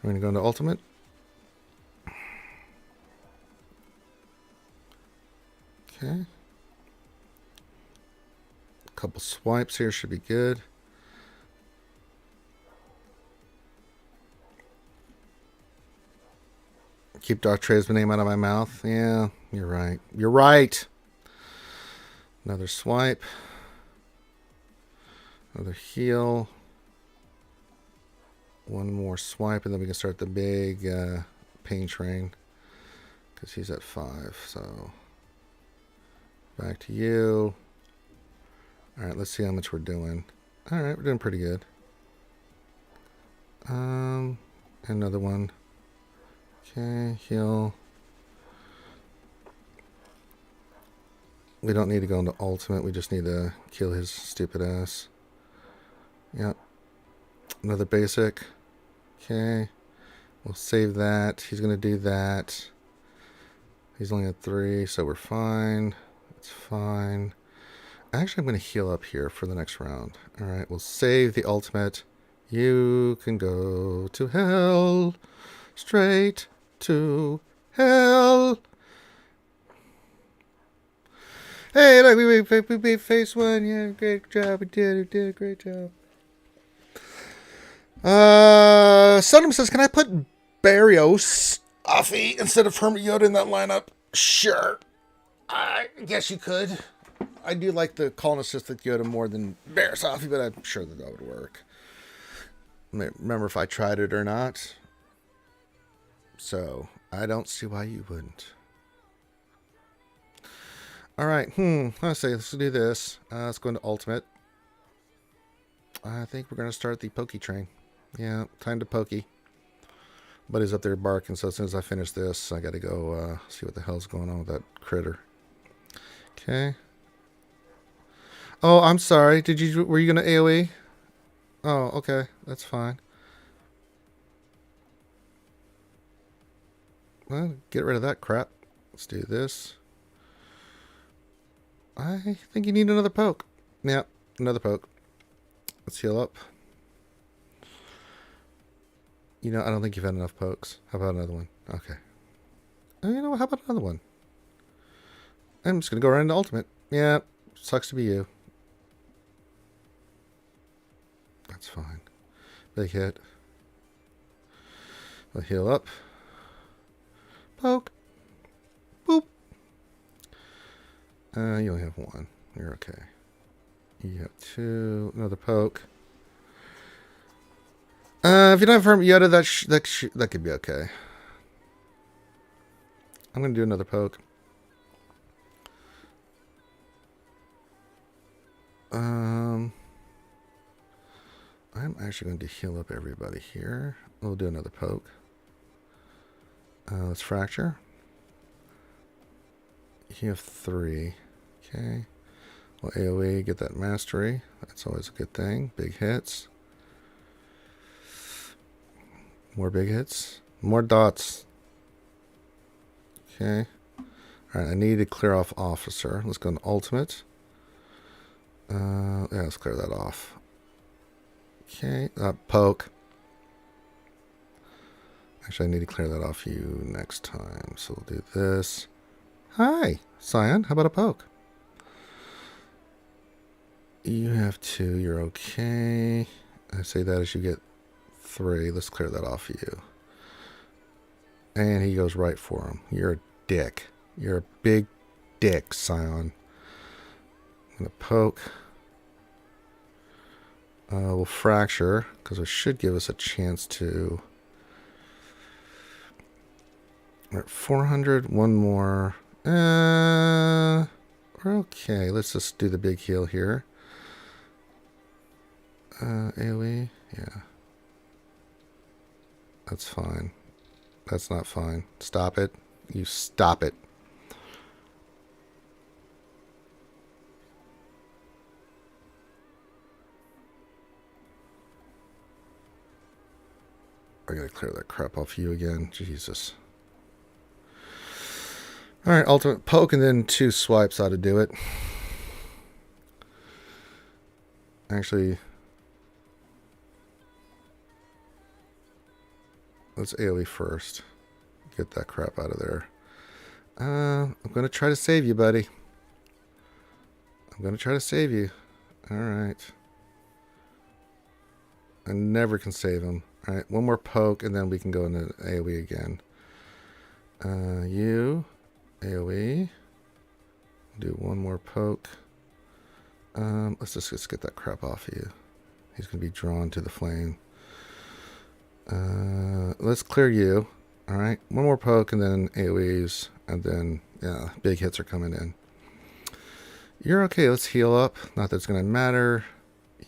We're going to go into ultimate. Okay. A couple swipes here should be good. Keep Darth Trade's name out of my mouth. Yeah, you're right. You're right. Another swipe. Another heal. One more swipe, and then we can start the big pain train. Because he's at 5, so... Back to you. Alright, let's see how much we're doing. Alright, we're doing pretty good. Another one. Okay, heal. We don't need to go into ultimate. We just need to kill his stupid ass. Yep. Another basic. Okay. We'll save that. He's going to do that. He's only at 3, so we're fine. It's fine. Actually, I'm going to heal up here for the next round. Alright, we'll save the ultimate. You can go to hell. Straight to hell. Hey, look, we beat phase 1. Yeah, great job. We did a great job. Sodom says, can I put Barrios Offie instead of Hermit Yoda in that lineup? Sure. I guess you could. I do like the Call Assistant Yoda more than Barrios Offie, but I'm sure that would work. Remember if I tried it or not. So, I don't see why you wouldn't. Alright, let's do this. Let's go into Ultimate. I think we're going to start the Pokey train. Yeah, time to Pokey. Buddy's up there barking, so as soon as I finish this, I got to go see what the hell's going on with that critter. Okay. Oh, I'm sorry. Were you going to AoE? Oh, okay. That's fine. Well, get rid of that crap. Let's do this. I think you need another poke. Yeah, another poke. Let's heal up. You know, I don't think you've had enough pokes. How about another one? Okay. You know what? How about another one? I'm just going to go right into ultimate. Yeah, sucks to be you. That's fine. Big hit. We'll heal up. Poke. Boop. You only have one. You're okay. You have two. Another poke. If you don't have Hermit Yoda, that could be okay. I'm going to do another poke. I'm actually going to heal up everybody here. We'll do another poke. Let's fracture. You have 3. Okay. Well, AoE, get that mastery. That's always a good thing. Big hits. More big hits. More dots. Okay. Alright, I need to clear off Officer. Let's go into Ultimate. Yeah, let's clear that off. Okay. Poke. Actually, I need to clear that off you next time. So we'll do this. Hi, Cyan. How about a poke? You have 2. You're okay. I say that as you get 3. Let's clear that off you. And he goes right for him. You're a dick. You're a big dick, Scion. I'm going to poke. We'll fracture, because it should give us a chance to... We're at 400. One more. We're okay. Let's just do the big heal here. AoE. Yeah. That's fine. That's not fine. Stop it. You stop it. I gotta clear that crap off you again. Jesus. Alright, ultimate poke and then 2 swipes ought to do it. Actually, let's AoE first. Get that crap out of there. I'm going to try to save you, buddy. I'm going to try to save you. Alright. I never can save him. Alright, one more poke and then we can go into AoE again. You... AoE. Do one more poke. Let's just get that crap off of you. He's going to be drawn to the flame. Let's clear you. Alright, one more poke and then AoEs. And then, yeah, big hits are coming in. You're okay. Let's heal up. Not that it's going to matter.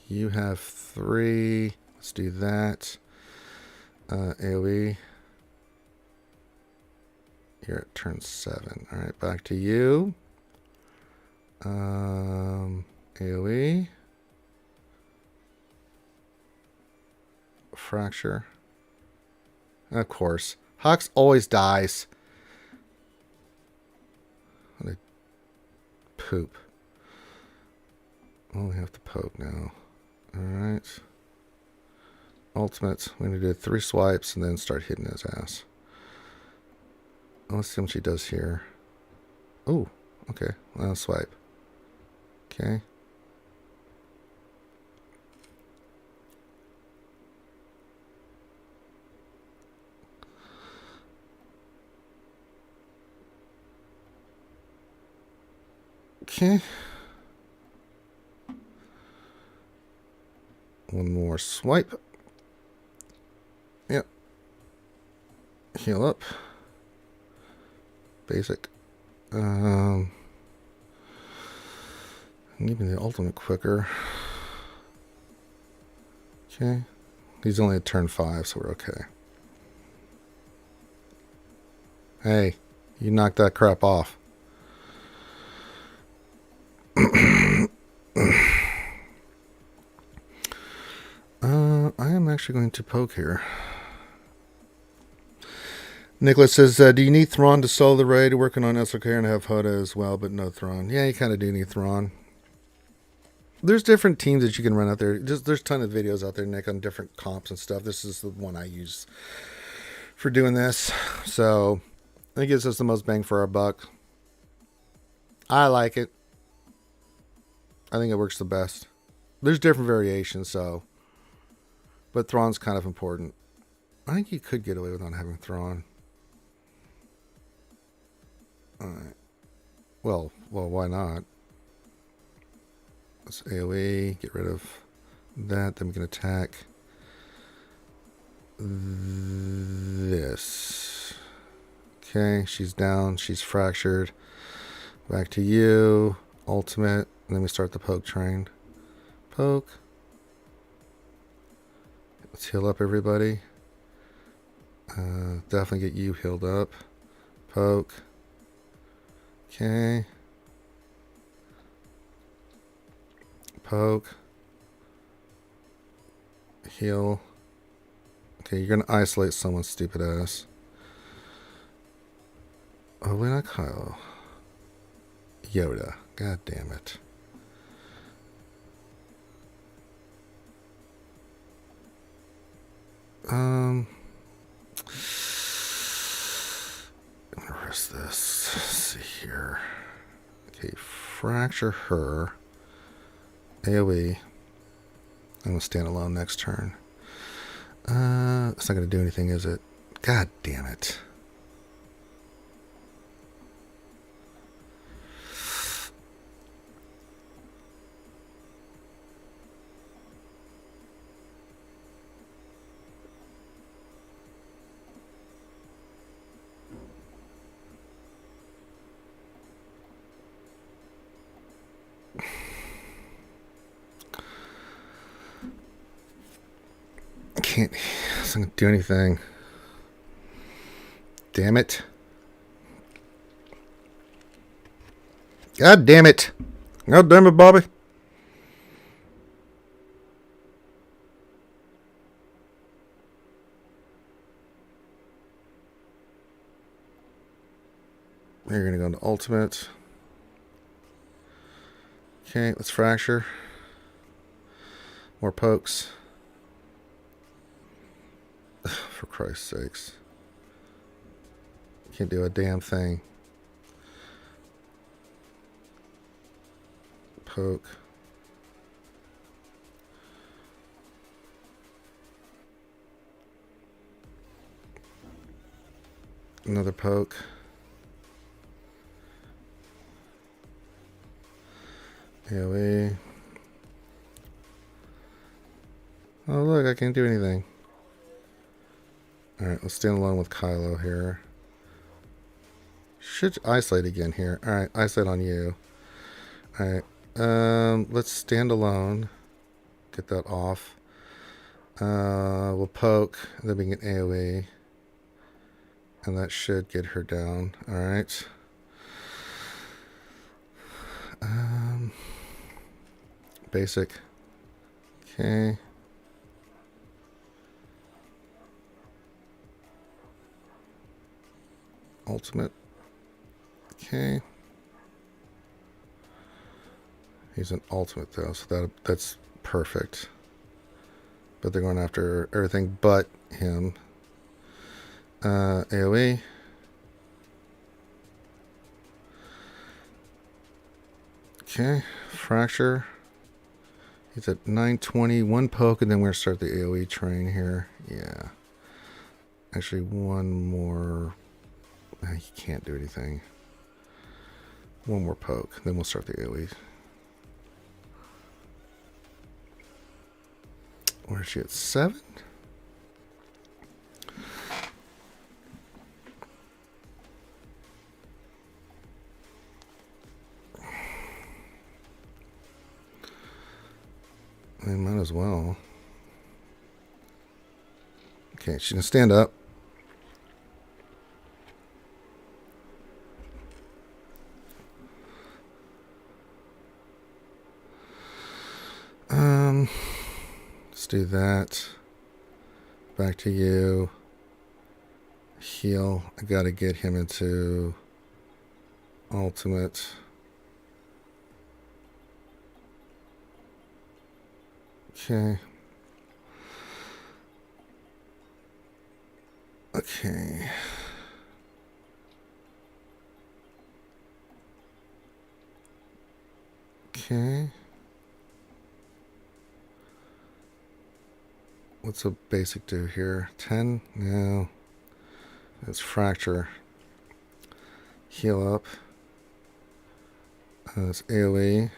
You have 3. Let's do that. AoE. You're at turn 7. Alright, back to you. AoE. Fracture. Of course. Hux always dies. What a poop. Oh, we have to poke now. Alright. Ultimate. We're going to do 3 swipes and then start hitting his ass. Let's see what she does here. Oh, okay. I'll swipe. Okay. Okay. One more swipe. Yep. Heal up. Basic. Give me the ultimate quicker. Okay. He's only at turn 5, so we're okay. Hey, you knocked that crap off. I am actually going to poke here. Nicholas says, do you need Thrawn to solo the raid? Working on SLK and have Hoda as well, but no Thrawn. Yeah, you kind of do need Thrawn. There's different teams that you can run out there. There's a ton of videos out there, Nick, on different comps and stuff. This is the one I use for doing this. So it gives us the most bang for our buck. I like it. I think it works the best. There's different variations, so But Thrawn's kind of important. I think you could get away with not having Thrawn. Alright. Well, why not? Let's AoE, get rid of that, then we can attack this. Okay, she's down, she's fractured. Back to you. Ultimate. And then we start the poke train. Poke. Let's heal up everybody. Definitely get you healed up. Poke. Okay. Poke. Heal. Okay, you're gonna isolate someone, stupid ass. Oh, wait, not Kyle. Yoda. God damn it. I'm gonna risk this. Let's see here. Okay, fracture her. AoE. I'm gonna stand alone next turn. It's not gonna do anything, is it? God damn it. Can't. It's not gonna do anything. Damn it. God damn it. God damn it, Bobby. You're gonna go into ultimate. Okay, let's fracture. More pokes. For Christ's sakes. Can't do a damn thing. Poke. Another poke. AoE. Oh look, I can't do anything. Alright, let's stand alone with Kylo here. Should isolate again here. Alright, isolate on you. Alright, let's stand alone. Get that off. We'll poke, then we can AoE. And that should get her down. Alright. Basic. Okay. Ultimate. Okay. He's an ultimate though, so that's perfect. But they're going after everything but him. AoE. Okay. Fracture. He's at 920. One poke, and then we're going to start the AoE train here. Yeah. Actually, one more. He can't do anything. One more poke, then we'll start the AoE. Where is she at? 7? I might as well. Okay, she's gonna stand up. Let's do that. Back to you. Heal. I gotta get him into ultimate. Okay. Okay. Okay. What's a basic do here? 10? No. It's fracture. Heal up. It's AoE.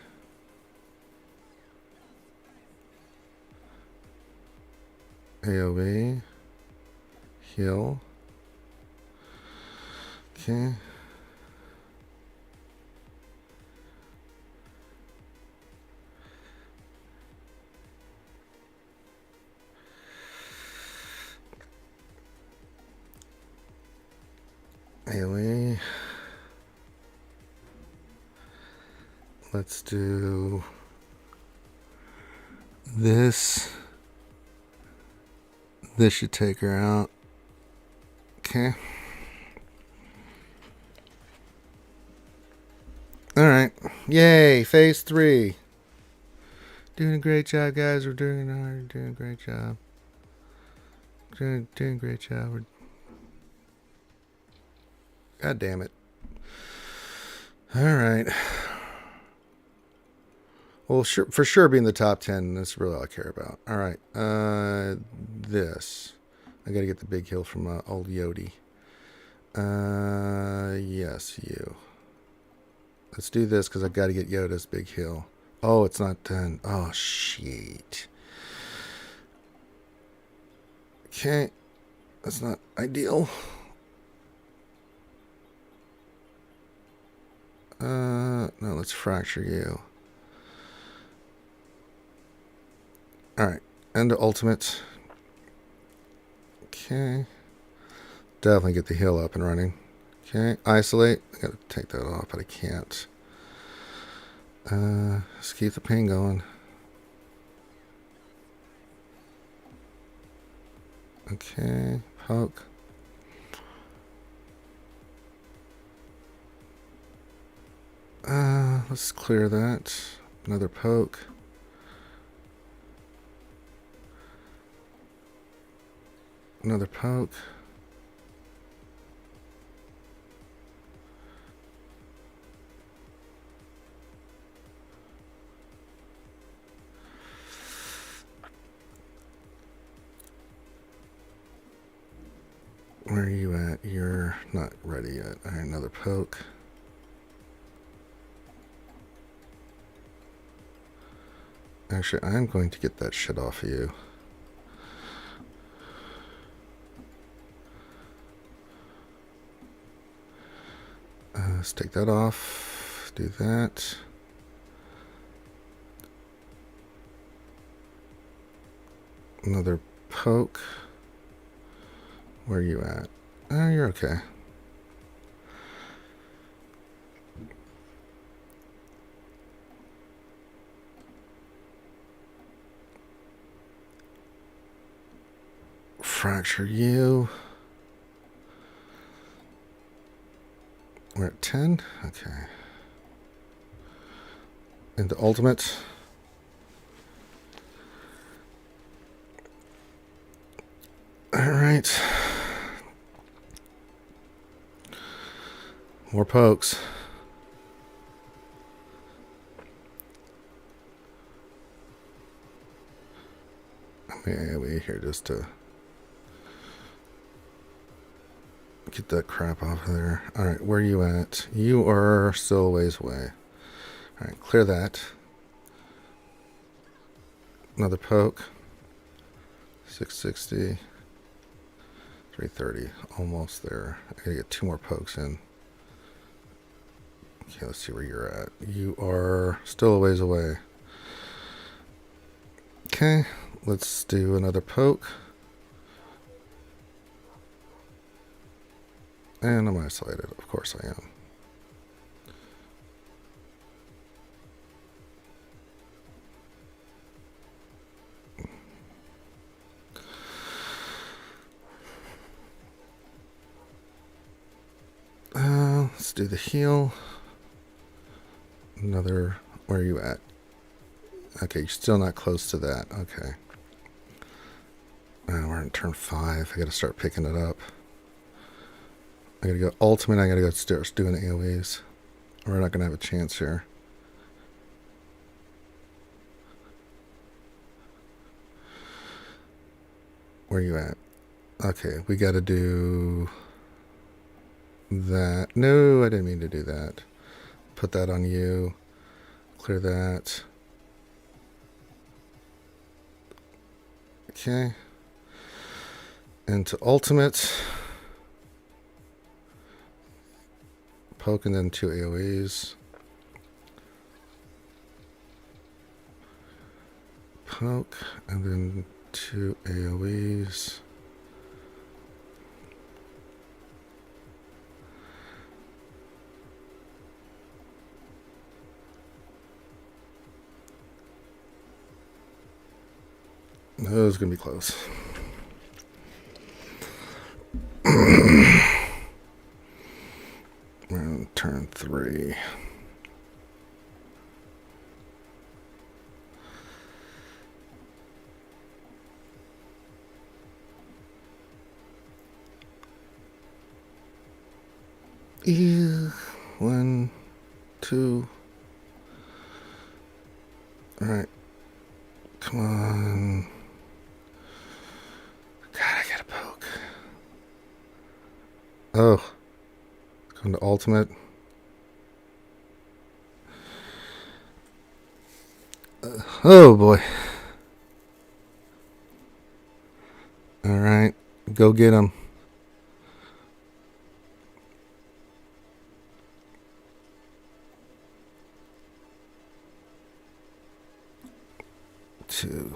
AoE. Heal. Okay. AoE. Let's do this. This should take her out. Okay. Alright. Yay. Phase 3. Doing a great job, guys. We're doing a great job. Doing a great job. God damn it. Alright. Well, sure, for sure being the top 10, that's really all I care about. Alright. This. I gotta get the big hill from old Yodi. Yes, you. Let's do this because I gotta get Yoda's big hill. Oh, it's not done. Oh, shit. Okay. That's not ideal. No, let's fracture you. Alright. End of ultimate. Okay. Definitely get the heal up and running. Okay. Isolate. I gotta take that off, but I can't. Let's keep the pain going. Okay. Poke. Let's clear that. Another poke. Another poke. Where are you at? You're not ready yet. All right, another poke. Actually, I'm going to get that shit off of you. Let's take that off. Do that. Another poke. Where are you at? Oh, you're okay. Fracture you. We're at 10. Okay. Into ultimate. All right. More pokes. Yeah, we here just to get that crap off of there. All right, where are you at? You are still a ways away. All right, clear that. Another poke. 660. 330. Almost there. I gotta get 2 more pokes in. Okay, let's see where you're at. You are still a ways away. Okay, let's do another poke. And I'm isolated. Of course I am. Let's do the heal. Another, where are you at? Okay, you're still not close to that. Okay. We're in turn 5. I gotta start picking it up. I gotta go ultimate. I gotta go start doing AoEs. We're not gonna have a chance here. Where you at? Okay, we got to do that. No, I didn't mean to do that. Put that on you. Clear that. Okay. Into ultimate. Poke and then 2 AoEs. Poke and then 2 AoEs. That was going to be close. We're on turn 3. Yeah. 1, 2. All right. Come on. God, I gotta poke. Oh. Going to ultimate. Oh boy. All right. Go get him. Two.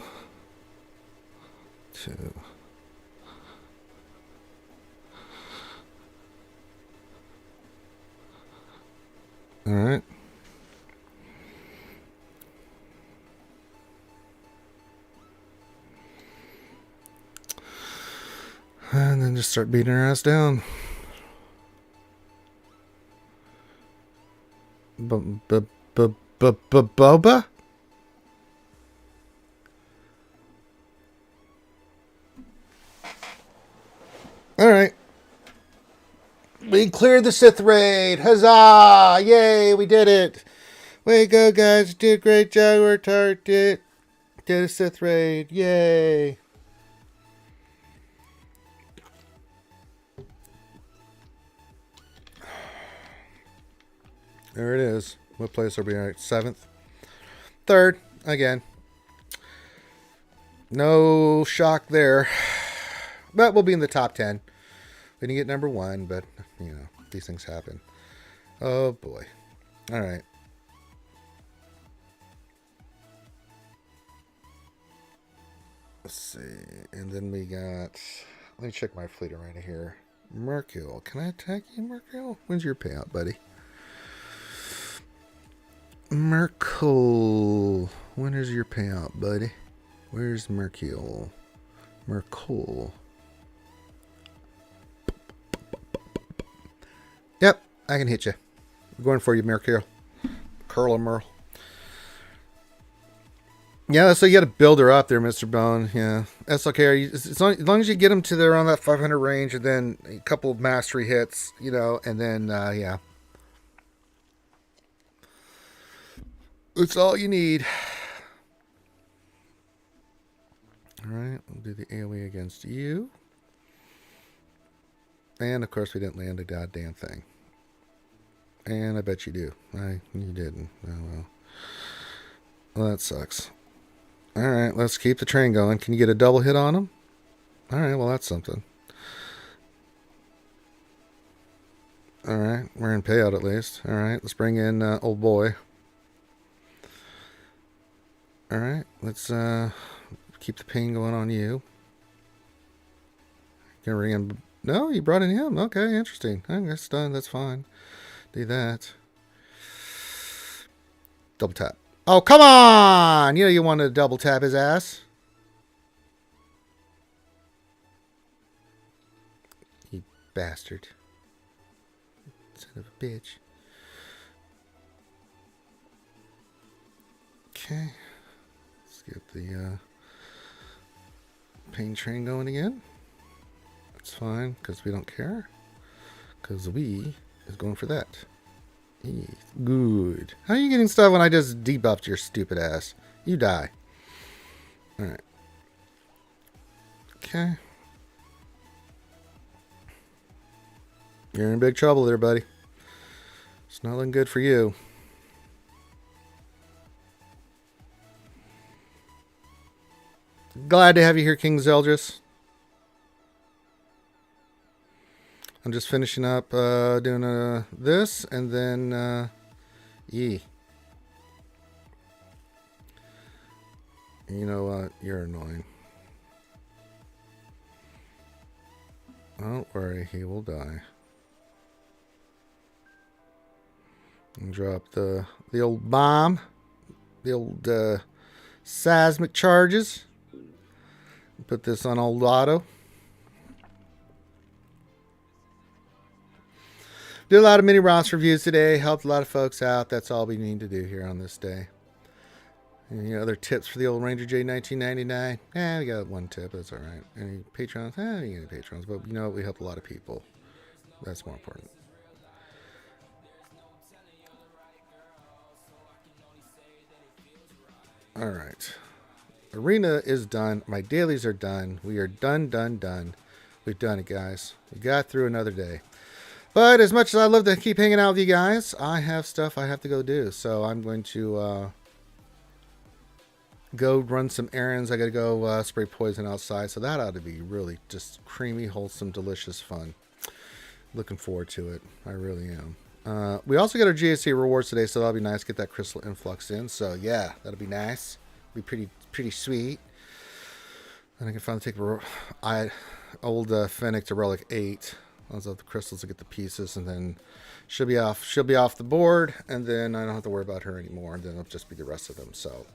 All right. And then just start beating her ass down. Boba? All right. We cleared the Sith raid. Huzzah! Yay, we did it. Way to go, guys. Did a great job. Worked hard. Did a Sith raid. Yay. There it is. What place are we at? 7th? 3rd. Again. No shock there. But we'll be in the top 10. We didn't get number 1, but, you know, these things happen. Oh, boy. All right. Let's see. And then we got... Let me check my fleet right here. Mercule. Can I attack you, Mercule? When's your payout, buddy? Mercule. When is your payout, buddy? Where's Mercule? Mercule. Yep, I can hit you. I'm going for you, Mercule. Curl and Merle. Yeah, so you got to build her up there, Mr. Bone. Yeah, that's okay. As long as you get them to around that 500 range, and then a couple of mastery hits, you know, and then yeah, it's all you need. All right, we'll do the AoE against you, and of course we didn't land a goddamn thing. And I bet you do. You didn't. Oh well. Well, that sucks. Alright, let's keep the train going. Can you get a double hit on him? Alright, well that's something. Alright, we're in payout at least. Alright, let's bring in old boy. Alright, let's keep the pain going on you. Gonna bring in... No, you brought in him. Okay, interesting. That's done, that's fine. Do that. Double tap. Oh, come on! You know you want to double tap his ass. You bastard. Son of a bitch. Okay. Let's get the pain train going again. That's fine, because we don't care. Because we is going for that. Good. How are you getting stuff when I just debuffed your stupid ass? You die. Alright. Okay. You're in big trouble there, buddy. It's not looking good for you. Glad to have you here, King Zeldris. I'm just finishing up doing this, and then you know what? You're annoying. Don't worry, he will die. And drop the old bomb, the old seismic charges. Put this on old auto. Did a lot of mini roster reviews today. Helped a lot of folks out. That's all we need to do here on this day. Any other tips for the old Ranger J 1999? We got one tip. That's all right. Any patrons? You get any patrons, but you know we help a lot of people. That's more important. All right. Arena is done. My dailies are done. We are done. We've done it, guys. We got through another day. But as much as I love to keep hanging out with you guys, I have stuff I have to go do. So I'm going to go run some errands. I got to go spray poison outside. So that ought to be really just creamy, wholesome, delicious fun. Looking forward to it. I really am. We also got our GSC rewards today, so that'll be nice. Get that crystal influx in. So yeah, that'll be nice. Be pretty sweet. And I can finally take old Fennec to relic 8. I'll have the crystals to get the pieces, and then she'll be off the board, and then I don't have to worry about her anymore, and then it'll just be the rest of them. So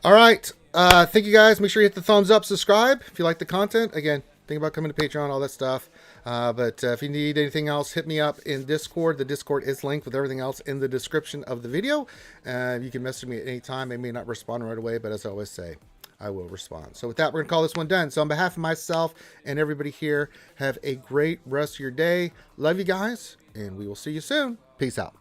all right, thank you guys. Make sure you hit the thumbs up, subscribe if you like the content. Again, think about coming to Patreon, all that stuff. But if you need anything else, hit me up in Discord. The Discord is linked with everything else in the description of the video. You can message me at any time. I may not respond right away, but as I always say, I will respond. So with that, we're going to call this one done. So on behalf of myself and everybody here, have a great rest of your day. Love you guys, and we will see you soon. Peace out.